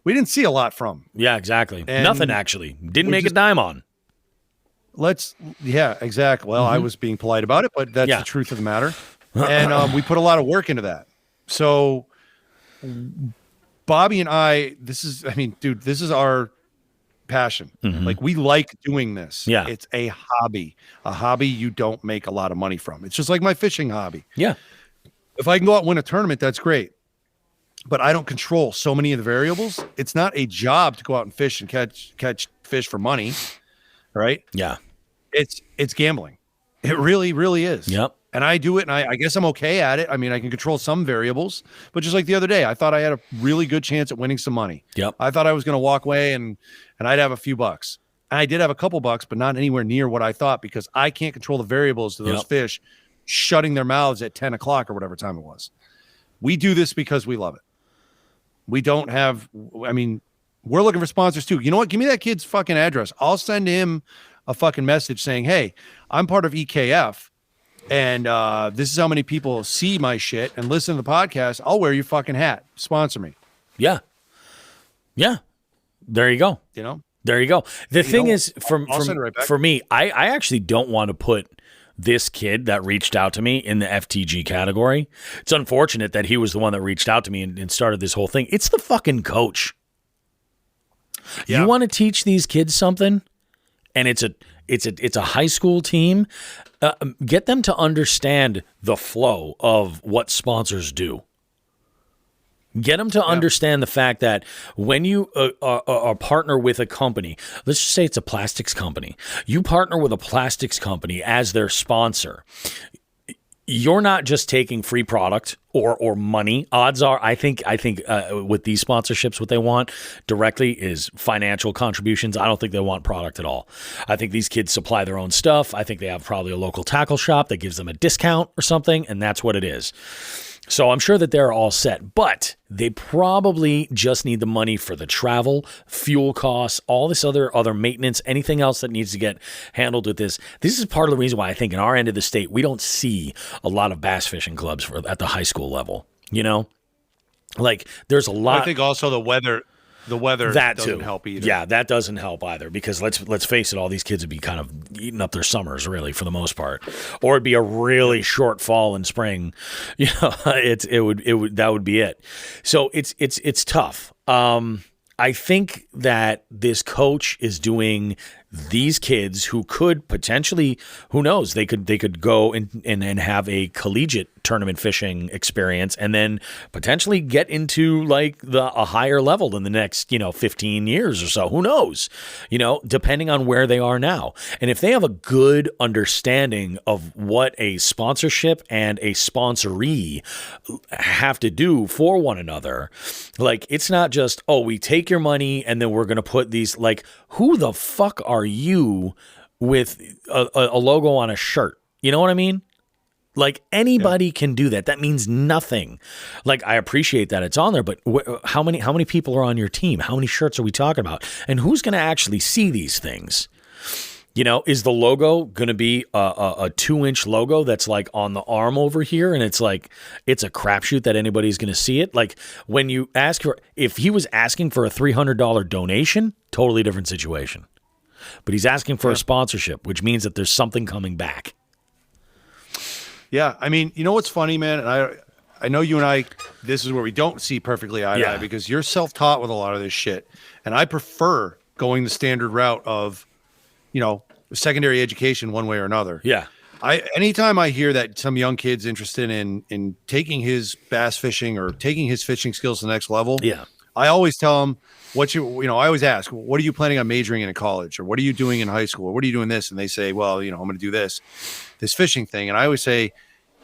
[SPEAKER 3] we didn't see a lot from.
[SPEAKER 2] Yeah, exactly.
[SPEAKER 3] And
[SPEAKER 2] Nothing actually. Didn't
[SPEAKER 3] we
[SPEAKER 2] make a
[SPEAKER 3] just-
[SPEAKER 2] dime on.
[SPEAKER 3] Exactly. Well, I was being polite about it, but that's
[SPEAKER 2] Yeah.
[SPEAKER 3] the truth of the matter. And we put a lot of work into that. So Bobby and I, this is our passion. Like, we like doing this.
[SPEAKER 2] Yeah.
[SPEAKER 3] It's a hobby you don't make a lot of money from. It's just like my fishing hobby.
[SPEAKER 2] Yeah.
[SPEAKER 3] If I can go out and win a tournament, that's great. But I don't control so many of the variables. It's not a job to go out and fish and catch fish for money. Right?
[SPEAKER 2] Yeah.
[SPEAKER 3] It's gambling. It really, really is.
[SPEAKER 2] Yep.
[SPEAKER 3] And I do it, and I guess I'm okay at it. I mean, I can control some variables, but just like the other day, I thought I had a really good chance at winning some money.
[SPEAKER 2] Yep.
[SPEAKER 3] I thought I was going to walk away and I'd have a few bucks. And I did have a couple bucks, but not anywhere near what I thought, because I can't control the variables to those
[SPEAKER 2] Yep.
[SPEAKER 3] fish shutting their mouths at 10 o'clock or whatever time it was. We do this because we love it. We don't have, I mean, we're looking for sponsors too. You know what? Give me that kid's fucking address. I'll send him a fucking message saying, hey, I'm part of EKF. And this is how many people see my shit and listen to the podcast. I'll wear your fucking hat. Sponsor me.
[SPEAKER 2] Yeah. Yeah. There you go.
[SPEAKER 3] You know?
[SPEAKER 2] There you go. The thing
[SPEAKER 3] know,
[SPEAKER 2] is,
[SPEAKER 3] I'll send it right back.
[SPEAKER 2] for me, I actually don't want to put this kid that reached out to me in the FTG category. It's unfortunate that he was the one that reached out to me and started this whole thing. It's the fucking coach.
[SPEAKER 3] Yeah.
[SPEAKER 2] You want to teach these kids something, and it's a high school team. Get them to understand the flow of what sponsors do. Get them to understand the fact that when you are partner with a company, let's just say it's a plastics company, you partner with a plastics company as their sponsor. You're not just taking free product or money. Odds are, I think with these sponsorships, what they want directly is financial contributions. I don't think they want product at all. I think these kids supply their own stuff. I think they have probably a local tackle shop that gives them a discount or something, and that's what it is. So I'm sure that they're all set, but they probably just need the money for the travel, fuel costs, all this other maintenance, anything else that needs to get handled with this. This is part of the reason why I think in our end of the state, we don't see a lot of bass fishing clubs at the high school level. You know, like there's a lot.
[SPEAKER 3] I think also the weather
[SPEAKER 2] That
[SPEAKER 3] doesn't
[SPEAKER 2] too.
[SPEAKER 3] help either.
[SPEAKER 2] Yeah, that doesn't help either, because let's face it, all these kids would be kind of eating up their summers, really, for the most part, or it'd be a really short fall and spring. You know, that would be it. So it's tough. I think that this coach is doing these kids who could potentially, who knows, they could go and have a collegiate tournament fishing experience and then potentially get into like a higher level in the next, 15 years or so. Who knows, depending on where they are now. And if they have a good understanding of what a sponsorship and a sponsoree have to do for one another, like it's not just, oh, we take your money and then we're going to put these, like, who the fuck are you with a logo on a shirt? You know what I mean? Like anybody can do that. That means nothing. Like I appreciate that it's on there, but how many people are on your team? How many shirts are we talking about? And who's going to actually see these things? Is the logo going to be a 2-inch logo that's like on the arm over here, and it's like it's a crapshoot that anybody's going to see it? Like when you ask for, if he was asking for a $300 donation, totally different situation. But he's asking for a sponsorship, which means that there's something coming back.
[SPEAKER 3] Yeah, I mean, you know what's funny, man? And I know you and I, this is where we don't see perfectly eye to eye because you're self-taught with a lot of this shit. And I prefer going the standard route of, secondary education one way or another.
[SPEAKER 2] Yeah.
[SPEAKER 3] Anytime I hear that some young kid's interested in taking his bass fishing or taking his fishing skills to the next level, I always tell him I always ask, what are you planning on majoring in college, or what are you doing in high school, or what are you doing this? And they say, well, I'm going to do this fishing thing. And I always say,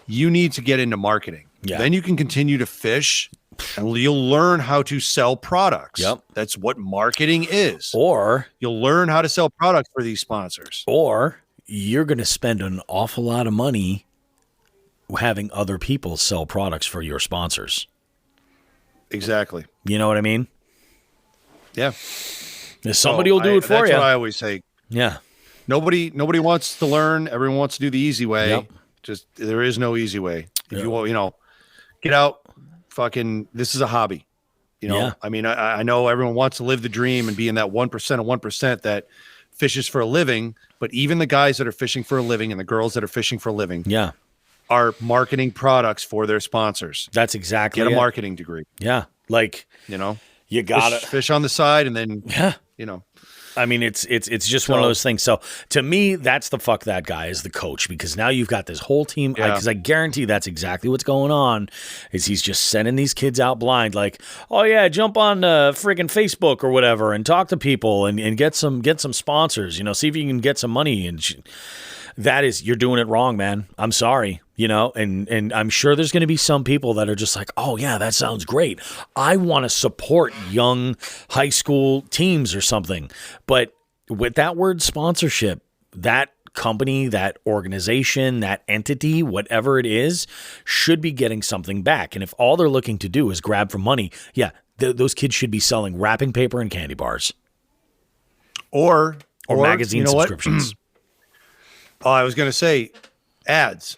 [SPEAKER 3] you need to get into marketing. Yeah. Then you can continue to fish and you'll learn how to sell products.
[SPEAKER 2] Yep.
[SPEAKER 3] That's what marketing is.
[SPEAKER 2] Or
[SPEAKER 3] you'll learn how to sell products for these sponsors.
[SPEAKER 2] Or you're going to spend an awful lot of money having other people sell products for your sponsors.
[SPEAKER 3] Exactly.
[SPEAKER 2] You know what I mean?
[SPEAKER 3] Yeah.
[SPEAKER 2] Somebody will do it for you.
[SPEAKER 3] That's what I always say.
[SPEAKER 2] Yeah.
[SPEAKER 3] Nobody wants to learn. Everyone wants to do the easy way. Yep. Just there is no easy way. If you want, get out. Fucking, this is a hobby. I mean, I know everyone wants to live the dream and be in that 1% of 1% that fishes for a living. But even the guys that are fishing for a living and the girls that are fishing for a living, are marketing products for their sponsors.
[SPEAKER 2] That's exactly
[SPEAKER 3] Get a marketing degree.
[SPEAKER 2] Yeah, like you gotta
[SPEAKER 3] fish on the side, and then
[SPEAKER 2] I mean, it's just one of those things. So to me, that's the fuck that guy is the coach, because now you've got this whole team. Because I guarantee that's exactly what's going on. Is he's just sending these kids out blind, like, oh yeah, jump on friggin' Facebook or whatever and talk to people and get some sponsors. See if you can get some money. And that is, you're doing it wrong, man. I'm sorry. And I'm sure there's going to be some people that are just like, oh yeah, that sounds great. I want to support young high school teams or something. But with that word sponsorship, that company, that organization, that entity, whatever it is, should be getting something back. And if all they're looking to do is grab for money, those kids should be selling wrapping paper and candy bars. Or magazine subscriptions.
[SPEAKER 3] Oh, I was going to say ads.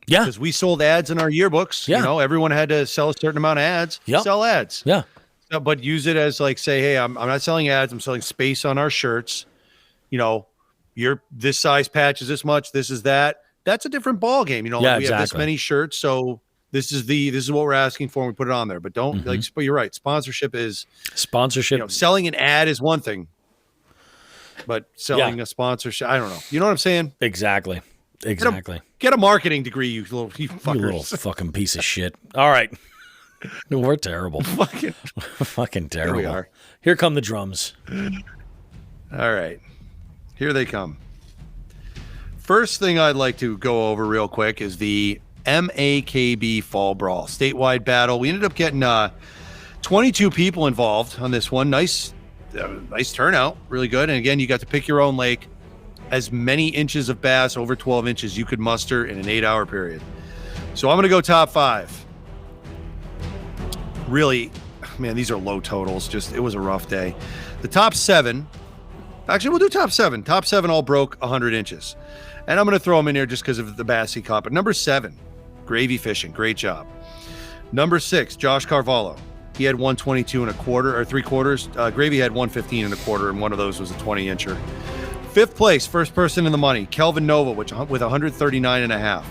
[SPEAKER 2] Yeah.
[SPEAKER 3] Because we sold ads in our yearbooks.
[SPEAKER 2] Yeah.
[SPEAKER 3] Everyone had to sell a certain amount of ads.
[SPEAKER 2] Yep.
[SPEAKER 3] Sell ads.
[SPEAKER 2] Yeah.
[SPEAKER 3] But use it as like, say, hey, I'm not selling ads. I'm selling space on our shirts. You're this size patch is this much. This is that. That's a different ball game. We have this many shirts. So this is what we're asking for. And we put it on there. But don't but you're right. Sponsorship. Selling an ad is one thing. But selling a sponsorship, I don't know. You know what I'm saying?
[SPEAKER 2] Exactly. Get a marketing degree, you fuckers. You little fucking piece of shit. All right. We're terrible. Fucking terrible.
[SPEAKER 3] Here we are.
[SPEAKER 2] Here come the drums.
[SPEAKER 3] All right. Here they come. First thing I'd like to go over real quick is the MAKB Fall Brawl statewide battle. We ended up getting 22 people involved on this one. Nice turnout. Really good. And again, you got to pick your own lake. As many inches of bass over 12 inches you could muster in an 8-hour period. So I'm going to go top 5. Really, man, these are low totals. It was a rough day. The top 7, actually, we'll do top 7. Top 7 all broke 100 inches. And I'm going to throw them in here just because of the bass he caught. But number 7, Gravy Fishing. Great job. Number 6, Josh Carvalho. He had 122 and a quarter, or 3/4. Gravy had 115 and a quarter, and one of those was a 20-incher. 5th place, first person in the money, Kelvin Nova with 139 and a half.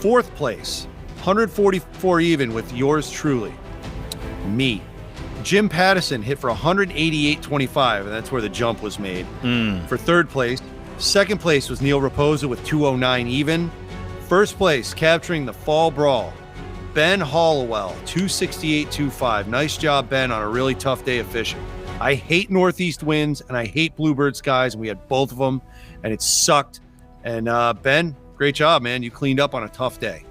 [SPEAKER 3] 4th place, 144 even with yours truly, me. Jim Pattison hit for 188.25, and that's where the jump was made. For 3rd place. 2nd place was Neil Raposa with 209 even. 1st place, capturing the Fall Brawl, Ben Hollowell, 268.25. Nice job, Ben, on a really tough day of fishing. I hate northeast winds and I hate bluebird skies, and we had both of them, and it sucked. And Ben, great job, man. You cleaned up on a tough day.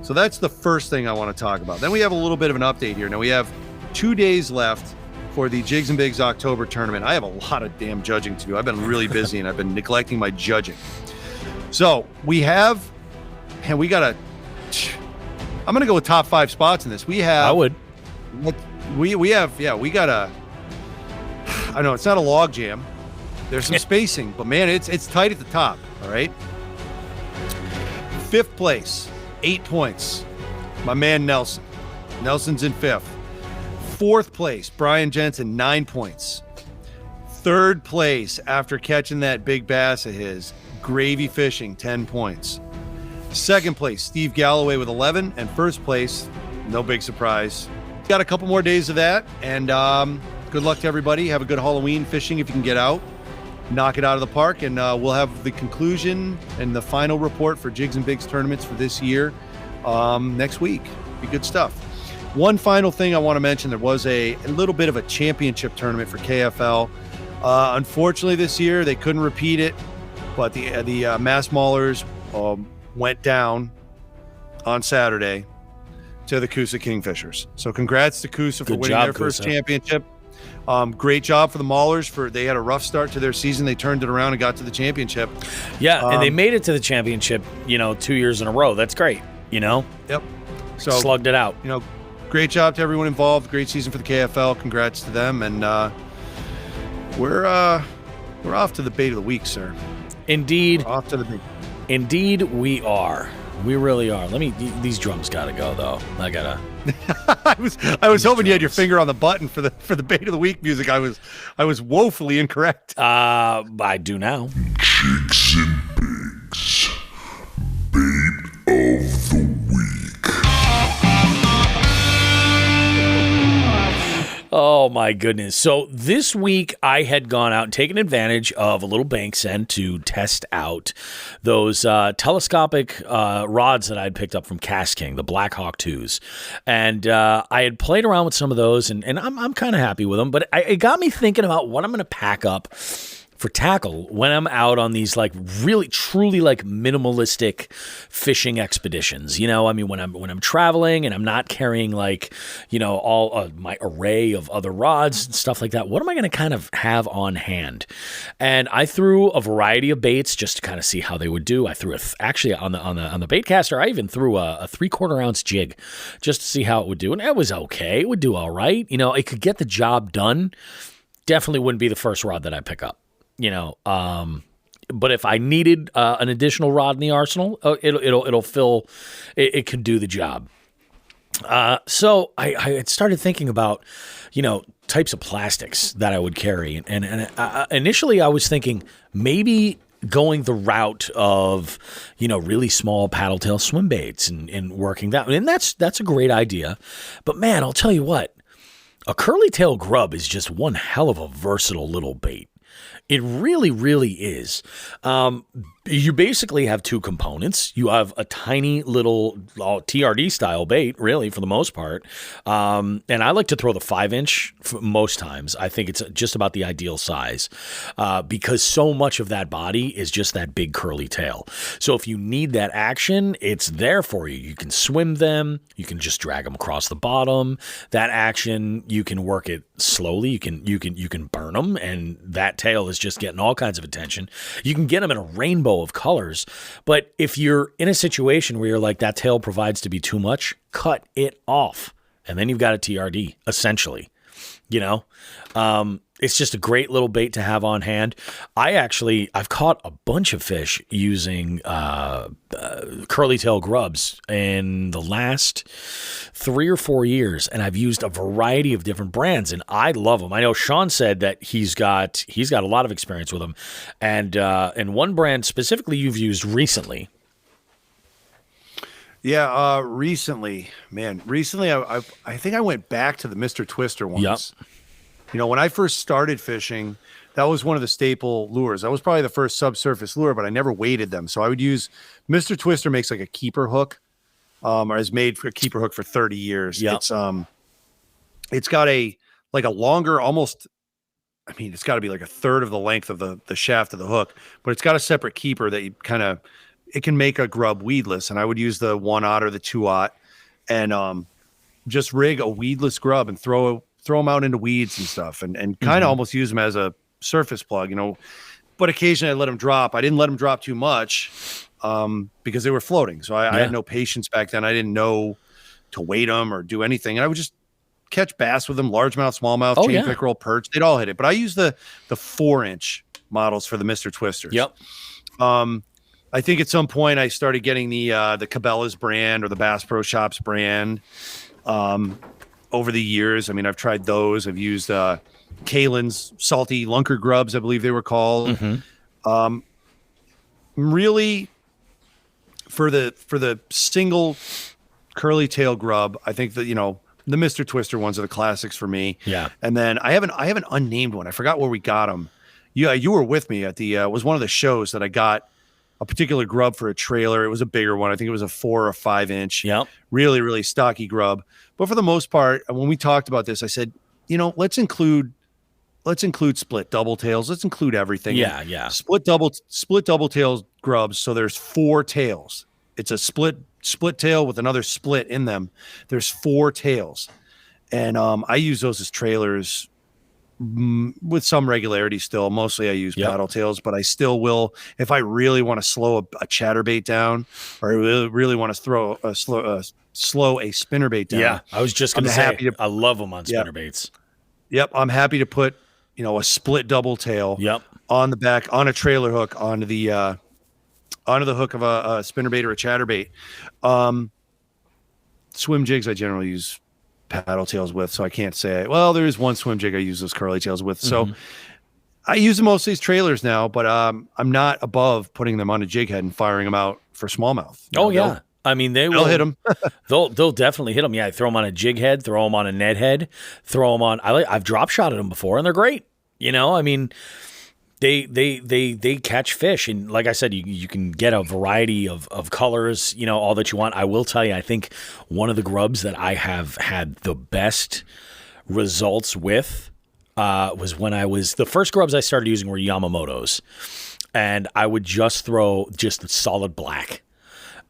[SPEAKER 3] So that's the first thing I want to talk about. Then we have a little bit of an update here. Now we have 2 days left for the Jigs and Bigs October tournament. I have a lot of damn judging to do. I've been really busy and I've been neglecting my judging. So we have, and we got I'm going to go with top 5 spots in this. We have,
[SPEAKER 2] I would.
[SPEAKER 3] We got I know it's not a log jam. There's some spacing, but man, it's tight at the top. All right. 5th place, 8 points. My man Nelson. Nelson's in 5th. 4th place, Brian Jensen, 9 points. 3rd place, after catching that big bass of his, Gravy Fishing, 10 points. Second place, Steve Galloway with 11. And first place, no big surprise. Got a couple more days of that. And good luck to everybody. Have a good Halloween fishing if you can get out. Knock it out of the park. And we'll have the conclusion and the final report for Jigs and Bigs tournaments for this year next week. Be good stuff. One final thing I want to mention. There was a little bit of a championship tournament for KFL. Unfortunately, this year they couldn't repeat it. But the Mass Maulers went down on Saturday to the Coosa Kingfishers. So congrats to Coosa for winning their first championship. Great job for the Maulers. They had a rough start to their season. They turned it around and got to the championship.
[SPEAKER 2] Yeah, and they made it to the championship, 2 years in a row. That's great, Yep.
[SPEAKER 3] So
[SPEAKER 2] slugged it out.
[SPEAKER 3] Great job to everyone involved. Great season for the KFL. Congrats to them. And we're off to the bait of the week, sir.
[SPEAKER 2] Indeed.
[SPEAKER 3] We're off to the bait.
[SPEAKER 2] Indeed, we are. We really are. These drums gotta go though. I gotta.
[SPEAKER 3] I was hoping you had your finger on the button for the bait of the week music. I was woefully incorrect.
[SPEAKER 2] I do now.
[SPEAKER 7] Jigs and Bigs, bait of the week.
[SPEAKER 2] Oh, my goodness. So this week I had gone out and taken advantage of a little bank end to test out those telescopic rods that I'd picked up from Cast King, the Black Hawk 2s. And I had played around with some of those, and I'm kind of happy with them. But it got me thinking about what I'm going to pack up for tackle when I'm out on these really truly minimalistic fishing expeditions. When I'm traveling and I'm not carrying all my array of other rods and stuff like that, what am I going to kind of have on hand? And I threw a variety of baits just to kind of see how they would do. I threw actually on the bait caster, I even threw a 3/4 ounce jig just to see how it would do. And it was okay. It would do all right. It could get the job done. Definitely wouldn't be the first rod that I pick up. But if I needed an additional rod in the arsenal, it'll fill. It could do the job. So I had started thinking about, types of plastics that I would carry, and initially I was thinking maybe going the route of, really small paddle tail swim baits and working that, and that's a great idea. But man, I'll tell you what, a curly tail grub is just one hell of a versatile little bait. It really, really is. You basically have two components. You have a tiny little TRD style bait, really, for the most part. And I like to throw the 5-inch most times. I think it's just about the ideal size because so much of that body is just that big curly tail. So if you need that action, it's there for you. You can swim them. You can just drag them across the bottom. That action, you can work it slowly. You can burn them, and that tail is just getting all kinds of attention. You can get them in a rainbow of colors, but if you're in a situation where you're like, that tail provides to be too much, cut it off, and then you've got a TRD, essentially. It's just a great little bait to have on hand. I've caught a bunch of fish using curly tail grubs in the last 3 or 4 years, and I've used a variety of different brands, and I love them. I know Sean said that he's got a lot of experience with them, and one brand specifically you've used recently.
[SPEAKER 3] Yeah, recently, I think I went back to the Mr. Twister ones.
[SPEAKER 2] Yep.
[SPEAKER 3] When I first started fishing, that was one of the staple lures. That was probably the first subsurface lure, but I never weighted them. So I would use Mr. Twister makes a keeper hook, or has made for a keeper hook for 30 years.
[SPEAKER 2] Yep.
[SPEAKER 3] It's got a longer, almost, it's got to be a third of the length of the shaft of the hook, but it's got a separate keeper that it can make a grub weedless. And I would use the 1/0 or the 2/0 and just rig a weedless grub and throw them out into weeds and stuff, and kind of almost use them as a surface plug, but occasionally I let them drop. I didn't let them drop too much because they were floating. So I had no patience back then. I didn't know to weight them or do anything. And I would just catch bass with them, largemouth, smallmouth, chain pickerel, perch. They'd all hit it. But I use the 4-inch models for the Mr. Twisters.
[SPEAKER 2] Yep.
[SPEAKER 3] I think at some point I started getting the Cabela's brand or the Bass Pro Shops brand. Over the years, I've tried those. I've used Kalen's salty lunker grubs, I believe they were called. Really for the single curly tail grub, I think that, the Mr. Twister ones are the classics for me.
[SPEAKER 2] Yeah.
[SPEAKER 3] And then I have an unnamed one. I forgot where we got them. Yeah, you were with me at the it was one of the shows that I got a particular grub for a trailer. It was a bigger one. I think it was a 4 or 5 inch.
[SPEAKER 2] Yep. Really,
[SPEAKER 3] really stocky grub. But for the most part, when we talked about this, I said, let's include split double tails. Let's include everything.
[SPEAKER 2] Yeah.
[SPEAKER 3] Split double tails grubs. So there's 4 tails. It's a split tail with another split in them. There's 4 tails. And I use those as trailers with some regularity still. Mostly I use paddle tails, but I still will, if I really want to slow a chatterbait down, or I really want to slow a spinnerbait down.
[SPEAKER 2] Yeah, I was just going to say, I love them on spinnerbaits.
[SPEAKER 3] Yep, I'm happy to put, a split double tail on the back, on a trailer hook, onto the hook of a spinnerbait or a chatterbait. Swim jigs I generally use paddle tails with, so I can't say, well, there is one swim jig I use those curly tails with. So I use them mostly as trailers now, but I'm not above putting them on a jig head and firing them out for smallmouth.
[SPEAKER 2] Yeah. I mean, they'll
[SPEAKER 3] hit them.
[SPEAKER 2] they'll definitely hit them. Yeah, I throw them on a jig head, throw them on a Ned head, throw them on. I've drop shotted them before, and they're great. I mean, they catch fish, and like I said, you can get a variety of colors, all that you want. I will tell you, I think one of the grubs that I have had the best results with was when the first grubs I started using were Yamamoto's, and I would just throw just solid black.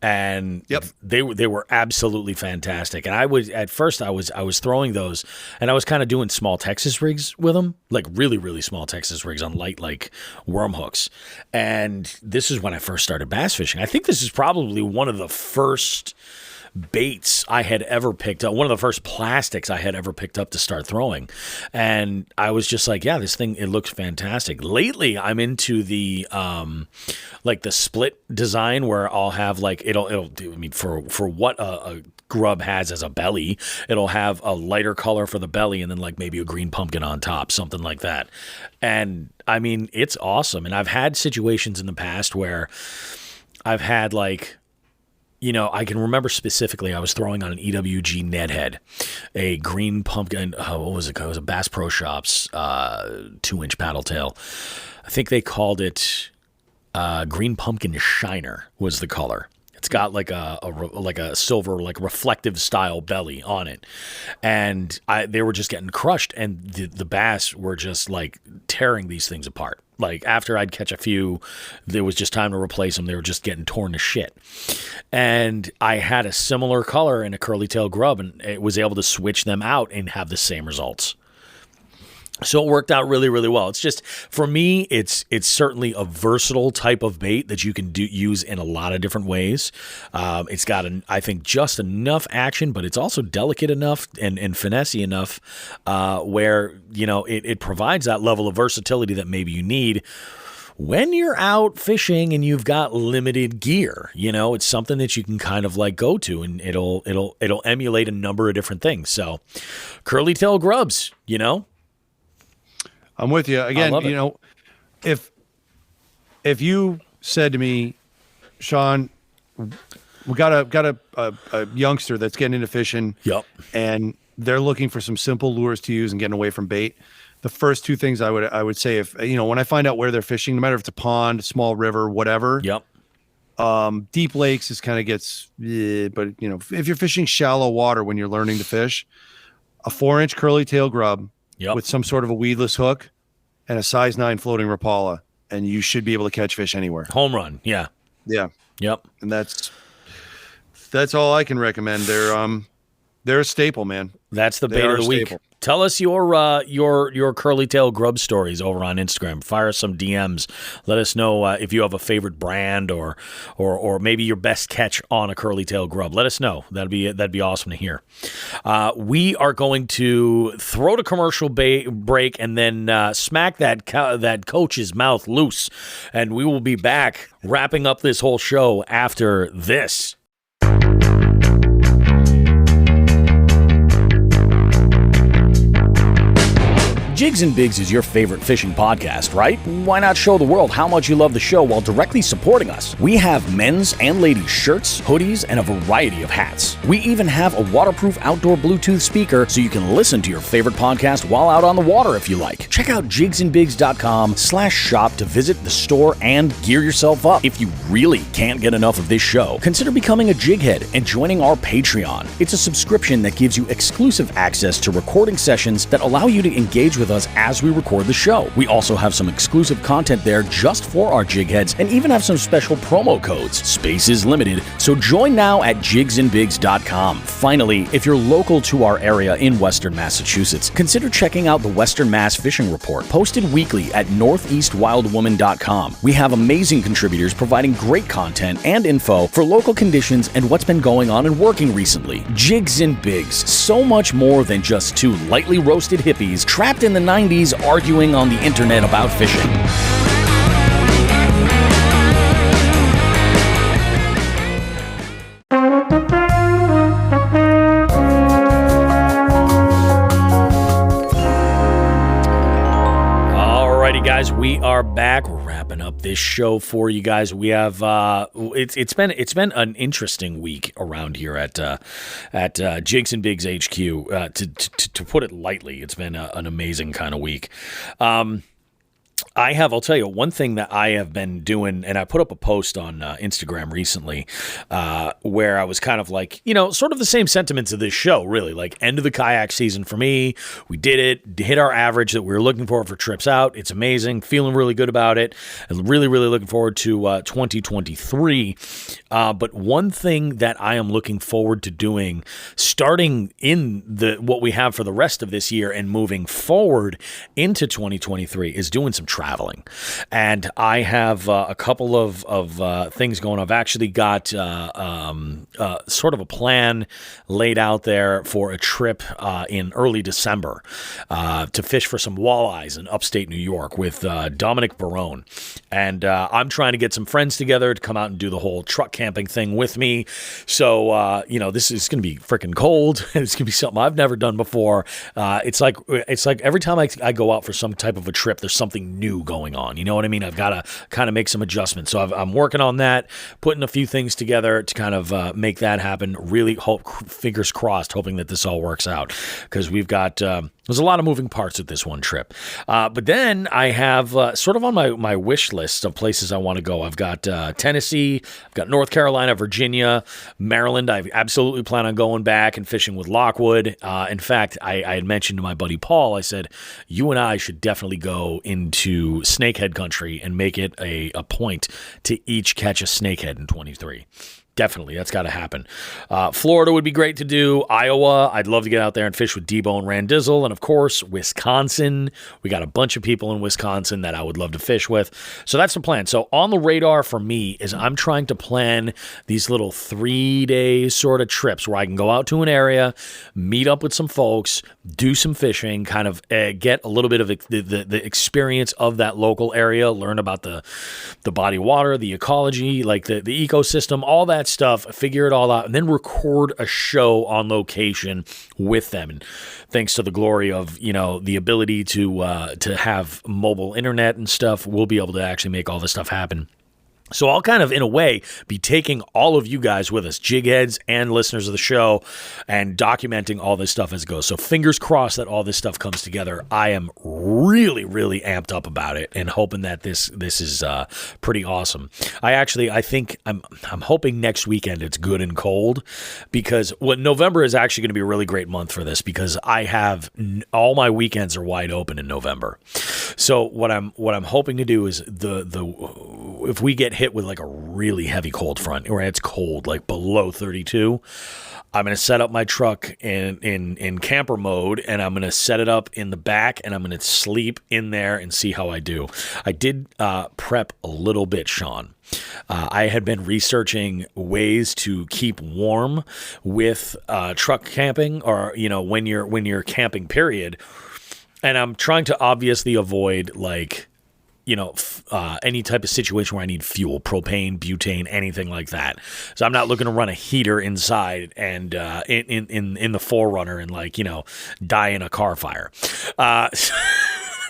[SPEAKER 2] And they were absolutely fantastic. And I was throwing those, and I was kind of doing small Texas rigs with them, like really, really small Texas rigs on light, like worm hooks. And this is when I first started bass fishing. I think this is probably one of the first baits I had ever picked up, one of the first plastics I had ever picked up to start throwing. And I was just like, this thing, it looks fantastic. Lately, I'm into the like the split design, where I'll have like it'll do, I mean, for what a grub has as a belly, it'll have a lighter color for the belly and then like maybe a green pumpkin on top, something like that. And I mean, it's awesome. And I've had situations in the past where I've had like, I can remember specifically I was throwing on an EWG Ned head, a green pumpkin. What was it? It was a Bass Pro Shops 2-inch paddle tail. I think they called it green pumpkin shiner was the color. It's got like a silver, like reflective style belly on it, and they were just getting crushed, and the bass were just like tearing these things apart. Like after I'd catch a few, there was just time to replace them. They were just getting torn to shit. And I had a similar color in a curly tail grub, and it was able to switch them out and have the same results. So it worked out really, really well. It's just, for me, it's certainly a versatile type of bait that you can use in a lot of different ways. It's got, I think, just enough action, but it's also delicate enough and finessey enough where, it provides that level of versatility that maybe you need when you're out fishing and you've got limited gear. It's something that you can kind of like go to, and it'll emulate a number of different things. So curly tail grubs,
[SPEAKER 3] I'm with you again. If you said to me, Sean, we got a youngster that's getting into fishing, and they're looking for some simple lures to use and getting away from bait, the first 2 things I would say, if when I find out where they're fishing, no matter if it's a pond, small river, whatever. Deep lakes is kind of gets, but if you're fishing shallow water when you're learning to fish, a 4-inch curly tail grub. With some sort of a weedless hook and a size 9 floating Rapala, and you should be able to catch fish anywhere.
[SPEAKER 2] Home run, yeah.
[SPEAKER 3] And that's all I can recommend. They're a staple, man.
[SPEAKER 2] That's the bait of the week. Tell us your curly tail grub stories over on Instagram. Fire us some DMs. Let us know if you have a favorite brand or maybe your best catch on a curly tail grub. Let us know. That'd be awesome to hear. We are going to throw to commercial break and then smack that coach's mouth loose, and we will be back wrapping up this whole show after this. Jigs and Bigs is your favorite fishing podcast, right? Why not show the world how much you love the show while directly supporting us? We have men's and ladies' shirts, hoodies, and a variety of hats. We even have a waterproof outdoor Bluetooth speaker so you can listen to your favorite podcast while out on the water if you like. Check out jigsandbigs.com/shop to visit the store and gear yourself up. If you really can't get enough of this show, consider becoming a jighead and joining our Patreon. It's a subscription that gives you exclusive access to recording sessions that allow you to engage with us as we record the show. We also have some exclusive content there just for our jigheads and even have some special promo codes. Space is limited, so join now at jigsandbigs.com. Finally, if you're local to our area in Western Massachusetts, consider checking out the Western Mass Fishing Report, posted weekly at northeastwildwoman.com. We have amazing contributors providing great content and info for local conditions and what's been going on and working recently. Jigs and Bigs, so much more than just two lightly roasted hippies trapped in the 90s arguing on the internet about fishing. Alrighty, guys, we are back. We're wrapping up this show for you guys. We have it's been an interesting week around here at Jigs and Bigs HQ. To put it lightly, it's been an amazing kind of week. I'll tell you, one thing that I have been doing, and I put up a post on Instagram recently where I was kind of like, sort of the same sentiments of this show, really. Like, end of the kayak season for me. We did it, hit our average that we were looking for trips out. It's amazing. Feeling really good about it. And really, really looking forward to 2023. But one thing that I am looking forward to doing, starting in what we have for the rest of this year and moving forward into 2023, is doing some traveling. And I have a couple of things going. I've actually got sort of a plan laid out there for a trip in early December to fish for some walleyes in upstate New York with Dominic Barone. And I'm trying to get some friends together to come out and do the whole truck camping thing with me. So, this is going to be freaking cold. It's going to be something I've never done before. It's like every time I go out for some type of a trip, there's something new going on. You know what I mean? I've got to kind of make some adjustments. So I'm working on that, putting a few things together to kind of make that happen. Really fingers crossed, hoping that this all works out, because we've got there's a lot of moving parts with this one trip. But then I have sort of on my wish list of places I want to go. I've got Tennessee, I've got North Carolina, Virginia, Maryland. I absolutely plan on going back and fishing with Lockwood. In fact, I had mentioned to my buddy Paul, I said, you and I should definitely go into snakehead country and make it a point to each catch a snakehead in 23. Definitely, that's got to happen. Florida would be great to do. Iowa, I'd love to get out there and fish with Debo and Randizzle. And, of course, Wisconsin. We got a bunch of people in Wisconsin that I would love to fish with. So that's the plan. So on the radar for me is I'm trying to plan these little 3-day sort of trips where I can go out to an area, meet up with some folks, do some fishing, kind of get a little bit of the experience of that local area, learn about the body of water, the ecology, like the ecosystem, all that stuff, figure it all out, and then record a show on location with them. And thanks to the glory of, the ability to have mobile internet and stuff, we'll be able to actually make all this stuff happen. So I'll kind of, in a way, be taking all of you guys with us, jig heads and listeners of the show, and documenting all this stuff as it goes. So fingers crossed that all this stuff comes together. I am really, really amped up about it and hoping that this is pretty awesome. I think I'm hoping next weekend it's good and cold, because November is actually going to be a really great month for this, because I have all my weekends are wide open in November. So what I'm hoping to do is if we get hit with like a really heavy cold front, where it's cold, like below 32, I'm going to set up my truck in camper mode, and I'm going to set it up in the back, and I'm going to sleep in there and see how I do. I did prep a little bit, Sean. I had been researching ways to keep warm with truck camping, or when you're camping, period. And I'm trying to obviously avoid any type of situation where I need fuel, propane, butane, anything like that. So I'm not looking to run a heater inside and in the Forerunner and die in a car fire.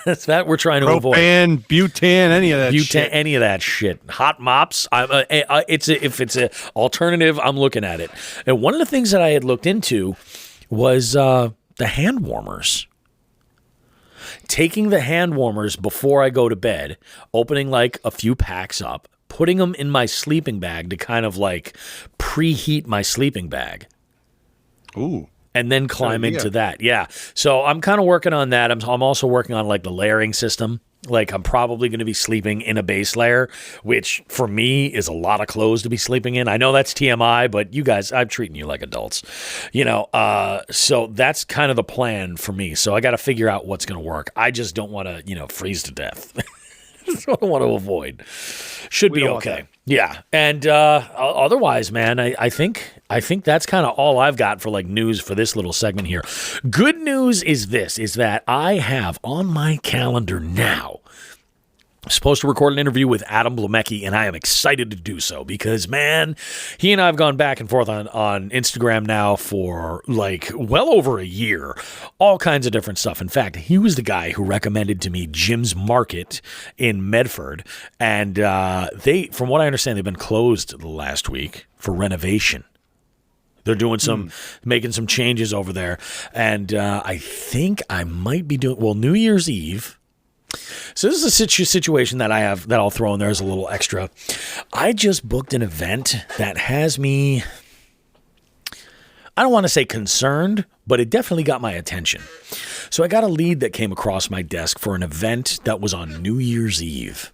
[SPEAKER 2] That's that we're trying to avoid.
[SPEAKER 3] Propane, butane, any of that shit.
[SPEAKER 2] Any of that shit. Hot mops. If it's a alternative, I'm looking at it. And one of the things that I had looked into was the hand warmers. Taking the hand warmers before I go to bed, opening like a few packs up, putting them in my sleeping bag to kind of like preheat my sleeping bag.
[SPEAKER 3] Ooh.
[SPEAKER 2] And then climb into that. Yeah. So I'm kind of working on that. I'm also working on like the layering system. Like I'm probably going to be sleeping in a base layer, which for me is a lot of clothes to be sleeping in. I know that's TMI, but you guys, I'm treating you like adults, so that's kind of the plan for me. So I got to figure out what's going to work. I just don't want to, freeze to death. That's what I want to avoid. Should be okay. Yeah. And otherwise, man, I think that's kind of all I've got for like news for this little segment here. Good news is that I have on my calendar now, I'm supposed to record an interview with Adam Blumecki, and I am excited to do so because, man, he and I have gone back and forth on Instagram now for like well over a year. All kinds of different stuff. In fact, he was the guy who recommended to me Jim's Market in Medford, and from what I understand, they've been closed the last week for renovation. They're doing making some changes over there, and I think I might be doing New Year's Eve. So this is a situation that I have that I'll throw in there as a little extra. I just booked an event that has me, I don't want to say concerned, but it definitely got my attention. So I got a lead that came across my desk for an event that was on New Year's Eve.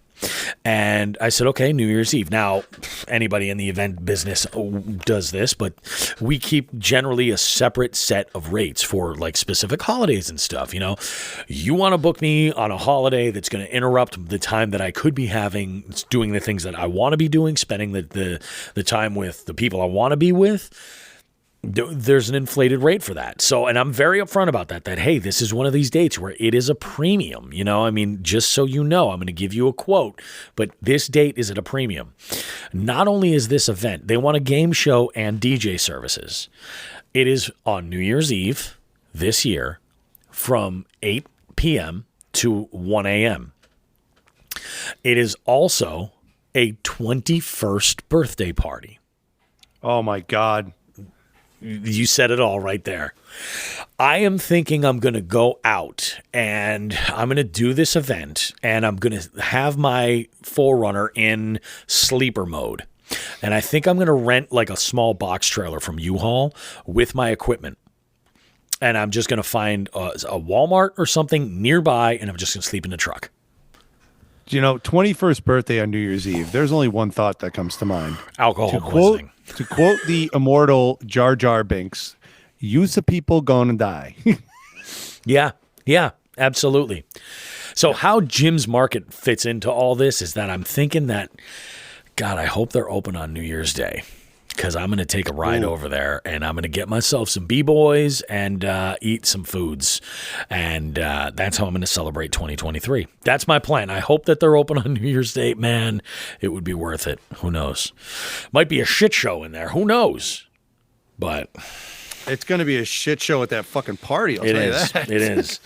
[SPEAKER 2] And I said, okay, New Year's Eve. Now, anybody in the event business does this, but we keep generally a separate set of rates for like specific holidays and stuff. You want to book me on a holiday that's going to interrupt the time that I could be having, doing the things that I want to be doing, spending the time with the people I want to be with. There's an inflated rate for that. So, and I'm very upfront about that, hey, this is one of these dates where it is a premium, just so you know, I'm going to give you a quote, but this date is at a premium. Not only is this event, they want a game show and DJ services. It is on New Year's Eve this year from 8 p.m. to 1 a.m. It is also a 21st birthday party.
[SPEAKER 3] Oh my God.
[SPEAKER 2] You said it all right there. I am thinking I'm going to go out and I'm going to do this event and I'm going to have my Forerunner in sleeper mode. And I think I'm going to rent like a small box trailer from U-Haul with my equipment. And I'm just going to find a Walmart or something nearby and I'm just going to sleep in the truck.
[SPEAKER 3] 21st birthday on New Year's Eve. There's only one thought that comes to mind.
[SPEAKER 2] Alcohol poisoning.
[SPEAKER 3] To quote the immortal Jar Jar Binks, "Use the people gonna die."
[SPEAKER 2] Yeah, absolutely. So how Jim's Market fits into all this is that I'm thinking that, God, I hope they're open on New Year's Day. Because I'm going to take a ride over there and I'm going to get myself some B-boys and eat some foods. And that's how I'm going to celebrate 2023. That's my plan. I hope that they're open on New Year's Day. Man, it would be worth it. Who knows? Might be a shit show in there. Who knows? But
[SPEAKER 3] it's going to be a shit show at that fucking party. I'll tell you that.
[SPEAKER 2] It is.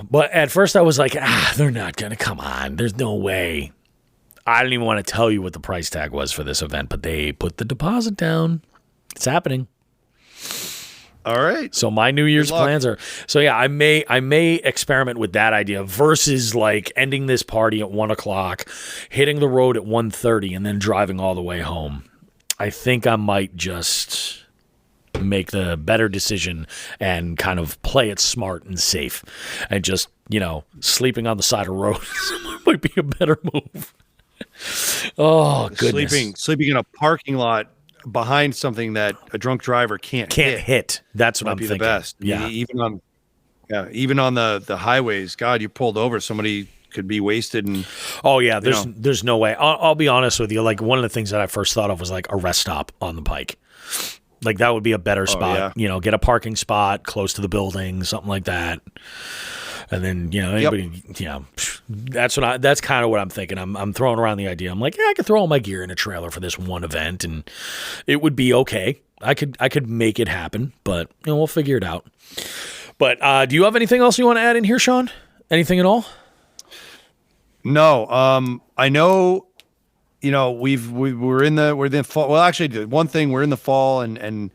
[SPEAKER 2] But at first I was like, they're not going to. Come on. There's no way. I didn't even want to tell you what the price tag was for this event, but they put the deposit down. It's happening.
[SPEAKER 3] All right.
[SPEAKER 2] So my New Year's plans are, I may experiment with that idea versus like ending this party at 1:00, hitting the road at 1:30 and then driving all the way home. I think I might just make the better decision and kind of play it smart and safe and just, sleeping on the side of the road might be a better move. Oh, goodness.
[SPEAKER 3] Sleeping in a parking lot behind something that a drunk driver can't
[SPEAKER 2] hit. That's what I'm thinking.
[SPEAKER 3] The best.
[SPEAKER 2] Yeah.
[SPEAKER 3] Even on the highways, God, you pulled over, somebody could be wasted. And
[SPEAKER 2] oh yeah, there's no way. I'll be honest with you. Like one of the things that I first thought of was like a rest stop on the Pike. Like that would be a better spot. Yeah. Get a parking spot close to the building, something like that. And then, anybody, that's kind of what I'm thinking. I'm throwing around the idea. I'm like, I could throw all my gear in a trailer for this one event and it would be okay. I could make it happen, but we'll figure it out. But do you have anything else you want to add in here, Sean? Anything at all?
[SPEAKER 3] No. I know. We're in the fall. Well, actually, one thing, we're in the fall, and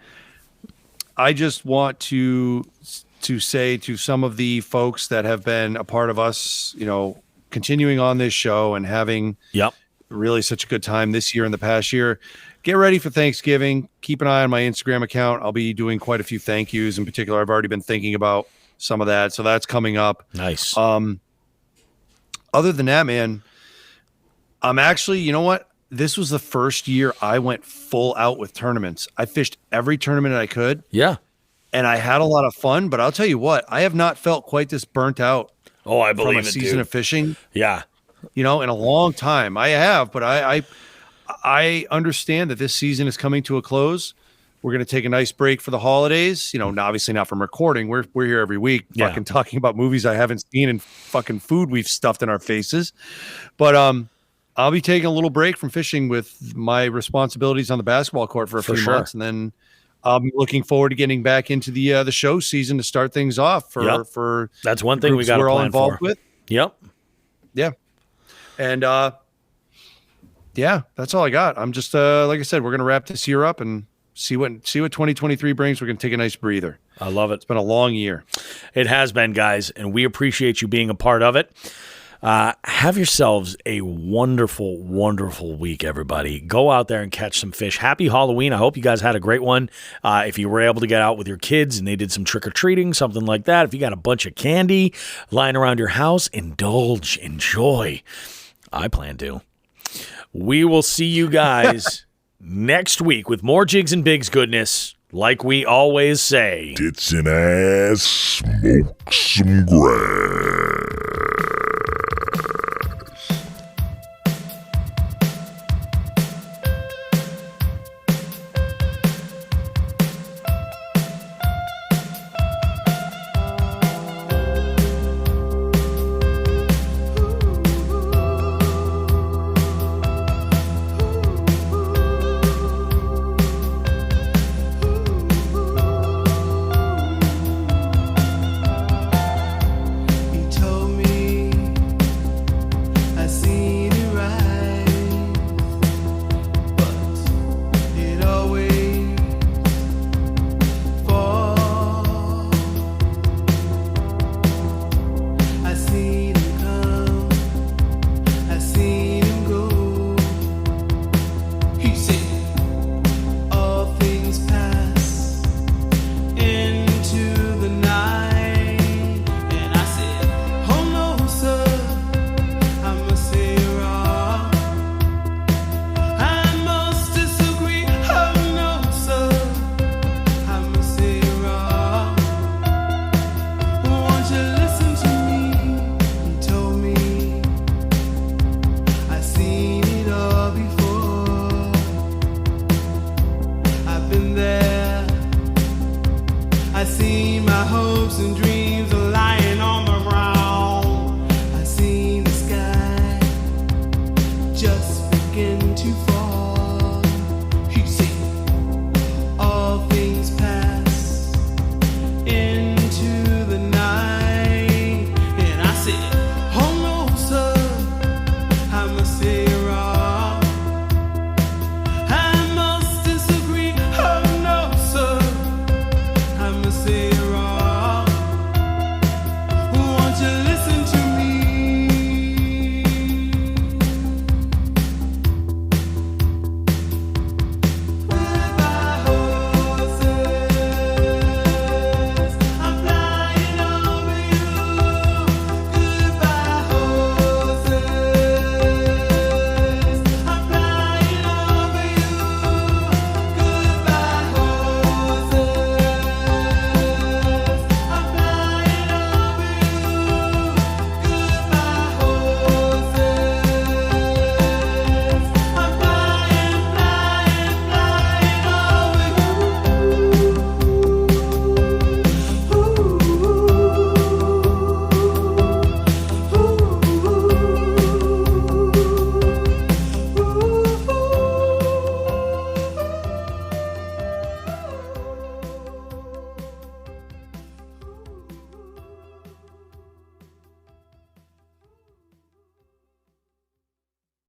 [SPEAKER 3] I just want to say to some of the folks that have been a part of us, continuing on this show and having really such a good time this year and the past year. Get ready for Thanksgiving. Keep an eye on my Instagram account. I'll be doing quite a few thank yous. In particular, I've already been thinking about some of that, so that's coming up.
[SPEAKER 2] Nice.
[SPEAKER 3] Other than that, man, I'm actually, you know what? This was the first year I went full out with tournaments. I fished every tournament I could.
[SPEAKER 2] Yeah.
[SPEAKER 3] And I had a lot of fun, but I'll tell you what, I have not felt quite this burnt out.
[SPEAKER 2] Oh, I believe
[SPEAKER 3] from a
[SPEAKER 2] it,
[SPEAKER 3] season
[SPEAKER 2] dude.
[SPEAKER 3] of fishing.
[SPEAKER 2] Yeah.
[SPEAKER 3] In a long time. I have, but I understand that this season is coming to a close. We're going to take a nice break for the holidays. Obviously not from recording. We're here every week fucking talking about movies I haven't seen and fucking food we've stuffed in our faces. But I'll be taking a little break from fishing with my responsibilities on the basketball court for a few months, and then I'll be looking forward to getting back into the show season to start things off for
[SPEAKER 2] that's one thing we got to plan
[SPEAKER 3] involved
[SPEAKER 2] for.
[SPEAKER 3] with.
[SPEAKER 2] Yep.
[SPEAKER 3] Yeah. And that's all I got. I'm just like I said, we're gonna wrap this year up and see what 2023 brings. We're gonna take a nice breather.
[SPEAKER 2] I love it.
[SPEAKER 3] It's been a long year.
[SPEAKER 2] It has been, guys, and we appreciate you being a part of it. Have yourselves a wonderful, wonderful week, everybody. Go out there and catch some fish. Happy Halloween. I hope you guys had a great one. If you were able to get out with your kids and they did some trick-or-treating, something like that, if you got a bunch of candy lying around your house, indulge, enjoy. I plan to. We will see you guys next week with more Jigs and Bigs goodness, like we always say.
[SPEAKER 7] Tits and ass, smoke some grass.
[SPEAKER 8] He said